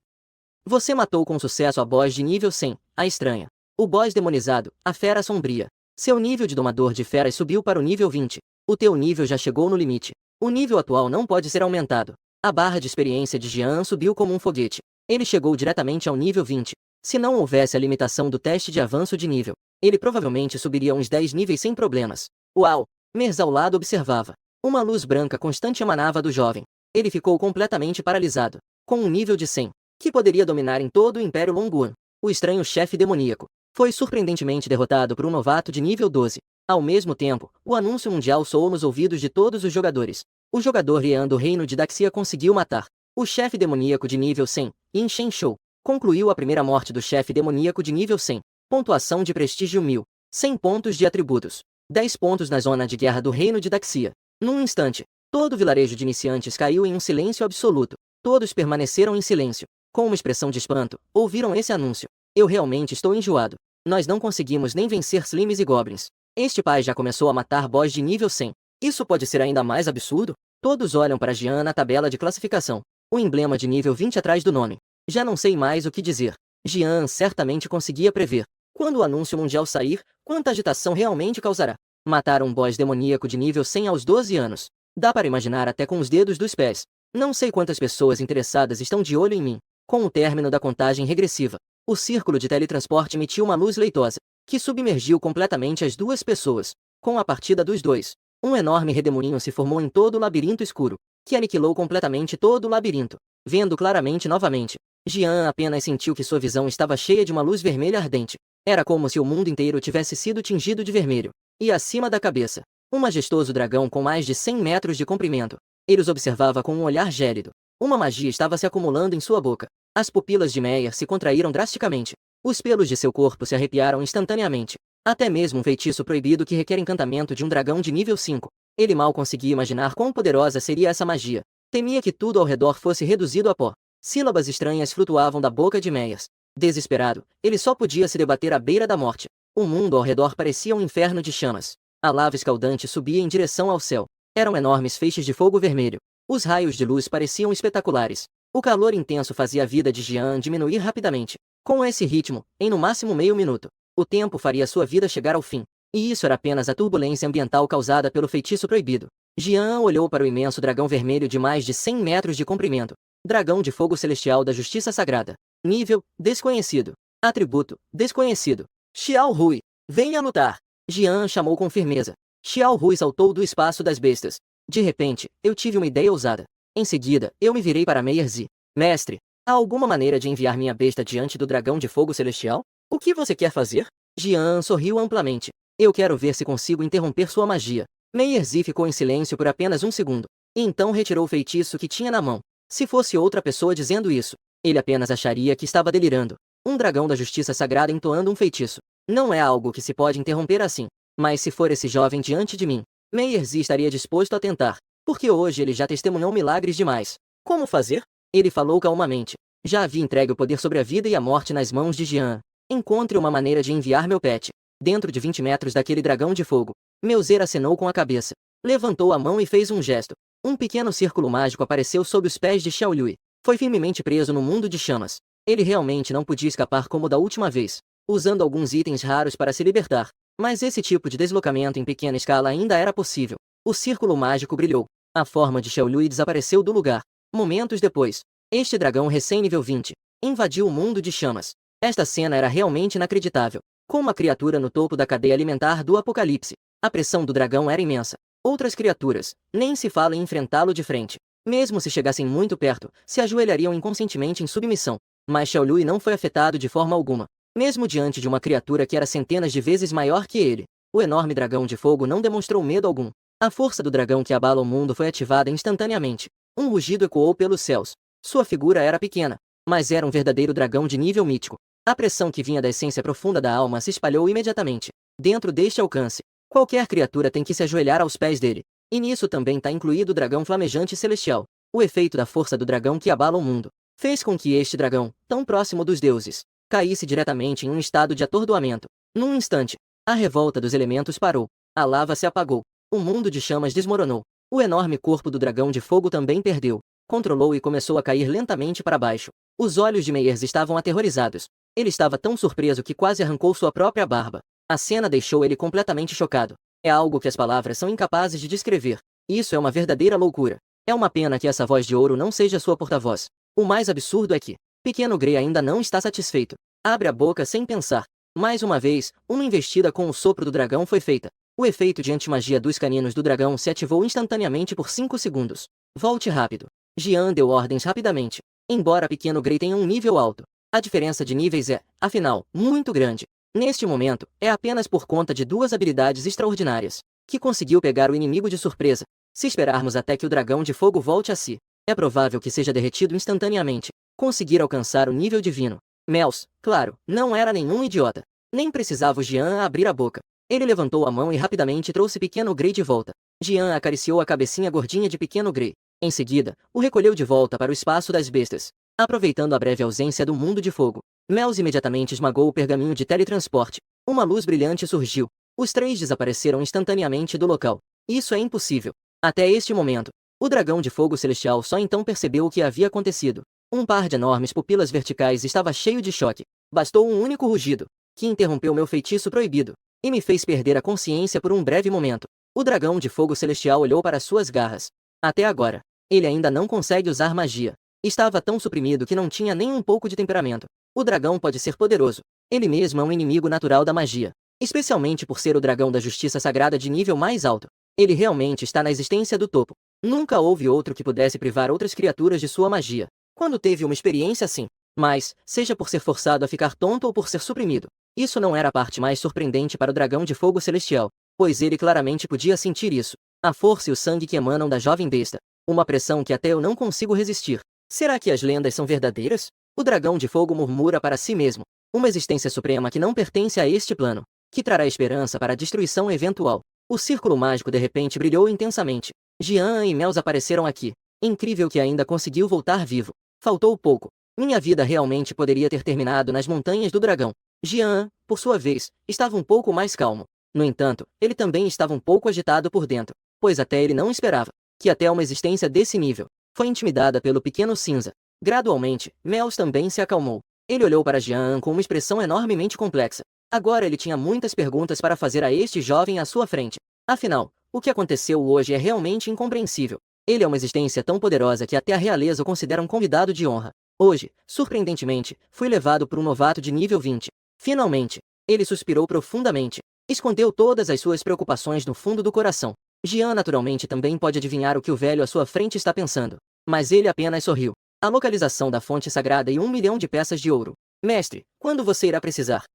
você matou com sucesso a boss de nível 100, a estranha. O boss demonizado, a fera sombria. Seu nível de domador de feras subiu para o nível 20. O teu nível já chegou no limite. O nível atual não pode ser aumentado. A barra de experiência de Jian subiu como um foguete. Ele chegou diretamente ao nível 20. Se não houvesse a limitação do teste de avanço de nível, ele provavelmente subiria uns 10 níveis sem problemas. Uau! Mers ao lado observava. Uma luz branca constante emanava do jovem. Ele ficou completamente paralisado. Com um nível de 100, que poderia dominar em todo o Império Longuan. O estranho chefe demoníaco foi surpreendentemente derrotado por um novato de nível 12. Ao mesmo tempo, o anúncio mundial soou nos ouvidos de todos os jogadores. O jogador Rian do reino de Daxia conseguiu matar o chefe demoníaco de nível 100, Yin Shenshou. Concluiu a primeira morte do chefe demoníaco de nível 100. Pontuação de prestígio 1000. 100 pontos de atributos. 10 pontos na zona de guerra do reino de Daxia. Num instante, todo o vilarejo de iniciantes caiu em um silêncio absoluto. Todos permaneceram em silêncio. Com uma expressão de espanto, ouviram esse anúncio. Eu realmente estou enjoado. Nós não conseguimos nem vencer Slimes e Goblins. Este pai já começou a matar boss de nível 100. Isso pode ser ainda mais absurdo? Todos olham para Jian na tabela de classificação. O emblema de nível 20 atrás do nome. Já não sei mais o que dizer. Jian certamente conseguia prever. Quando o anúncio mundial sair, quanta agitação realmente causará. Matar um boss demoníaco de nível 100 aos 12 anos. Dá para imaginar até com os dedos dos pés. Não sei quantas pessoas interessadas estão de olho em mim. Com o término da contagem regressiva, o círculo de teletransporte emitiu uma luz leitosa, que submergiu completamente as duas pessoas. Com a partida dos dois, um enorme redemoinho se formou em todo o labirinto escuro, que aniquilou completamente todo o labirinto. Vendo claramente novamente, Jian apenas sentiu que sua visão estava cheia de uma luz vermelha ardente. Era como se o mundo inteiro tivesse sido tingido de vermelho. E acima da cabeça, um majestoso dragão com mais de 100 metros de comprimento. Ele os observava com um olhar gélido. Uma magia estava se acumulando em sua boca. As pupilas de Meyer se contraíram drasticamente. Os pelos de seu corpo se arrepiaram instantaneamente. Até mesmo um feitiço proibido que requer encantamento de um dragão de nível 5. Ele mal conseguia imaginar quão poderosa seria essa magia. Temia que tudo ao redor fosse reduzido a pó. Sílabas estranhas flutuavam da boca de Meyers. Desesperado, ele só podia se debater à beira da morte. O mundo ao redor parecia um inferno de chamas. A lava escaldante subia em direção ao céu. Eram enormes feixes de fogo vermelho. Os raios de luz pareciam espetaculares. O calor intenso fazia a vida de Jian diminuir rapidamente. Com esse ritmo, em no máximo meio minuto, o tempo faria sua vida chegar ao fim. E isso era apenas a turbulência ambiental causada pelo feitiço proibido. Jian olhou para o imenso dragão vermelho de mais de 100 metros de comprimento. Dragão de fogo celestial da justiça sagrada. Nível, desconhecido. Atributo, desconhecido. Xiao Rui, venha lutar. Jian chamou com firmeza. Xiao Rui saltou do espaço das bestas. De repente, eu tive uma ideia ousada. Em seguida, eu me virei para Meyer Zi. Mestre, há alguma maneira de enviar minha besta diante do dragão de fogo celestial? O que você quer fazer? Jian sorriu amplamente. Eu quero ver se consigo interromper sua magia. Meyer Zi ficou em silêncio por apenas um segundo. E então retirou o feitiço que tinha na mão. Se fosse outra pessoa dizendo isso, ele apenas acharia que estava delirando. Um dragão da justiça sagrada entoando um feitiço. Não é algo que se pode interromper assim. Mas se for esse jovem diante de mim, Meyer Zi estaria disposto a tentar. Porque hoje ele já testemunhou milagres demais. Como fazer? Ele falou calmamente. Já havia entregue o poder sobre a vida e a morte nas mãos de Jian. Encontre uma maneira de enviar meu pet. Dentro de 20 metros daquele dragão de fogo. Meuzer acenou com a cabeça. Levantou a mão e fez um gesto. Um pequeno círculo mágico apareceu sob os pés de Xiao Lui. Foi firmemente preso no mundo de chamas. Ele realmente não podia escapar como da última vez, usando alguns itens raros para se libertar. Mas esse tipo de deslocamento em pequena escala ainda era possível. O círculo mágico brilhou. A forma de Xiao Lui desapareceu do lugar. Momentos depois, este dragão recém-nível 20 invadiu o mundo de chamas. Esta cena era realmente inacreditável. Com uma criatura no topo da cadeia alimentar do apocalipse, a pressão do dragão era imensa. Outras criaturas, nem se fala em enfrentá-lo de frente. Mesmo se chegassem muito perto, se ajoelhariam inconscientemente em submissão. Mas Xiao Lui não foi afetado de forma alguma. Mesmo diante de uma criatura que era centenas de vezes maior que ele, o enorme dragão de fogo não demonstrou medo algum. A força do dragão que abala o mundo foi ativada instantaneamente. Um rugido ecoou pelos céus. Sua figura era pequena, mas era um verdadeiro dragão de nível mítico. A pressão que vinha da essência profunda da alma se espalhou imediatamente. Dentro deste alcance, qualquer criatura tem que se ajoelhar aos pés dele. E nisso também está incluído o dragão flamejante celestial. O efeito da força do dragão que abala o mundo fez com que este dragão, tão próximo dos deuses, caísse diretamente em um estado de atordoamento. Num instante, a revolta dos elementos parou. A lava se apagou. O mundo de chamas desmoronou. O enorme corpo do dragão de fogo também perdeu. Controlou e começou a cair lentamente para baixo. Os olhos de Meyers estavam aterrorizados. Ele estava tão surpreso que quase arrancou sua própria barba. A cena deixou ele completamente chocado. É algo que as palavras são incapazes de descrever. Isso é uma verdadeira loucura. É uma pena que essa voz de ouro não seja sua porta-voz. O mais absurdo é que Pequeno Grey ainda não está satisfeito. Abre a boca sem pensar. Mais uma vez, uma investida com o sopro do dragão foi feita. O efeito de antimagia dos caninos do dragão se ativou instantaneamente por 5 segundos. Volte rápido. Jian deu ordens rapidamente. Embora Pequeno Grey tenha um nível alto, a diferença de níveis é, afinal, muito grande. Neste momento, é apenas por conta de duas habilidades extraordinárias que conseguiu pegar o inimigo de surpresa. Se esperarmos até que o dragão de fogo volte a si, é provável que seja derretido instantaneamente. Conseguir alcançar o nível divino. Mels, claro, não era nenhum idiota. Nem precisava o Jian abrir a boca. Ele levantou a mão e rapidamente trouxe Pequeno Grey de volta. Jian acariciou a cabecinha gordinha de Pequeno Grey. Em seguida, o recolheu de volta para o espaço das bestas. Aproveitando a breve ausência do mundo de fogo, Mels imediatamente esmagou o pergaminho de teletransporte. Uma luz brilhante surgiu. Os três desapareceram instantaneamente do local. Isso é impossível. Até este momento, o dragão de fogo celestial só então percebeu o que havia acontecido. Um par de enormes pupilas verticais estava cheio de choque. Bastou um único rugido, que interrompeu meu feitiço proibido, e me fez perder a consciência por um breve momento. O dragão de fogo celestial olhou para suas garras. Até agora, ele ainda não consegue usar magia. Estava tão suprimido que não tinha nem um pouco de temperamento. O dragão pode ser poderoso. Ele mesmo é um inimigo natural da magia. Especialmente por ser o dragão da justiça sagrada de nível mais alto. Ele realmente está na existência do topo. Nunca houve outro que pudesse privar outras criaturas de sua magia. Quando teve uma experiência assim. Mas, seja por ser forçado a ficar tonto ou por ser suprimido, isso não era a parte mais surpreendente para o dragão de fogo celestial, pois ele claramente podia sentir isso. A força e o sangue que emanam da jovem besta. Uma pressão que até eu não consigo resistir. Será que as lendas são verdadeiras? O dragão de fogo murmura para si mesmo. Uma existência suprema que não pertence a este plano, que trará esperança para a destruição eventual. O círculo mágico de repente brilhou intensamente. Jian e Mels apareceram aqui. Incrível que ainda conseguiu voltar vivo. Faltou pouco. Minha vida realmente poderia ter terminado nas montanhas do dragão. Jian, por sua vez, estava um pouco mais calmo. No entanto, ele também estava um pouco agitado por dentro, pois até ele não esperava que até uma existência desse nível foi intimidada pelo pequeno cinza. Gradualmente, Mels também se acalmou. Ele olhou para Jian com uma expressão enormemente complexa. Agora ele tinha muitas perguntas para fazer a este jovem à sua frente. Afinal, o que aconteceu hoje é realmente incompreensível. Ele é uma existência tão poderosa que até a realeza o considera um convidado de honra. Hoje, surpreendentemente, fui levado por um novato de nível 20. Finalmente, ele suspirou profundamente. Escondeu todas as suas preocupações no fundo do coração. Jian naturalmente também pode adivinhar o que o velho à sua frente está pensando. Mas ele apenas sorriu. A localização da fonte sagrada e 1 milhão de peças de ouro. Mestre, quando você irá precisar?